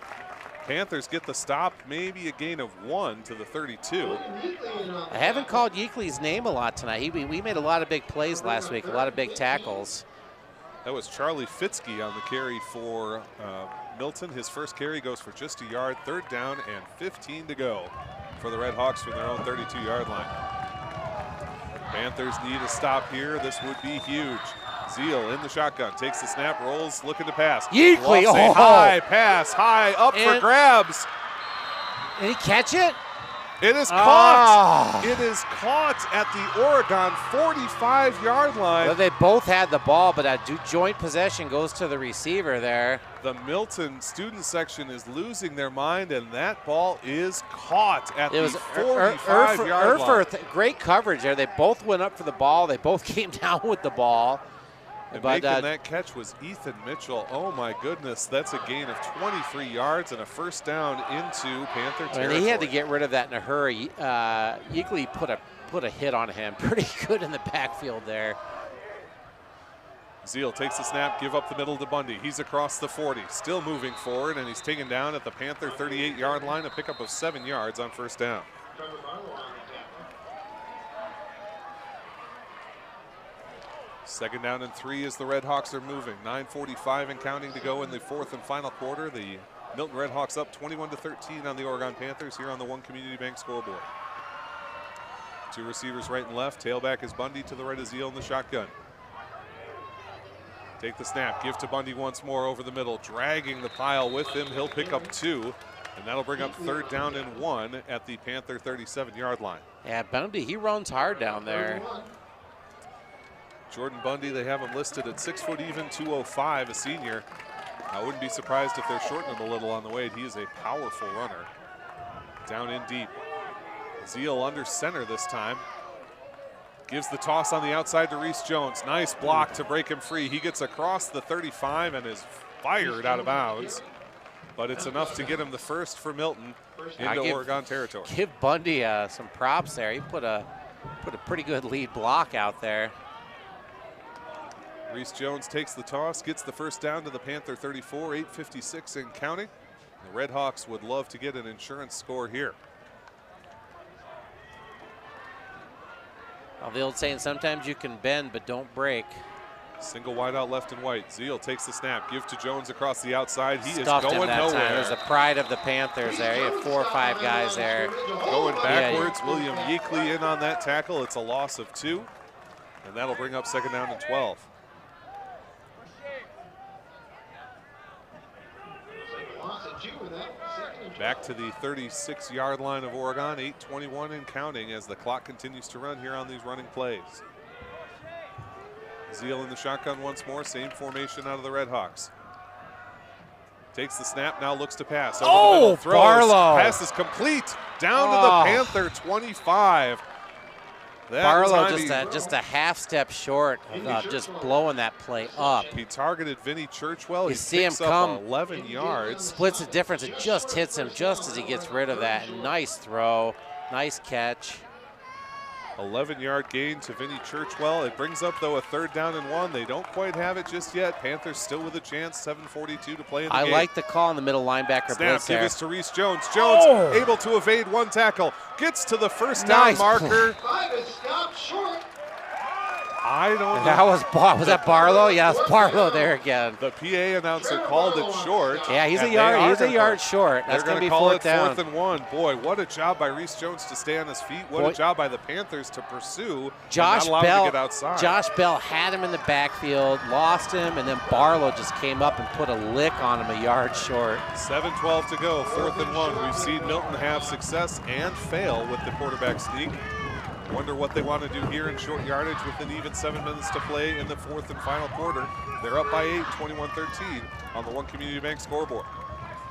Panthers get the stop, maybe a gain of 1 to the 32. I haven't called Yeakley's name a lot tonight. We made a lot of big plays last week, a lot of big tackles. That was Charlie Fitzke on the carry for Milton. His first carry goes for just a yard. 3rd down and 15 to go for the Red Hawks from their own 32-yard line. Panthers need a stop here. This would be huge. Zeal in the shotgun, takes the snap, rolls, looking to pass. Yeakley, high pass, high up for grabs. Did he catch it? It is caught. It is caught at the Oregon 45-yard line. Well, they both had the ball, but that joint possession goes to the receiver there. The Milton student section is losing their mind, and that ball is caught at the 45-yard line. Great coverage there. They both went up for the ball. They both came down with the ball. And making that catch was Ethan Mitchell. Oh my goodness, that's a gain of 23 yards and a 1st down into Panther territory. And he had to get rid of that in a hurry. Yeakley put a hit on him pretty good in the backfield there. Zeal takes the snap, give up the middle to Bundy. He's across the 40, still moving forward, and he's taken down at the Panther 38-yard line, a pickup of 7 yards on 1st down. 2nd down and 3 as the Red Hawks are moving. 9:45 and counting to go in the 4th and final quarter. The Milton Red Hawks up 21-13 on the Oregon Panthers here on the One Community Bank scoreboard. 2 receivers right and left. Tailback is Bundy, to the right of Zeal in the shotgun. Take the snap, give to Bundy once more over the middle, dragging the pile with him. He'll pick up 2, and that'll bring up 3rd down and 1 at the Panther 37-yard line. Yeah, Bundy, he runs hard down there. Jordan Bundy, they have him listed at 6 foot even, 205, a senior. I wouldn't be surprised if they're shortening him a little on the way. He is a powerful runner. Down in deep. Zeal under center this time. Gives the toss on the outside to Reese Jones. Nice block to break him free. He gets across the 35 and is fired out of bounds. But it's enough to get him the 1st for Milton into Oregon territory. Give Bundy some props there. He put a pretty good lead block out there. Reese Jones takes the toss, gets the 1st down to the Panther 34, 8:56 and counting. The Red Hawks would love to get an insurance score here. Well, the old saying, sometimes you can bend but don't break. Single wide out left and white. Zeal takes the snap, give to Jones across the outside. He Stuffed is going nowhere. There's the pride of the Panthers there. You have 4 or 5 guys there. Going backwards, William Yeakley in on that tackle. It's a loss of 2, and that'll bring up 2nd down and 12. Back to the 36-yard line of Oregon, 8:21 and counting as the clock continues to run here on these running plays. Zeal in the shotgun once more, same formation out of the Red Hawks. Takes the snap, now looks to pass. Oh, Barlow. Pass is complete, down to the Panther 25. Barlow just a half step short of just blowing that play up. He targeted Vinny Churchwell. You see him come 11 yards. Splits the difference. It just hits him just as he gets rid of that. Nice throw, nice catch. 11-yard gain to Vinny Churchwell. It brings up, though, a 3rd down and 1. They don't quite have it just yet. Panthers still with a chance, 7:42 to play in the game. I like the call in the middle linebacker blitz there. Give us to Reese Jones. Jones able to evade 1 tackle. Gets to the first down marker. Stop short. I don't know. That was that Barlow? Yeah, it's Barlow there again. The PA announcer called it short. Yeah, he's a yard short. That's going to be 4th down. 4th and 1. Boy, what a job by Reese Jones to stay on his feet. What a job by the Panthers to pursue. Josh not Bell, to get outside. Josh Bell had him in the backfield, lost him, and then Barlow just came up and put a lick on him a yard short. 7:12 to go, 4th and 1. We've seen Milton have success and fail with the quarterback sneak. Wonder what they want to do here in short yardage with an even 7 minutes to play in the 4th and final quarter. They're up by 8, 21-13 on the One Community Bank scoreboard.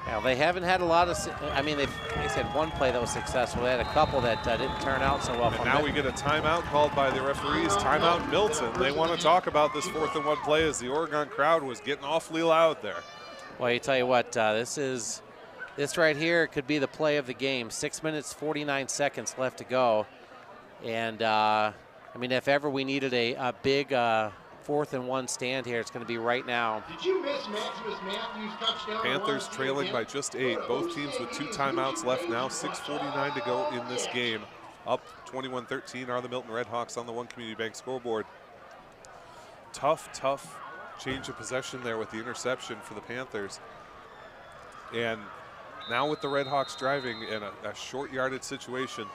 Now, they haven't had a lot of, I mean, they had one play that was successful. They had a couple that didn't turn out so well. And now we get a timeout called by the referees, timeout Milton. They want to talk about this 4th and 1 play as the Oregon crowd was getting awfully loud there. Well, you tell you what, this right here could be the play of the game. 6 minutes, 49 seconds left to go. And, I mean, if ever we needed a big 4th and 1 stand here, it's going to be right now. Did you miss Maximus Matthews' touchdown? Panthers trailing by just 8. Both teams with 2 timeouts left now. 6:49 to go in this game. Up 21-13 are the Milton Red Hawks on the One Community Bank scoreboard. Tough change of possession there with the interception for the Panthers. And now with the Red Hawks driving in a short yardage situation,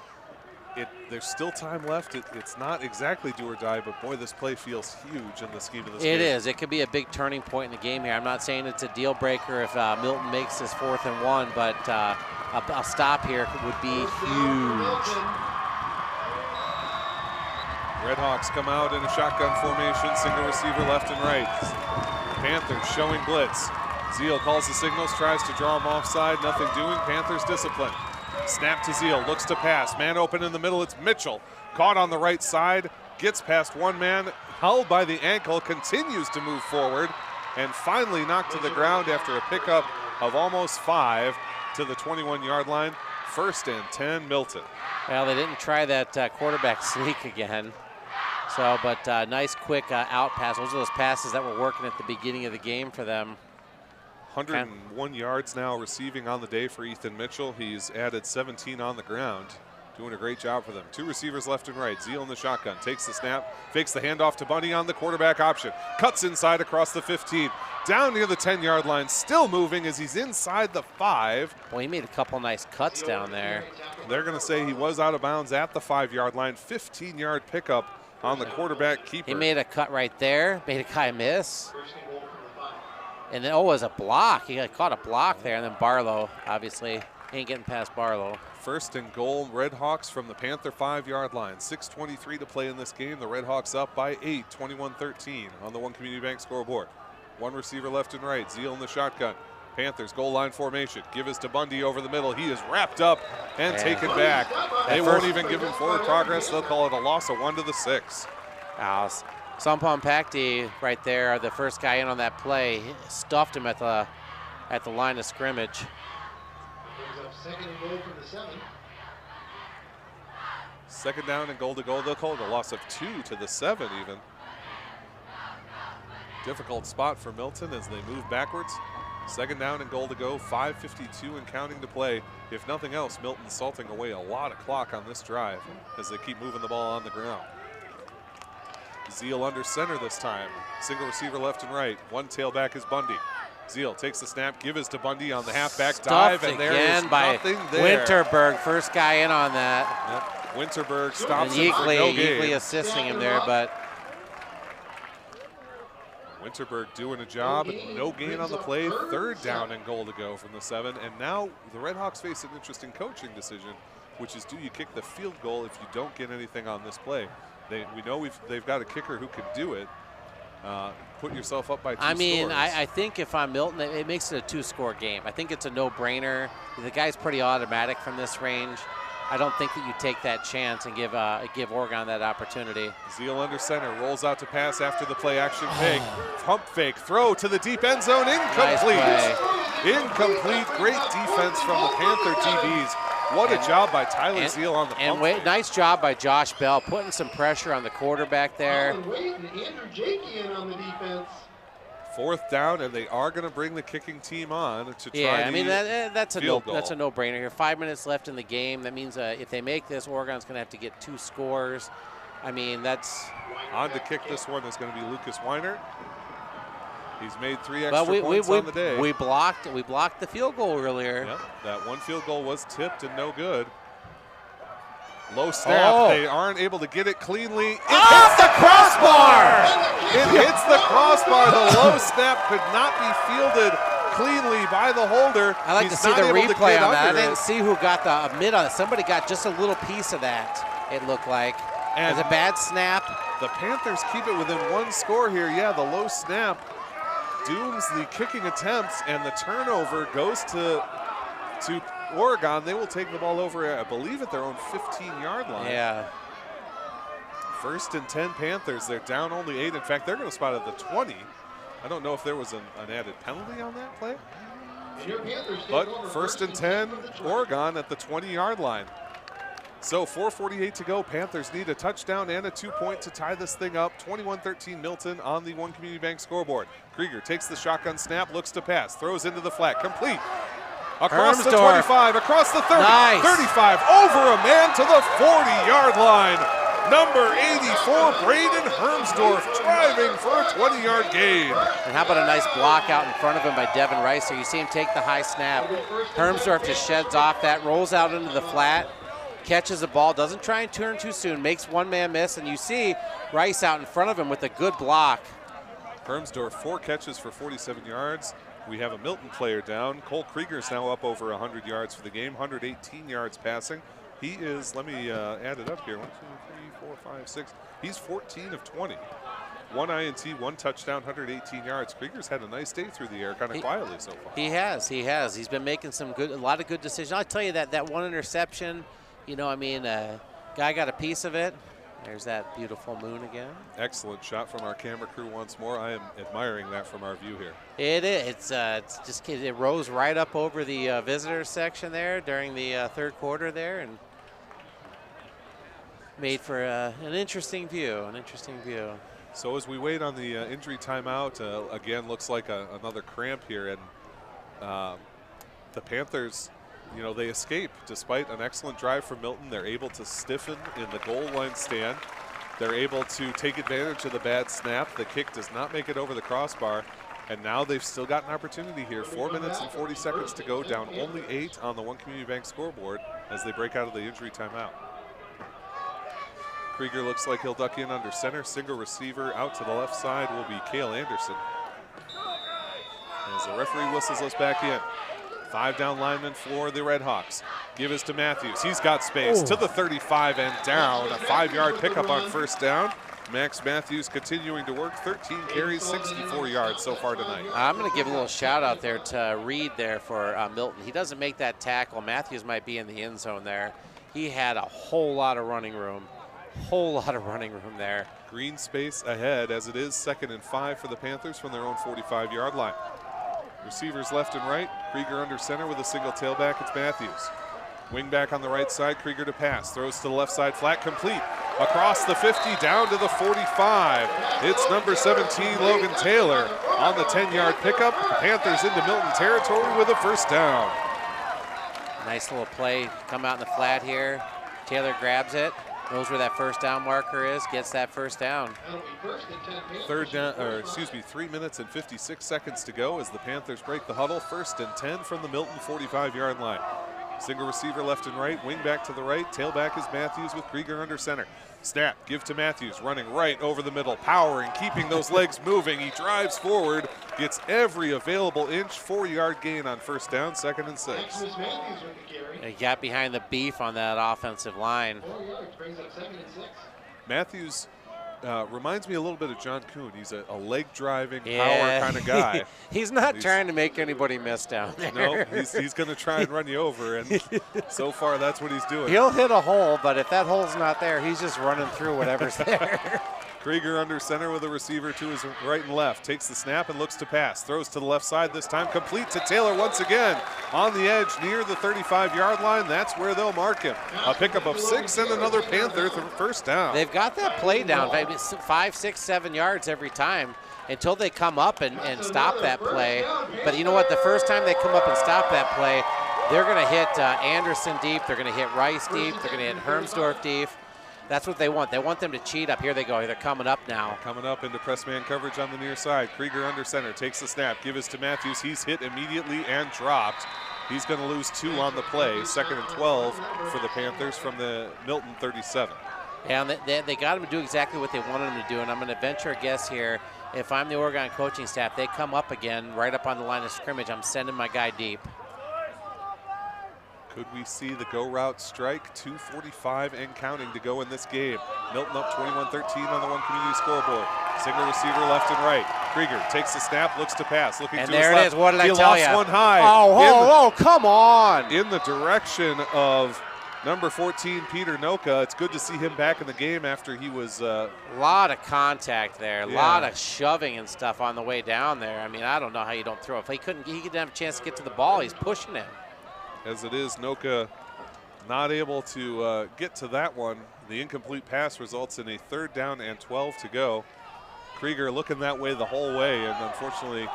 there's still time left. It's not exactly do or die, but boy, this play feels huge in the scheme of this game. It is. It could be a big turning point in the game here. I'm not saying it's a deal breaker if Milton makes this 4th and 1, but a stop here would be huge. Red Hawks come out in a shotgun formation, single receiver left and right. Panthers showing blitz. Zeal calls the signals, tries to draw him offside, nothing doing. Panthers discipline. Snap to Zeal, looks to pass. Man open in the middle, it's Mitchell. Caught on the right side, gets past one man, held by the ankle, continues to move forward, and finally knocked to the ground after a pickup of almost 5 to the 21-yard line. 1st and 10, Milton. Well, they didn't try that quarterback sneak again. So, but nice quick out pass. Those are those passes that were working at the beginning of the game for them. 101 yards now receiving on the day for Ethan Mitchell. He's added 17 on the ground. Doing a great job for them. 2 receivers left and right. Zeal in the shotgun. Takes the snap. Fakes the handoff to Bundy on the quarterback option. Cuts inside across the 15. Down near the 10-yard line. Still moving as he's inside the 5. Well, he made a couple nice cuts down there. They're going to say he was out of bounds at the 5-yard line. 15-yard pickup on the quarterback keeper. He made a cut right there. Made a guy miss. And then, it was a block. He caught a block there. And then Barlow, obviously, ain't getting past Barlow. 1st and goal, Red Hawks from the Panther 5-yard line. 6:23 to play in this game. The Red Hawks up by 8, 21-13 on the One Community Bank scoreboard. 1 receiver left and right. Zeal in the shotgun. Panthers goal line formation. Give us to Bundy over the middle. He is wrapped up and taken back. They won't even give him forward progress. They'll call it a loss of 1 to the 6. Sampon Pakti right there, the first guy in on that play, he stuffed him at the line of scrimmage. 2nd and goal from the 7. 2nd down and goal to goal. They'll call it a loss of 2 to the 7 even. Difficult spot for Milton as they move backwards. 2nd down and goal to go. 5:52 and counting to play. If nothing else, Milton's salting away a lot of clock on this drive as they keep moving the ball on the ground. Zeal under center this time. Single receiver left and right. 1 tailback is Bundy. Zeal takes the snap, give us to Bundy on the halfback dive, and there is nothing there. Winterberg, first guy in on that. Yep. Winterberg stops him for no gain. Yeakley assisting him there, but Winterberg doing a job. No gain on the play. 3rd down and goal to go from the 7. And now the Red Hawks face an interesting coaching decision, which is, do you kick the field goal if you don't get anything on this play? We know they've got a kicker who can do it. Put yourself up by 2 I mean, scores. I think if I'm Milton, it makes it a 2-score game. I think it's a no-brainer. The guy's pretty automatic from this range. I don't think that you take that chance and give Oregon that opportunity. Zeal under center, rolls out to pass after the play action fake. Pump fake, throw to the deep end zone, incomplete. Nice play. Incomplete, great defense from the Panther DBs. What a job by Tyler Zeal on the pump fake. Nice job by Josh Bell, putting some pressure on the quarterback there. Wade and Andrew Jakey in on the defense. 4th down, and they are going to bring the kicking team on to try I mean, that's a no-brainer. no-brainer here. 5 minutes left in the game. That means if they make this, Oregon's going to have to get 2 scores. I mean, that's on to kick this one is going to be Lucas Weiner. He's made 3 extra points on the day. We blocked the field goal earlier. Yep, that one field goal was tipped and no good. Low snap. They aren't able to get it cleanly. It hits the crossbar! It hits the crossbar. The low snap could not be fielded cleanly by the holder. I like to see the replay on that. I didn't see who got the mid on it. Somebody got just a little piece of that, it looked like. It was a bad snap. The Panthers keep it within 1 score here. Yeah, the low snap dooms the kicking attempts, and the turnover goes to Oregon. They will take the ball over, I believe, at their own 15-yard line. Yeah. 1st and 10 Panthers. They're down only 8. In fact, they're going to spot at the 20. I don't know if there was an added penalty on that play. But 1st and 10, Oregon at the 20-yard line. So 4:48 to go. Panthers need a touchdown and a 2-point to tie this thing up. 21-13 Milton on the One Community Bank scoreboard. Krieger takes the shotgun snap, looks to pass, throws into the flat, complete. Across the 25, across the 30, nice. 35, over a man to the 40-yard line. Number 84, Braden Hermsdorf, driving for a 20-yard gain. And how about a nice block out in front of him by Devin Rice? So you see him take the high snap. Hermsdorf just sheds off that, rolls out into the flat, catches the ball, doesn't try and turn too soon, makes one man miss, and you see Rice out in front of him with a good block. Hermsdorf, 4 catches for 47 yards. We have a Milton player down. Cole Krieger's now up over 100 yards for the game, 118 yards passing. He is, let me add it up here, 1, 2, 3, 4, 5, 6. He's 14 of 20. 1 INT, 1 touchdown, 118 yards. Krieger's had a nice day through the air, kind of quietly so far. He has. He's been making a lot of good decisions. I'll tell you that one interception, you know, I mean, guy got a piece of it. There's that beautiful moon again. Excellent shot from our camera crew once more. I am admiring that from our view here. It is. It rose right up over the visitor section there during the 3rd quarter there, and made for an interesting view. So as we wait on the injury timeout, again, looks like another cramp here, and the Panthers, you know, they escape despite an excellent drive from Milton. They're able to stiffen in the goal line stand. They're able to take advantage of the bad snap. The kick does not make it over the crossbar. And now they've still got an opportunity here. 4 minutes and 40 seconds to go, down only 8 on the One Community Bank scoreboard as they break out of the injury timeout. Krieger looks like he'll duck in under center. Single receiver out to the left side will be Cale Anderson. As the referee whistles us back in. 5 down linemen for the Red Hawks. Give us to Matthews. He's got space to the 35 and down. A 5-yard pickup on 1st down. Max Matthews continuing to work. 13 carries, 64 yards so far tonight. I'm going to give a little shout out there to Reed there for Milton. He doesn't make that tackle. Matthews might be in the end zone there. He had a whole lot of running room. There. Green space ahead as it is 2nd and 5 for the Panthers from their own 45-yard line. Receivers left and right. Krieger under center with a single tailback. It's Matthews. Wing back on the right side. Krieger to pass. Throws to the left side. Flat complete. Across the 50 down to the 45. It's number 17, Logan Taylor, on the 10-yard pickup. The Panthers into Milton territory with a 1st down. Nice little play. Come out in the flat here. Taylor grabs it. Knows where that 1st down marker is, gets that 1st down. 3 minutes and 56 seconds to go as the Panthers break the huddle. 1st and 10 from the Milton 45-yard line. Single receiver left and right, wing back to the right. Tailback is Matthews with Krieger under center. Snap, give to Matthews, running right over the middle, powering, keeping those legs moving. He drives forward, gets every available inch. 4-yard gain on 1st down, 2nd and 6. He got behind the beef on that offensive line. Matthews reminds me a little bit of John Kuhn. He's a leg driving, power kind of guy. He's not trying to make anybody miss down there. No, he's going to try and run you over, and so far that's what he's doing. He'll hit a hole, but if that hole's not there, he's just running through whatever's there. Krieger under center with a receiver to his right and left. Takes the snap and looks to pass. Throws to the left side this time. Complete to Taylor once again. On the edge near the 35-yard line. That's where they'll mark him. A pickup of 6 and another Panther first down. They've got that play down, maybe 5, 6, 7 yards every time until they come up and stop that play. But you know what? The first time they come up and stop that play, they're going to hit Anderson deep. They're going to hit Rice deep. They're going to hit Hermsdorf deep. That's what they want. They want them to cheat up. Here they go. They're coming up now. Coming up into press man coverage on the near side. Krieger under center takes the snap. Give it to Matthews. He's hit immediately and dropped. He's going to lose 2 on the play. 2nd and 12 for the Panthers from the Milton 37. Yeah, and they got him to do exactly what they wanted him to do. And I'm going to venture a guess here. If I'm the Oregon coaching staff, they come up again right up on the line of scrimmage. I'm sending my guy deep. Could we see the go route strike? 2:45 and counting to go in this game. Milton up 21-13 on the One Community scoreboard. Single receiver left and right. Krieger takes the snap, looks to pass, looking and to his left. left. And there it is. What did I tell you? He lost one high. Oh, come on. In the direction of number 14, Peter Noka. It's good to see him back in the game after he was... A lot of contact there. A lot of shoving and stuff on the way down there. I mean, I don't know how you don't throw. If he didn't have a chance to get to the ball, he's pushing him. As it is, Noka not able to get to that one. The incomplete pass results in a 3rd down and 12 to go. Krieger looking that way the whole way, and unfortunately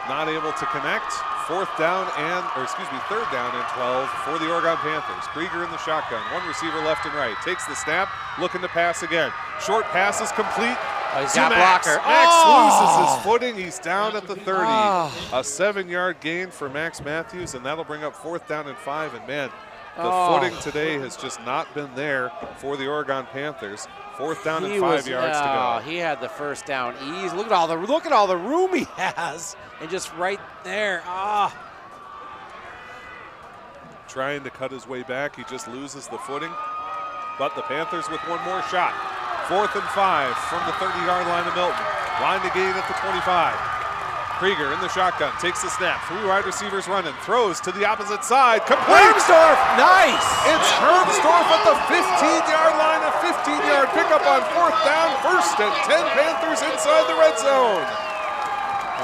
not able to connect. 3rd down and 12 for the Oregon Panthers. Krieger in the shotgun, 1 receiver left and right. Takes the snap, looking to pass again. Short pass is complete. Oh, he's got blocker. Max loses his footing. He's down at the 30. A 7-yard gain for Max Matthews, and that'll bring up 4th down and 5. And man, the footing today has just not been there for the Oregon Panthers. 4th down and 5 yards to go. He had the first down easy. Look at all the room he has, and just right there. Trying to cut his way back, he just loses the footing. But the Panthers with one more shot. 4th and 5 from the 30-yard line of Milton. Line to gain at the 25. Krieger in the shotgun, takes the snap. 3 wide receivers running, throws to the opposite side. Complete! Hermsdorf, nice! It's Hermsdorf at the 15-yard line. A 15-yard pickup on 4th down. 1st and 10 Panthers inside the red zone.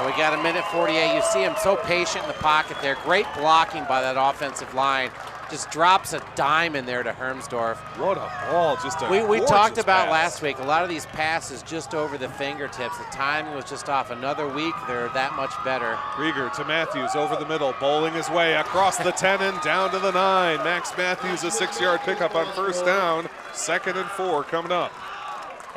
And we got 1:48. You see him so patient in the pocket there. Great blocking by that offensive line. Just drops a dime in there to Hermsdorf. What a ball, just a We talked about pass. last week, a lot of these passes just over the fingertips. The timing was just off. Another week, they're that much better. Krieger to Matthews over the middle, bowling his way across the 10 and down to the 9. Max Matthews, a 6-yard pickup on 1st down. 2nd and 4 coming up.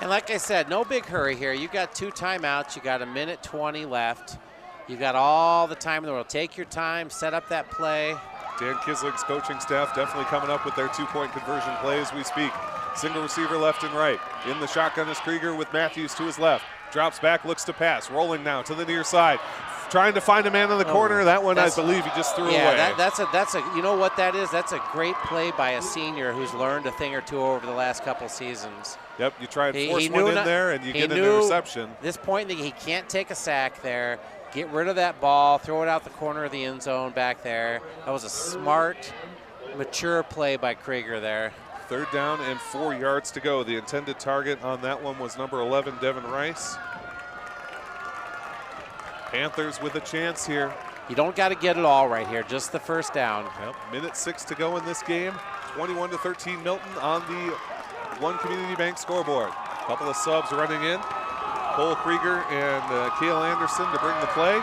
And like I said, no big hurry here. You got 2 timeouts. You got 1:20 left. You got all the time in the world. Take your time, set up that play. Dan Kislig's coaching staff definitely coming up with their 2-point conversion play as we speak. Single receiver left and right. In the shotgun is Krieger with Matthews to his left. Drops back, looks to pass. Rolling now to the near side. Trying to find a man in the corner. That one, I believe, he just threw away. Yeah, that's a. You know what that is? That's a great play by a senior who's learned a thing or two over the last couple seasons. Yep, you try and force one in there, and you get an interception. At this point, he can't take a sack there. Get rid of that ball, throw it out the corner of the end zone back there. That was a smart, mature play by Krieger there. 3rd down and 4 yards to go. The intended target on that one was number 11, Devin Rice. Panthers with a chance here. You don't got to get it all right here, just the 1st down. Yep, 1:06 to go in this game. 21-13 Milton on the One Community Bank scoreboard. A couple of subs running in. Cole Krieger and Cale Anderson to bring the play.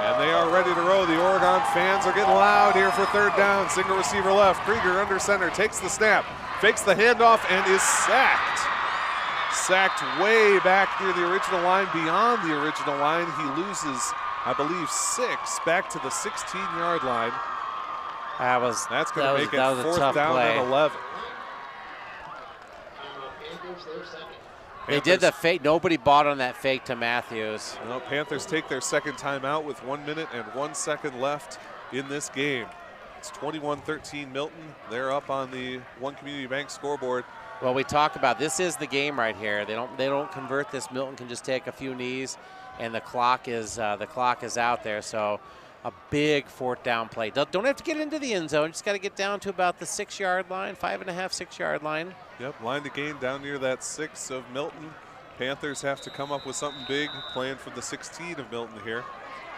And they are ready to roll. The Oregon fans are getting loud here for 3rd down. Single receiver left. Krieger under center, takes the snap, fakes the handoff, and is sacked. Sacked way back near the original line, beyond the original line. He loses, I believe, 6 back to the 16-yard line. That's going to make it 4th down and 11. They did the fake. Nobody bought on that fake to Matthews. Well, Panthers take their 2nd timeout with 1 minute and 1 second left in this game. It's 21-13 Milton. They're up on the One Community Bank scoreboard. Well, we talk about this is the game right here. They don't convert this. Milton can just take a few knees, and the clock is out there. So a big 4th down play. Don't have to get into the end zone. Just got to get down to about the 6-yard line, 5.5, 6-yard line. Yep, line to gain down near that 6 of Milton. Panthers have to come up with something big, playing for the 16 of Milton here.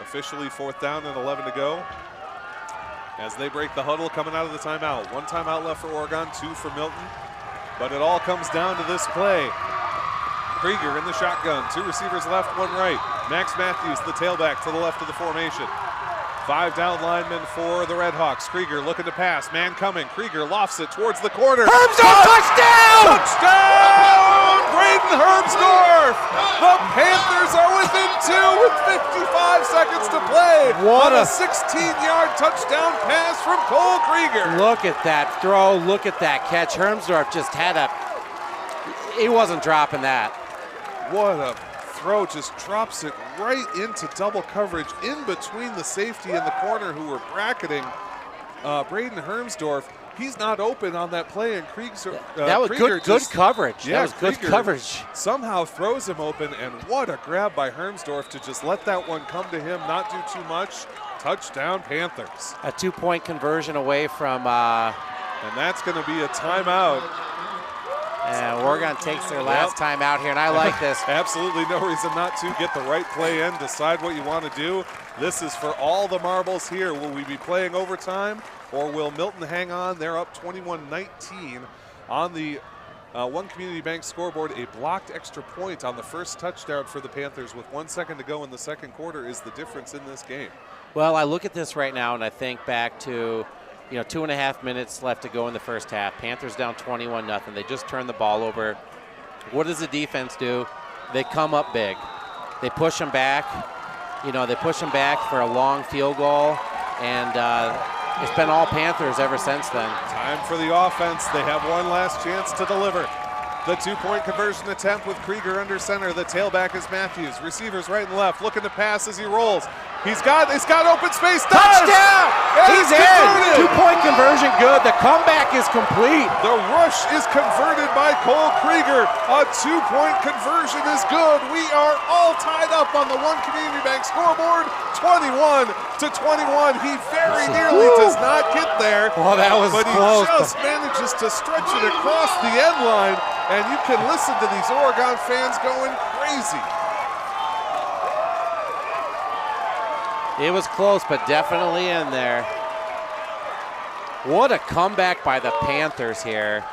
Officially 4th down and 11 to go. As they break the huddle coming out of the timeout. 1 timeout left for Oregon, 2 for Milton. But it all comes down to this play. Krieger in the shotgun, 2 receivers left, 1 right. Max Matthews, the tailback, to the left of the formation. 5 down linemen for the Red Hawks. Krieger looking to pass, man coming. Krieger lofts it towards the corner. Herbsdorf, touchdown! Touchdown! Braden Herbsdorf! The Panthers are within 2 with 55 seconds to play. What on a 16-yard touchdown pass from Cole Krieger. Look at that throw. Look at that catch. Herbsdorf just had he wasn't dropping that. What a throw, just drops it right into double coverage in between the safety and the corner who were bracketing Braden Herbsdorf. He's not open on that play, and Krieger that was good coverage. Yeah, that was good coverage. Somehow throws him open, and what a grab by Herbsdorf to just let that one come to him, not do too much. Touchdown Panthers. A 2-point conversion away from and that's going to be a timeout. And Oregon takes their last time out here, and I like this. Absolutely no reason not to. Get the right play in, decide what you want to do. This is for all the marbles here. Will we be playing overtime, or will Milton hang on? They're up 21-19 on the One Community Bank scoreboard. A blocked extra point on the first touchdown for the Panthers with 1 second to go in the second quarter is the difference in this game. Well, I look at this right now, and I think back to 2.5 minutes left to go in the first half. Panthers down 21-0. They just turned the ball over. What does the defense do? They come up big. They push them back. They push them back for a long field goal, and it's been all Panthers ever since then. Time for the offense. They have one last chance to deliver. The 2-point conversion attempt with Krieger under center. The tailback is Matthews. Receivers right and left, looking to pass as he rolls. It's got open space. Touchdown! He's in. 2-point conversion good. The comeback is complete. The rush is converted by Cole Krieger. A 2-point conversion is good. We are all tied up on the One Community Bank scoreboard. 21-21. He very nearly does not get there. Well, that was but close. He just manages to stretch it across the end line. And you can listen to these Oregon fans going crazy. It was close, but definitely in there. What a comeback by the Panthers here.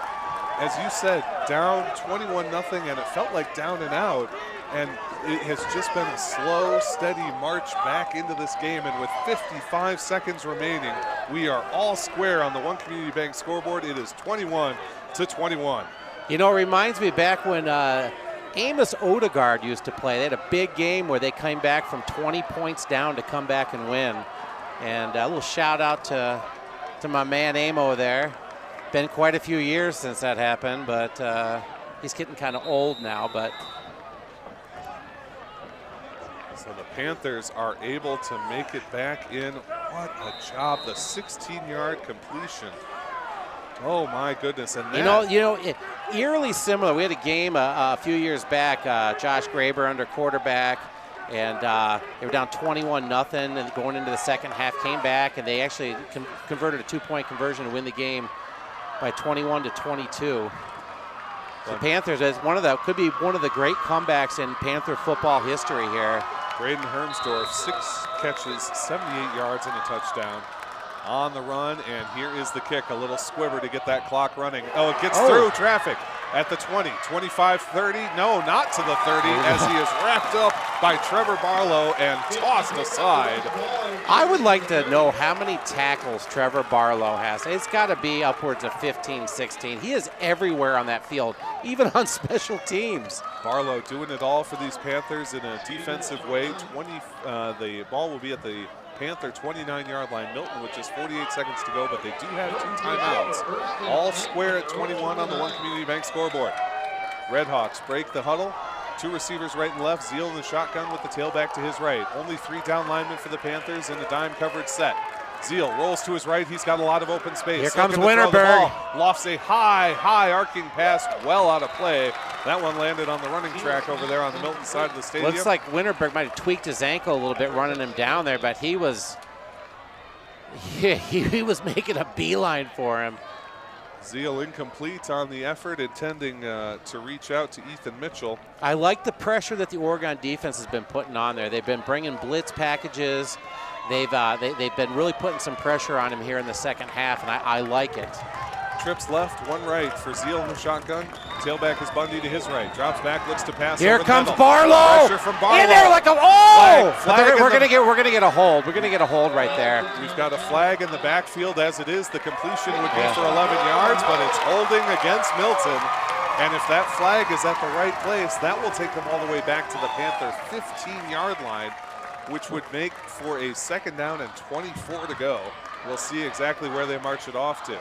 As you said, down 21-0, and it felt like down and out. And it has just been a slow, steady march back into this game. And with 55 seconds remaining, we are all square on the One Community Bank scoreboard. It is 21-21. It reminds me back when Amos Odegaard used to play. They had a big game where they came back from 20 points down to come back and win. And a little shout out to my man Amo there. Been quite a few years since that happened, but he's getting kind of old now. But so the Panthers are able to make it back in. What a job! The 16-yard completion. Oh my goodness! And that, eerily similar. We had a game a few years back. Josh Graber under quarterback, and they were down 21-0, and going into the second half, came back, and they actually converted a 2-point conversion to win the game by 21-22. The Panthers could be one of the great comebacks in Panther football history here. Braden Herbsdorf, 6 catches, 78 yards, and a touchdown. On the run, and here is the kick. A little squibber to get that clock running. Oh, it gets through traffic at the 20, 25, 30. No, not to the 30, as he is wrapped up by Trevor Barlow and tossed aside. I would like to know how many tackles Trevor Barlow has. It's got to be upwards of 15, 16. He is everywhere on that field, even on special teams. Barlow doing it all for these Panthers in a defensive way. The ball will be at the Panther 29-yard line. Milton with just 48 seconds to go, but they do have 2 timeouts. All square at 21 on the One Community Bank scoreboard. Red Hawks break the huddle. 2 receivers right and left. Zeal in the shotgun with the tailback to his right. Only 3 down linemen for the Panthers in a dime coverage set. Zeal rolls to his right. He's got a lot of open space. Here comes Winterberg. Lofts a high arcing pass well out of play. That one landed on the running track over there on the Milton side of the stadium. Looks like Winterberg might have tweaked his ankle a little bit running him down there, but he was Yeah, he was making a beeline for him. Zeal incomplete on the effort, intending to reach out to Ethan Mitchell. I like the pressure that the Oregon defense has been putting on there. They've been bringing blitz packages. They've been really putting some pressure on him here in the second half, and I like it. Trips left, one right for Zeal in the shotgun. Tailback is Bundy to his right. Drops back, looks to pass. Here over comes the Barlow. Pressure from Barlow. In there like a Flag we're gonna get a hold. We're gonna get a hold right there. We've got a flag in the backfield as it is. The completion would be for 11 yards, but it's holding against Milton. And if that flag is at the right place, that will take them all the way back to the Panther 15-yard line, which would make for a second down and 24 to go. We'll see exactly where they march it off to.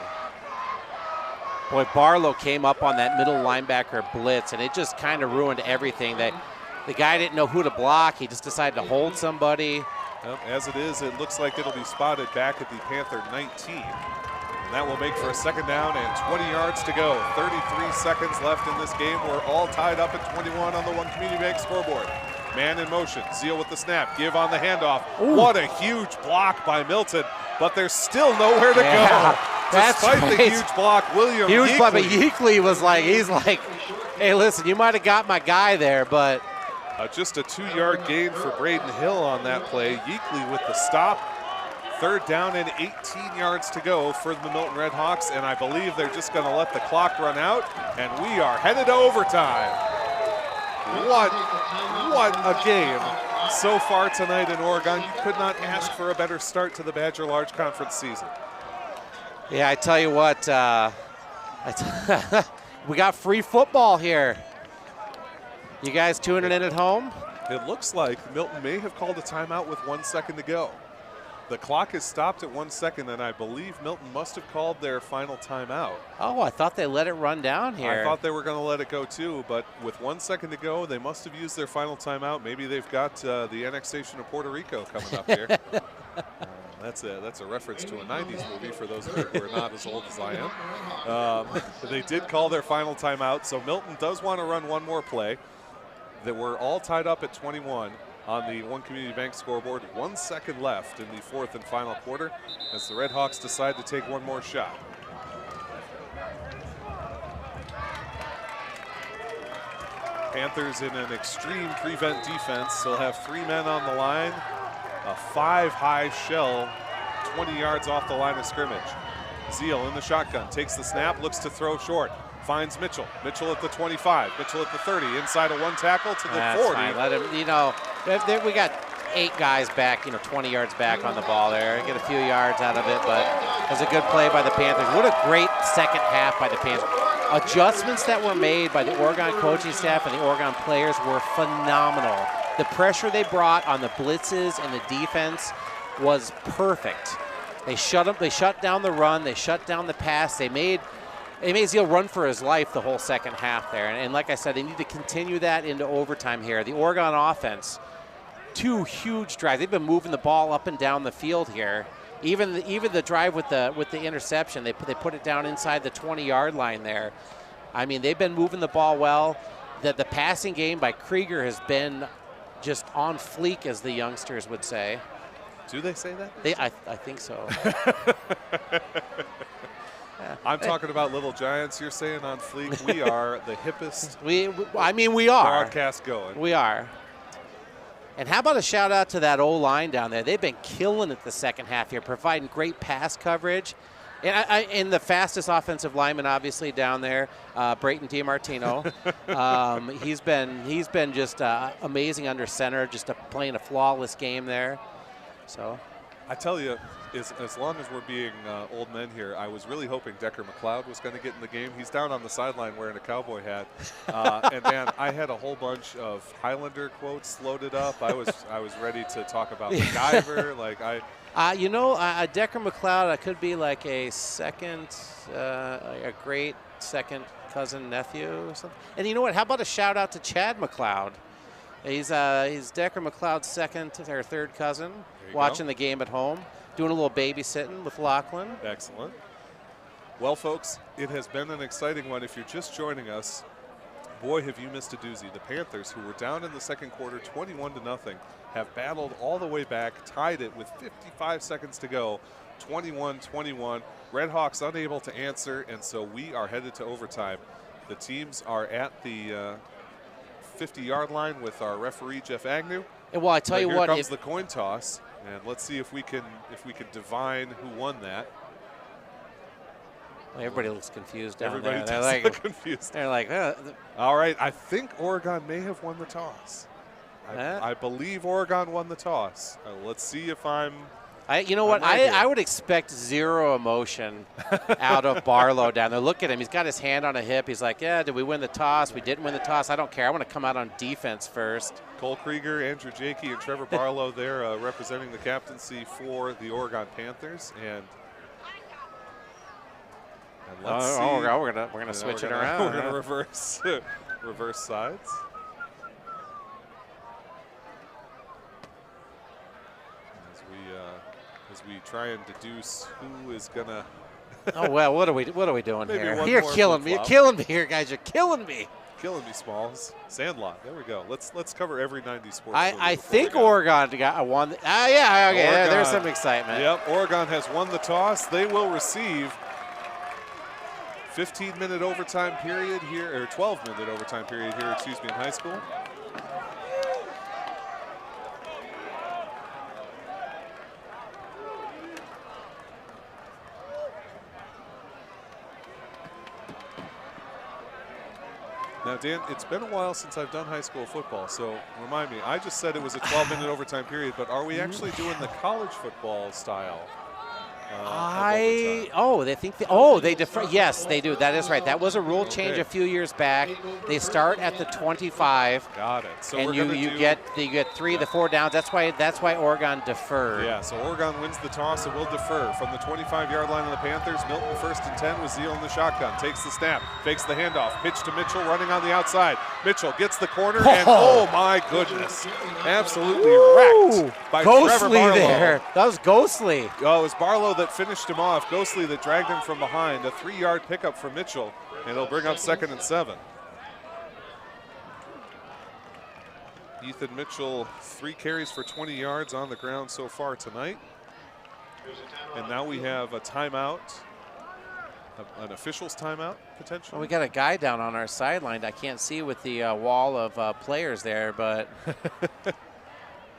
Boy, Barlow came up on that middle linebacker blitz, and it just kind of ruined everything. The guy didn't know who to block. He just decided to hold somebody. Well, as it is, it looks like it'll be spotted back at the Panther 19. And that will make for a second down and 20 yards to go. 33 seconds left in this game. We're all tied up at 21 on the One Community Bank scoreboard. Man in motion. Zeal with the snap. Give on the handoff. Ooh. What a huge block by Milton, but there's still nowhere to go. Despite the huge block, William Huge Yeakley. block, but Yeakley was like, he's like, hey, listen, you might have got my guy there, but. Just a 2-yard gain for Braden Hill on that play. Yeakley with the stop. Third down and 18 yards to go for the Milton Red Hawks, and I believe they're just going to let the clock run out, and we are headed to overtime. What a game so far tonight in Oregon. You could not ask for a better start to the Badger Large Conference season. Yeah, I tell you what, we got free football here. You guys tuning in at home? It looks like Milton may have called a timeout with 1 second to go. The clock is stopped at 1 second, and I believe Milton must have called their final timeout. Oh, I thought they let it run down here. I thought they were going to let it go too, but with 1 second to go, they must have used their final timeout. Maybe they've got the annexation of Puerto Rico coming up here. That's a reference to a 90s movie for those of you who are not as old as I am. They did call their final timeout, so Milton does want to run one more play. That we're all tied up at 21 on the One Community Bank scoreboard. 1 second left in the fourth and final quarter as the Red Hawks decide to take one more shot. Panthers in an extreme prevent defense. They'll have 3 men on the line. A 5-high shell, 20 yards off the line of scrimmage. Zeal in the shotgun, takes the snap, looks to throw short. Finds Mitchell. Mitchell at the 25. Mitchell at the 30. Inside of one tackle to the 40. Fine. Let him, we got 8 guys back, 20 yards back on the ball there. Get a few yards out of it, but it was a good play by the Panthers. What a great second half by the Panthers. Adjustments that were made by the Oregon coaching staff and the Oregon players were phenomenal. The pressure they brought on the blitzes and the defense was perfect. They shut down the run. They shut down the pass. They made Zeal run for his life the whole second half there. And like I said, they need to continue that into overtime here. The Oregon offense, 2 huge drives. They've been moving the ball up and down the field here. Even the drive with the interception, they put it down inside the 20-yard line there. I mean, they've been moving the ball well. The passing game by Krieger has been just on fleek, as the youngsters would say. Do they say that? I think so. I'm talking about Little Giants. You're saying on fleek. We are the hippest. We are. Broadcast going. We are. And how about a shout out to that O-line down there? They've been killing it the second half here, providing great pass coverage. And the fastest offensive lineman, obviously, down there, Brayton DiMartino. He's been just amazing under center, just playing a flawless game there. So, I tell you, as long as we're being old men here, I was really hoping Decker McLeod was going to get in the game. He's down on the sideline wearing a cowboy hat, and man, I had a whole bunch of Highlander quotes loaded up. I was ready to talk about MacGyver, Decker McLeod could be like a great second cousin nephew or something. And you know what? How about a shout out to Chad McLeod? He's Decker McLeod's second or third cousin, watching the game at home, doing a little babysitting with Lachlan. Excellent. Well, folks, it has been an exciting one. If you're just joining us, boy, have you missed a doozy. The Panthers, who were down in the second quarter 21-0, have battled all the way back, tied it with 55 seconds to go, 21-21. Red Hawks unable to answer, and so we are headed to overtime. The teams are at the 50-yard line with our referee Jeff Agnew. And well, I tell you here what, comes the coin toss, and let's see if we can divine who won that. Everybody looks confused down Everybody there. does They're look confused. They're like, all right, I think Oregon may have won the toss. I believe Oregon won the toss. Let's see if I'm. You know what? I would expect zero emotion out of Barlow down there. Look at him. He's got his hand on a hip. He's like, yeah, did we win the toss? We didn't win the toss. I don't care. I want to come out on defense first. Cole Krieger, Andrew Jakey, and Trevor Barlow there representing the captaincy for the Oregon Panthers. And let's see. We're gonna switch it around. We're gonna reverse sides. As we try and deduce who is gonna. Oh well, what are we doing here? You're killing me. You're killing me here, guys. You're killing me. Killing me, Smalls. Sandlot. There we go. Let's cover every 90s sports. I think Oregon got won. Yeah. Okay. Oregon, there's some excitement. Yep. Oregon has won the toss. They will receive 15-minute overtime period here, or 12-minute overtime period here. Excuse me, in high school. Now, Dan, it's been a while since I've done high school football, so remind me, I just said it was a 12-minute overtime period, but are we actually doing the college football style? They defer. Yes, they do. That is right. That was a rule change a few years back. They start at the 25. Got it. So and you get 3 of the 4 downs. That's why Oregon deferred. Yeah. So Oregon wins the toss and will defer from the 25-yard line of the Panthers. Milton 1st and 10 with Zeal in the shotgun. Takes the snap. Fakes the handoff. Pitch to Mitchell running on the outside. Mitchell gets the corner and oh my goodness, absolutely wrecked by Trevor Barlow. There. That was ghostly. Oh, it was Barlow that finished him off. Ghostly that dragged him from behind. A 3-yard pickup for Mitchell, and it'll bring up 2nd and 7. Ethan Mitchell, 3 carries for 20 yards on the ground so far tonight. And now we have a timeout, an official's timeout potentially. Well, we got a guy down on our sideline. I can't see with the wall of players there, but.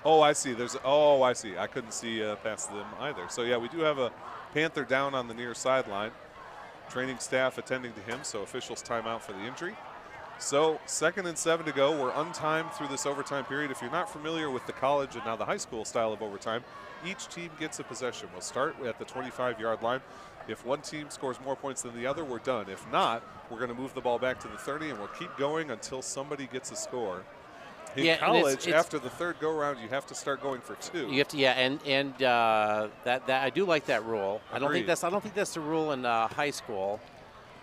Oh, I see. I see. I couldn't see past them either. So, yeah, we do have a Panther down on the near sideline. Training staff attending to him, so officials timeout for the injury. So 2nd and 7 to go. We're untimed through this overtime period. If you're not familiar with the college and now the high school style of overtime, each team gets a possession. We'll start at the 25-yard line. If one team scores more points than the other, we're done. If not, we're going to move the ball back to the 30, and we'll keep going until somebody gets a score. In college, after the 3rd go-round, you have to start going for 2. You have to, and that I do like that rule. Agreed. I don't think that's the rule in high school,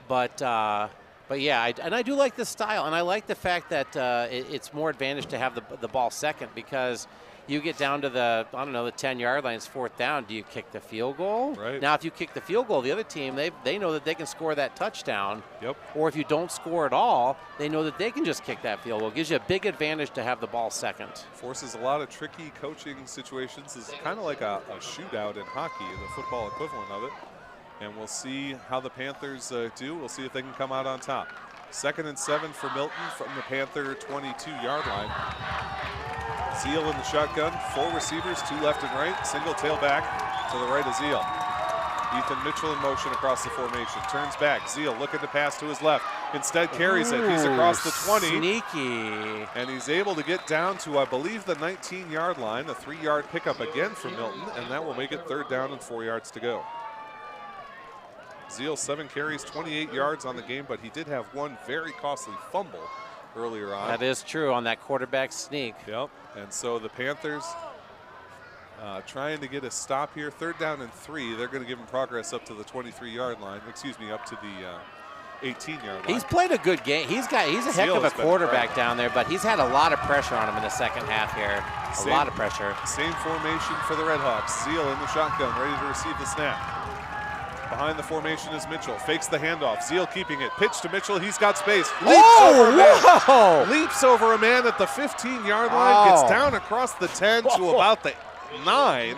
but yeah, I do like this style, and I like the fact that it's more advantage to have the ball second because you get down to the 10-yard line, it's 4th down. Do you kick the field goal? Right. Now, if you kick the field goal, the other team, they know that they can score that touchdown. Yep. Or if you don't score at all, they know that they can just kick that field goal. It gives you a big advantage to have the ball second. Forces a lot of tricky coaching situations. It's kind of like a shootout in hockey, the football equivalent of it. And we'll see how the Panthers do. We'll see if they can come out on top. 2nd and 7 for Milton from the Panther 22-yard line. Zeal in the shotgun, 4 receivers, 2 left and right, single tailback to the right of Zeal. Ethan Mitchell in motion across the formation, turns back, Zeal looking to pass to his left, instead carries it, he's across the 20. Sneaky. And he's able to get down to, I believe, the 19-yard line, a 3-yard pickup again for Milton, and that will make it 3rd down and 4 yards to go. Zeal 7 carries, 28 yards on the game, but he did have one very costly fumble earlier on. That is true on that quarterback sneak. Yep, and so the Panthers trying to get a stop here. 3rd down and 3. They're going to give him progress up to the 23-yard line. Excuse me, up to the 18-yard line. He's played a good game. He's a heck of a quarterback down there, but he's had a lot of pressure on him in the second half here. A lot of pressure. Same formation for the Red Hawks. Zeal in the shotgun, ready to receive the snap. Behind the formation is Mitchell. Fakes the handoff. Zeal keeping it. Pitch to Mitchell. He's got space. Leaps over a man. Leaps over a man at the 15-yard line. Gets down across the 10 to about the 9.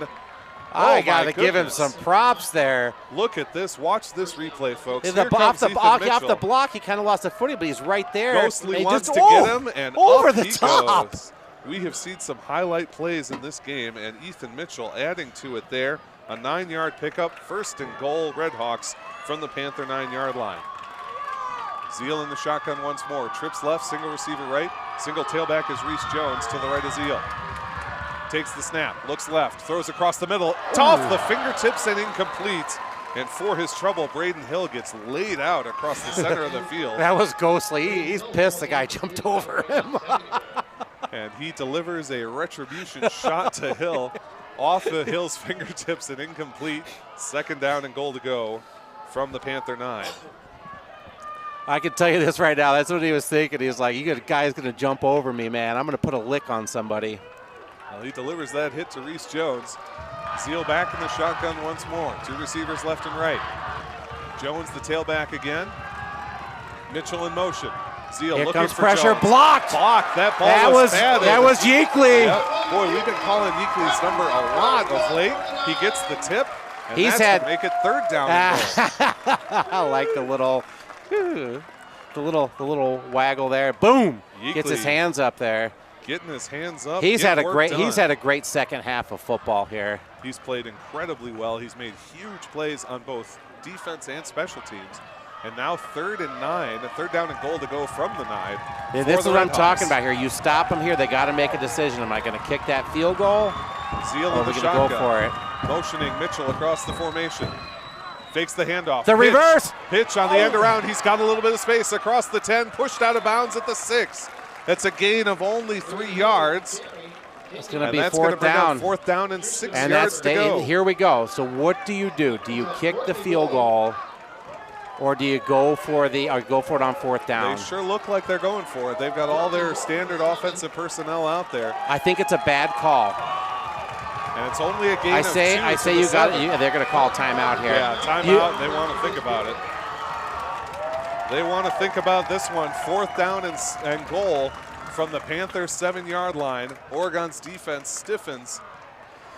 I got to give him some props there. Look at this. Watch this replay, folks. Off the block, he kind of lost the footing, but he's right there. Ghostly wants to get him, and over up the he top. goes. We have seen some highlight plays in this game, and Ethan Mitchell adding to it there. A 9-yard pickup, 1st and goal, Red Hawks from the Panther 9-yard line. Zeal in the shotgun once more. Trips left, single receiver right. Single tailback is Reese Jones to the right of Zeal. Takes the snap, looks left, throws across the middle. Off the fingertips and incomplete. And for his trouble, Braden Hill gets laid out across the center of the field. That was ghostly. He's pissed the guy jumped over him. And he delivers a retribution shot to Hill. Off of Hill's fingertips and incomplete. 2nd down and goal to go from the Panther 9. I can tell you this right now. That's what he was thinking. He was like, you guy's going to jump over me, man. I'm going to put a lick on somebody. Well, he delivers that hit to Reese Jones. Zeal back in the shotgun once more. 2 receivers left and right. Jones the tailback again. Mitchell in motion. Zeal Here looking comes for pressure. Jones. Blocked. That ball was padded. That was Yeakley. Yep. Boy, we've been calling Yeakley's number a lot of late. He gets the tip, and that's to make it 3rd down. I like the little waggle there. Boom. Yeakley gets his hands up there. Getting his hands up. He's had a great second half of football here. He's played incredibly well. He's made huge plays on both defense and special teams. And now 3rd and 9, 3rd down and goal to go from the 9. Yeah, this is what I'm talking about here. You stop them here, they got to make a decision. Am I going to kick that field goal? Zeal in the shotgun. Go for it. Motioning Mitchell across the formation. Fakes the handoff. The reverse. Pitch on the end around. He's got a little bit of space across the 10, pushed out of bounds at the 6. That's a gain of only 3 yards. It's going to be 4th down. 4th down and 6 yards to go. Here we go. So what do you do? Do you kick the field goal, or do you go for it on 4th down? They sure look like they're going for it. They've got all their standard offensive personnel out there. I think it's a bad call. And it's only a gain of 2. I say you got. They're going to call timeout here. Yeah, timeout. They want to think about it. They want to think about this one. 4th down and goal from the Panthers 7-yard line. Oregon's defense stiffens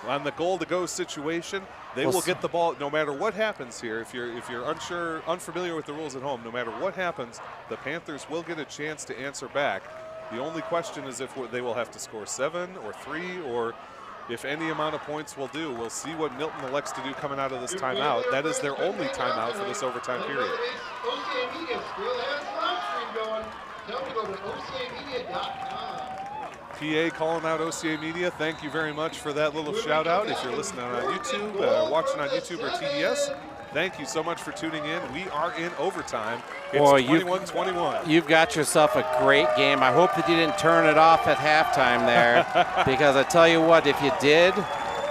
on the goal to go situation. They will get the ball no matter what happens here. If you're unfamiliar with the rules at home, no matter what happens, the Panthers will get a chance to answer back. The only question is if they will have to score 7 or 3, or if any amount of points will do. We'll see what Milton elects to do coming out of this timeout. That is their only timeout for this overtime period. OCA Media still has live stream going. Tell me, go to OCAmedia.com. PA calling out OCA Media. Thank you very much for that little shout out. If you're listening on YouTube, watching on YouTube or TDS, thank you so much for tuning in. We are in overtime. It's 21-21. You've got yourself a great game. I hope that you didn't turn it off at halftime there, because I tell you what, if you did,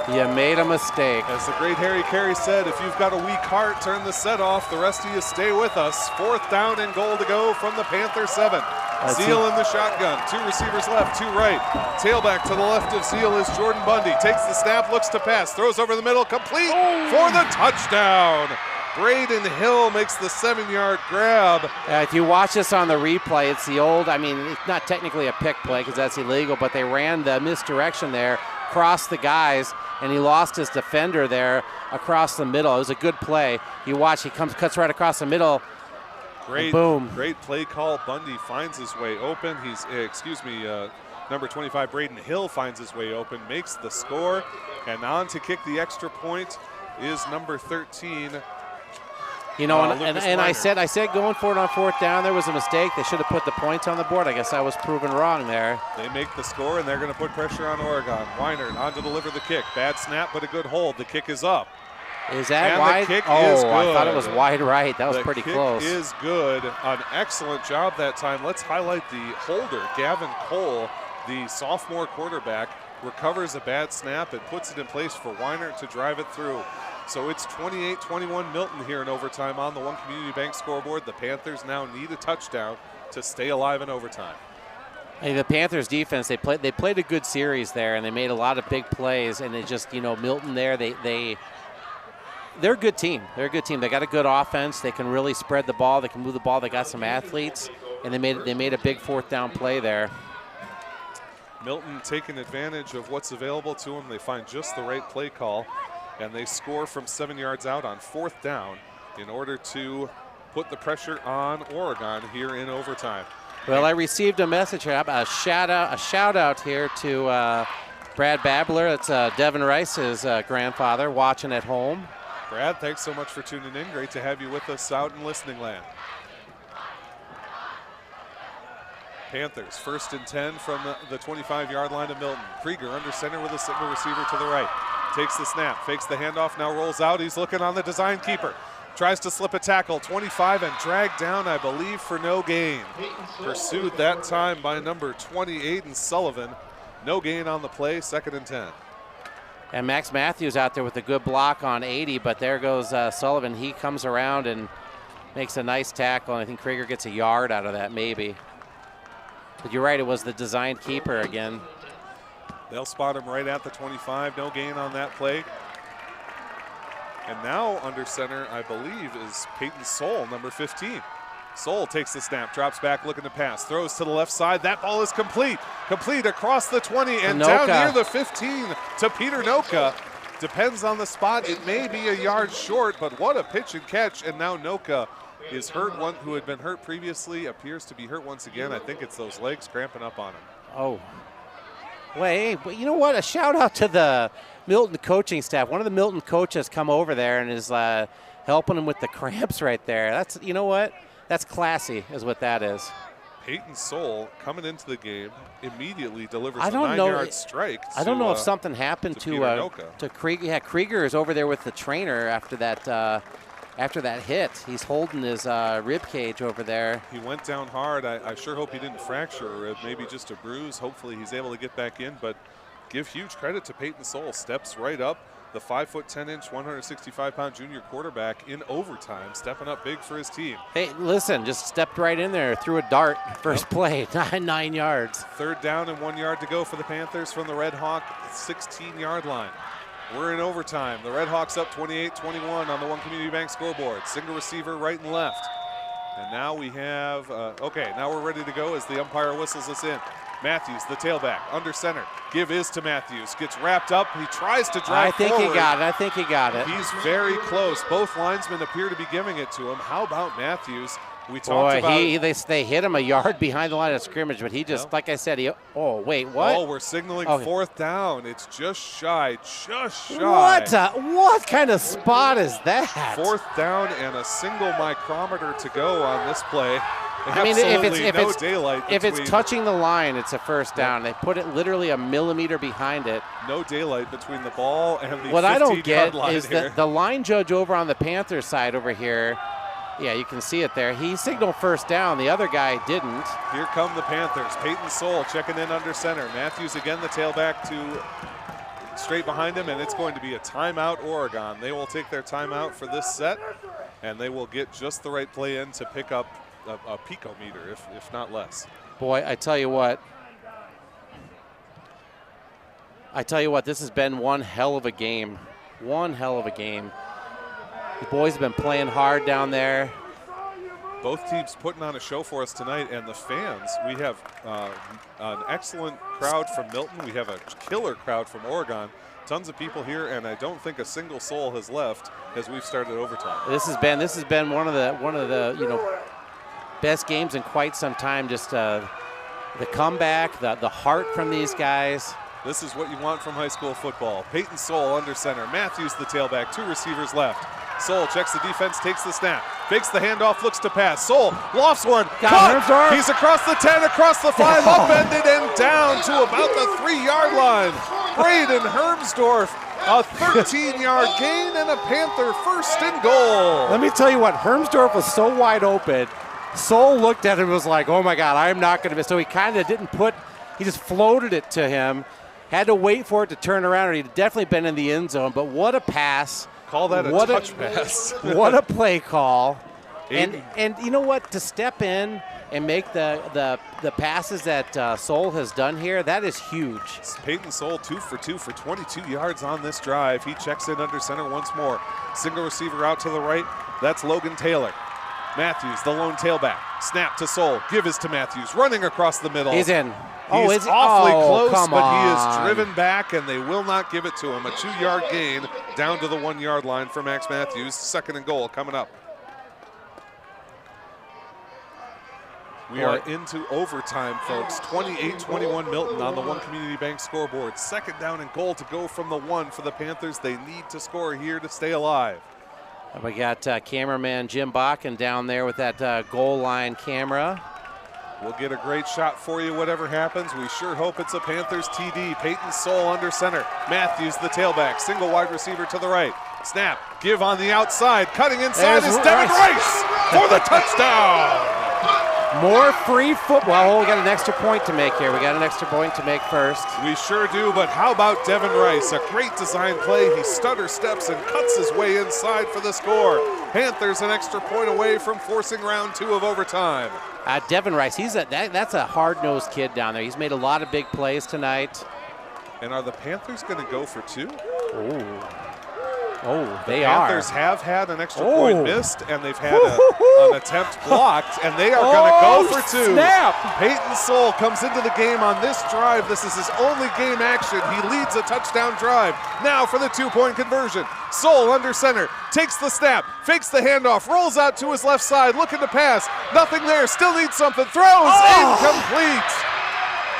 you made a mistake. As the great Harry Carey said, if you've got a weak heart, turn the set off. The rest of you stay with us. 4th down and goal to go from the Panther 7. Zeal in the shotgun. 2 receivers left, 2 right. Tailback to the left of Zeal is Jordan Bundy. Takes the snap, looks to pass, throws over the middle, complete for the touchdown. Braden Hill makes the 7-yard grab. If you watch this on the replay, it's the old, it's not technically a pick play because that's illegal, but they ran the misdirection there, crossed the guys, and he lost his defender there across the middle. It was a good play. You watch, he cuts right across the middle. Great play call. Bundy finds his way open. Number 25, Braden Hill finds his way open, makes the score, and on to kick the extra point is number 13. And I said going for it on 4th down, there was a mistake. They should have put the points on the board. I guess I was proven wrong there. They make the score, and they're going to put pressure on Oregon. Weinert on to deliver the kick. Bad snap, but a good hold. The kick is up. Is that and wide? The kick is good. I thought it was wide right. That was pretty close. The kick is good. An excellent job that time. Let's highlight the holder, Gavin Cole, the sophomore quarterback, recovers a bad snap and puts it in place for Weinert to drive it through. So it's 28-21 Milton here in overtime on the One Community Bank scoreboard. The Panthers now need a touchdown to stay alive in overtime. Hey, the Panthers defense, they played a good series there, and they made a lot of big plays, and it just, Milton there, they're a good team. They're a good team. They got a good offense. They can really spread the ball. They can move the ball. They got some athletes, and they made a big 4th down play there. Milton taking advantage of what's available to them. They find just the right play call. and they score from 7 yards out on 4th down in order to put the pressure on Oregon here in overtime. Well, I received a message here, a shout out here to Brad Babler. It's Devin Rice's grandfather watching at home. Brad, thanks so much for tuning in. Great to have you with us out in listening land. Panthers 1st and 10 from the 25-yard line of Milton. Krieger under center with a single receiver to the right. Takes the snap, fakes the handoff, now rolls out. He's looking on the design keeper. Tries to slip a tackle, 25, and dragged down, I believe, for no gain. Pursued that time by number 28 and Sullivan. No gain on the play, 2nd and 10. And Max Matthews out there with a good block on 80, but there goes Sullivan. He comes around and makes a nice tackle, and I think Krieger gets a yard out of that, maybe. But you're right, it was the designed keeper again. They'll spot him right at the 25. No gain on that play. And now under center, I believe, is Peyton Soul, number 15. Soul takes the snap, drops back, looking to pass, throws to the left side. That ball is complete. Complete across the 20 and down near the 15 to Peter Noka. Depends on the spot. It may be a yard short, but what a pitch and catch. And now Noka is hurt. One who had been hurt previously appears to be hurt once again. I think it's those legs cramping up on him. Oh. Wait, but you know what? A shout out to the Milton coaching staff. One of the Milton coaches come over there and is helping him with the cramps right there. That's, you know what? That's classy is what that is. Peyton Soul coming into the game immediately delivers a 9-yard strike. I don't know if something happened to Krieger. Yeah, Krieger is over there with the trainer after that hit. He's holding his rib cage over there. He went down hard. I sure hope he didn't fracture a rib, maybe just a bruise. Hopefully he's able to get back in, but give huge credit to Peyton Soul. Steps right up. The 5'10", 165-pound junior quarterback in overtime, stepping up big for his team. Hey, listen, just stepped right in there, threw a dart, first play, 9 yards. 3rd down and 1 yard to go for the Panthers from the Red Hawk 16-yard line. We're in overtime. The Red Hawks up 28-21 on the One Community Bank scoreboard. Single receiver right and left. And now we have, now we're ready to go as the umpire whistles us in. Matthews, the tailback, under center. Give is to Matthews. Gets wrapped up. He tries to drive forward. I think he got it. He's very close. Both linesmen appear to be giving it to him. How about Matthews? We talked about they hit him a yard behind the line of scrimmage, but he just, like I said, wait, what? Oh, we're signaling 4th down. It's just shy. What kind of spot is that? 4th down and a single micrometer to go on this play. I mean, if it's between, touching the line, it's a first down. They put it literally a millimeter behind it. No daylight between the ball and the 15-yard line. What I don't get is that the line judge over on the Panthers side over here, yeah, you can see it there. He signaled first down. The other guy didn't. Here come the Panthers. Peyton Soul checking in under center. Matthews again, the tailback to straight behind him, and it's going to be a timeout, Oregon. They will take their timeout for this set, and they will get just the right play in to pick up a picometer, if not less. Boy, I tell you what, this has been one hell of a game. One hell of a game. The boys have been playing hard down there. Both teams putting on a show for us tonight, and the fans, we have an excellent crowd from Milton. We have a killer crowd from Oregon. Tons of people here, and I don't think a single soul has left as we've started overtime. This has been one of the best games in quite some time. Just the comeback, the heart from these guys. This is what you want from high school football. Peyton Soul under center. Matthews the tailback. 2 receivers left. Soul checks the defense, takes the snap, fakes the handoff, looks to pass. Soul lofts one. Caught. He's across the 10, across the 5, upended and down to about the 3-yard line. Braden Hermsdorf, a 13-yard gain and a Panther 1st and goal. Let me tell you what, Hermsdorf was so wide open. Soul looked at him and was like, oh my God, I'm not going to miss. So he kind of he just floated it to him. Had to wait for it to turn around, or he'd definitely been in the end zone. But what a pass. Call that a touch pass. What a play call. And you know what? To step in and make the passes that Soul has done here, that is huge. Peyton Soul 2 for 2 for 22 yards on this drive. He checks in under center once more. Single receiver out to the right. That's Logan Taylor. Matthews, the lone tailback. Snap to Soul. Give is to Matthews. Running across the middle. He's in. He's awfully close, come but he on. is driven back, and they will not give it to him. A 2-yard gain down to the 1-yard line for Max Matthews. 2nd and goal coming up. We are into overtime, folks. 28-21 Milton on the One Community Bank scoreboard. 2nd down and goal to go from the 1 for the Panthers. They need to score here to stay alive. We got cameraman Jim Bakken down there with that goal line camera. We'll get a great shot for you, whatever happens. We sure hope it's a Panthers TD. Peyton Soul under center. Matthews, the tailback. Single wide receiver to the right. Snap. Give on the outside. Cutting inside is Devin Rice for the touchdown. More free football. Oh, we got an extra point to make here. We got an extra point to make first. We sure do, but how about Devin Rice? A great design play. He stutter steps and cuts his way inside for the score. Panthers an extra point away from forcing round 2 of overtime. Devin Rice, that's a hard-nosed kid down there. He's made a lot of big plays tonight. And are the Panthers going to go for 2? Oh, they Panthers have had an extra point missed, and they've had an attempt blocked, and they are going to go for 2. Snap. Peyton Soul comes into the game on this drive. This is his only game action. He leads a touchdown drive. Now for the 2-point conversion. Soul under center, takes the snap, fakes the handoff, rolls out to his left side, looking to pass. Nothing there, still needs something, throws, incomplete.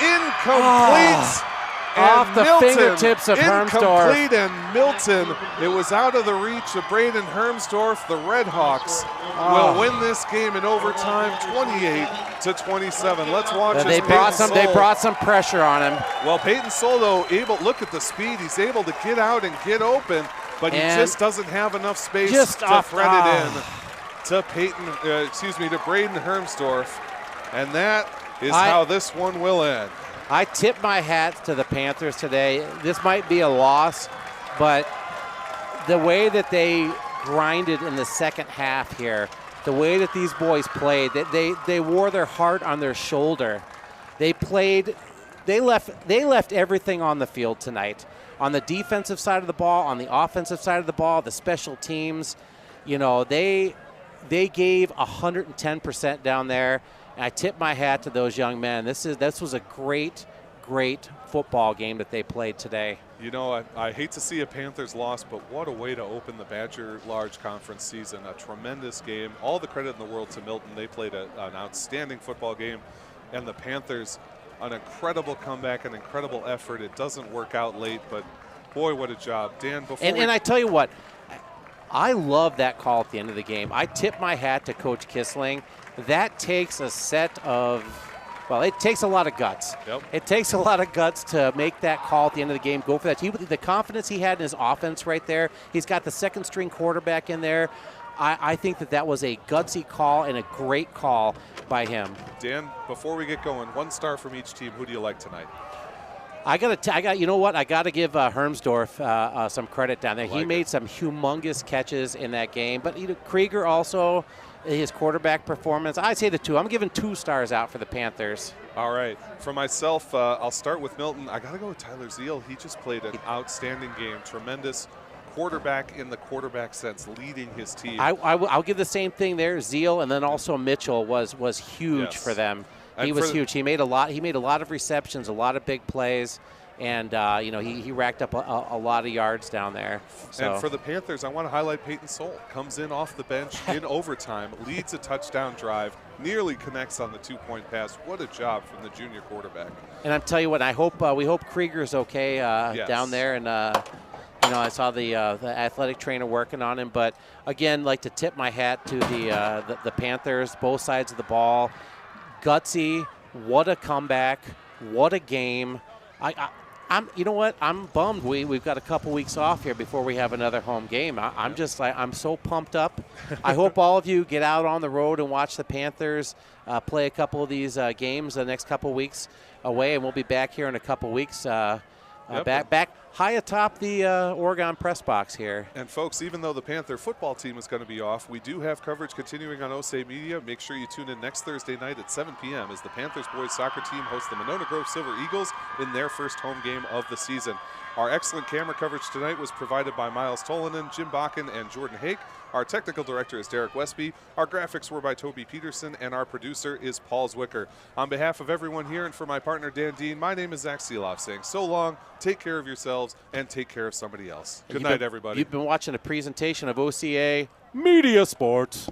Incomplete. Off the fingertips of Hermsdorf. Incomplete, and Milton, it was out of the reach of Braden Hermsdorf. The Red Hawks will win this game in overtime, 28-27. Let's watch They brought some pressure on him. Well, Peyton Soul, though, look at the speed. He's able to get out and get open, but he just doesn't have enough space to thread it in to Braden Hermsdorf, and that is how this one will end. I tip my hat to the Panthers today. This might be a loss, but the way that they grinded in the second half here, the way that these boys played, they wore their heart on their shoulder. They left everything on the field tonight. On the defensive side of the ball, on the offensive side of the ball, the special teams, they gave 110% down there. I tip my hat to those young men. This was a great football game that they played today. I hate to see a Panthers loss, but what a way to open the Badger Large Conference season. A tremendous game. All the credit in the world to Milton. They played an outstanding football game. And the Panthers, an incredible comeback, an incredible effort. It doesn't work out late, but boy, what a job. Dan, and I tell you what, I love that call at the end of the game. I tip my hat to Coach Kissling. That takes a set of, it takes a lot of guts. Yep. It takes a lot of guts to make that call at the end of the game, go for that. The confidence he had in his offense right there, he's got the second-string quarterback in there. I think that was a gutsy call and a great call by him. Dan, before we get going, 1 star from each team. Who do you like tonight? I got to give Hermsdorf some credit down there. He made some humongous catches in that game, but Krieger also, his quarterback performance. I say the 2. I'm giving 2 stars out for the Panthers. All right. For myself, I'll start with Milton. I got to go with Tyler Zeal. He just played an outstanding game. Tremendous quarterback in the quarterback sense, leading his team. I'll give the same thing there. Zeal, and then also Mitchell was huge for them. He was huge. He made a lot of receptions, a lot of big plays, and he racked up a lot of yards down there. So. And for the Panthers, I want to highlight Peyton Soul. Comes in off the bench in overtime, leads a touchdown drive, nearly connects on the 2-point pass. What a job from the junior quarterback. And I'm telling you what, we hope Krieger's okay down there, and I saw the athletic trainer working on him. But again, like to tip my hat to the Panthers, both sides of the ball. Gutsy, what a comeback, what a game. I'm bummed we've got a couple weeks off here before we have another home game. I'm so pumped up. I hope all of you get out on the road and watch the Panthers play a couple of these games the next couple weeks away, and we'll be back here in a couple weeks. Back high atop the Oregon press box here. And folks, even though the Panther football team is going to be off, we do have coverage continuing on OCA Media. Make sure you tune in next Thursday night at 7 p.m. as the Panthers boys soccer team hosts the Monona Grove Silver Eagles in their first home game of the season. Our excellent camera coverage tonight was provided by Miles Tolanen, Jim Bakken, and Jordan Hake. Our technical director is Derek Westby. Our graphics were by Toby Peterson, and our producer is Paul Zwicker. On behalf of everyone here and for my partner Dan Dean, my name is Zach Seeloff saying so long, take care of yourselves, and take care of somebody else. Good night, everybody. You've been watching a presentation of OCA Media Sports.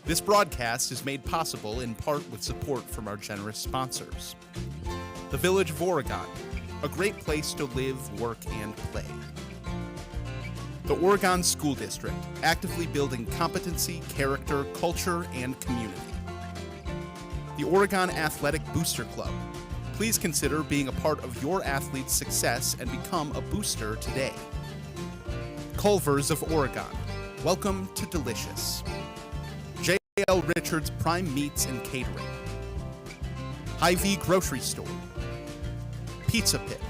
This broadcast is made possible in part with support from our generous sponsors. The Village of Oregon, a great place to live, work, and play. The Oregon School District, actively building competency, character, culture, and community. The Oregon Athletic Booster Club. Please consider being a part of your athlete's success and become a booster today. Culver's of Oregon. Welcome to Delicious. J.L. Richards Prime Meats and Catering. Hy-Vee Grocery Store. Pizza Pit.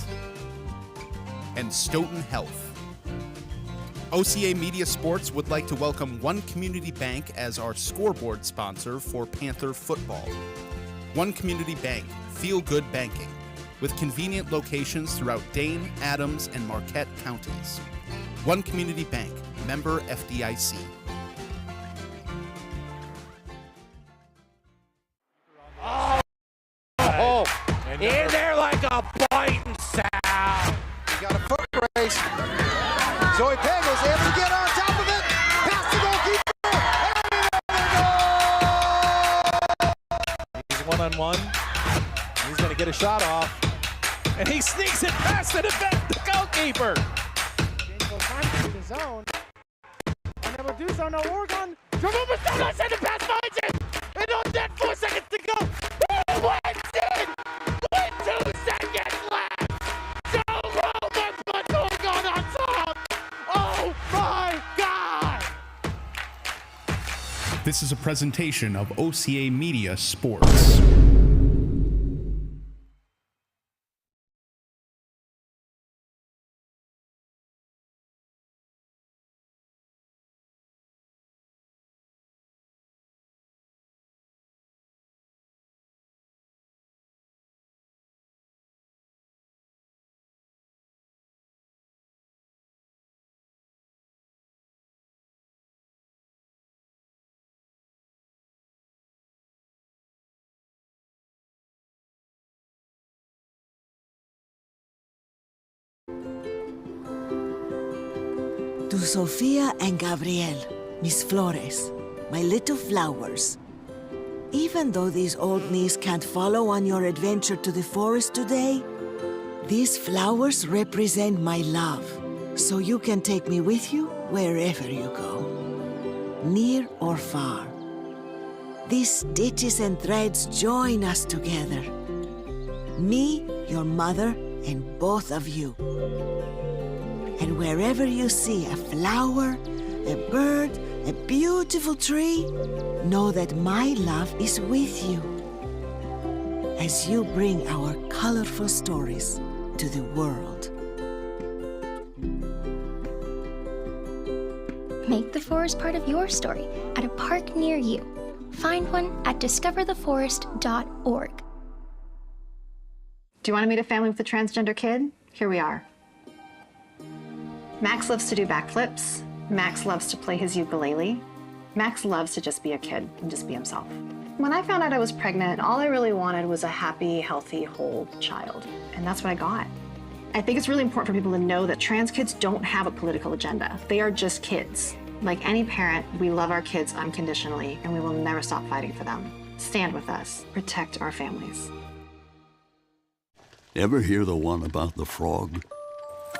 And Stoughton Health. OCA Media Sports would like to welcome One Community Bank as our scoreboard sponsor for Panther football. One Community Bank, feel good banking, with convenient locations throughout Dane, Adams, and Marquette counties. One Community Bank, member FDIC. In there like a biting sound. He got a foot race. Zoe Pagels able to get on top of it. Pass the goalkeeper. He's one-on-one. He's going to get a shot off. And he sneaks it past the goalkeeper. James goes back to the zone. And they will do so. No, Oregon. Jerome Stone send the pass finds it. And on that 4 seconds to go. He wins it. With 2 seconds left. Jerome puts Oregon on top. Oh my God. This is a presentation of OCA Media Sports. To Sofia and Gabriel, mis flores, my little flowers. Even though these old knees can't follow on your adventure to the forest today, these flowers represent my love, so you can take me with you wherever you go, near or far. These stitches and threads join us together. Me, your mother, and both of you. And wherever you see a flower, a bird, a beautiful tree, know that my love is with you as you bring our colorful stories to the world. Make the forest part of your story at a park near you. Find one at discovertheforest.org. Do you want to meet a family with a transgender kid? Here we are. Max loves to do backflips. Max loves to play his ukulele. Max loves to just be a kid and just be himself. When I found out I was pregnant, all I really wanted was a happy, healthy, whole child. And that's what I got. I think it's really important for people to know that trans kids don't have a political agenda. They are just kids. Like any parent, we love our kids unconditionally, and we will never stop fighting for them. Stand with us. Protect our families. Ever hear the one about the frog?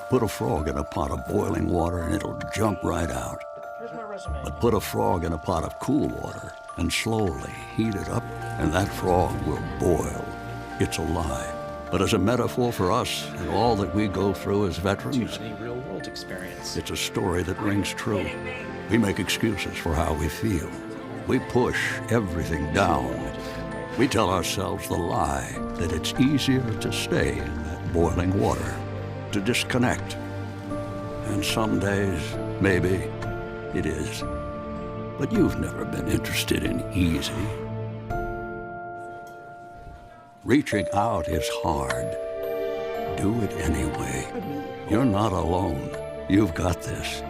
Put a frog in a pot of boiling water and it'll jump right out. Here's my resume. But put a frog in a pot of cool water and slowly heat it up, and that frog will boil. It's a lie. But as a metaphor for us and all that we go through as veterans, real-world experience. it's a story that rings true. We make excuses for how we feel. We push everything down. We tell ourselves the lie that it's easier to stay in that boiling water, to disconnect. And some days, maybe, it is. But you've never been interested in easy. Reaching out is hard. Do it anyway. You're not alone. You've got this.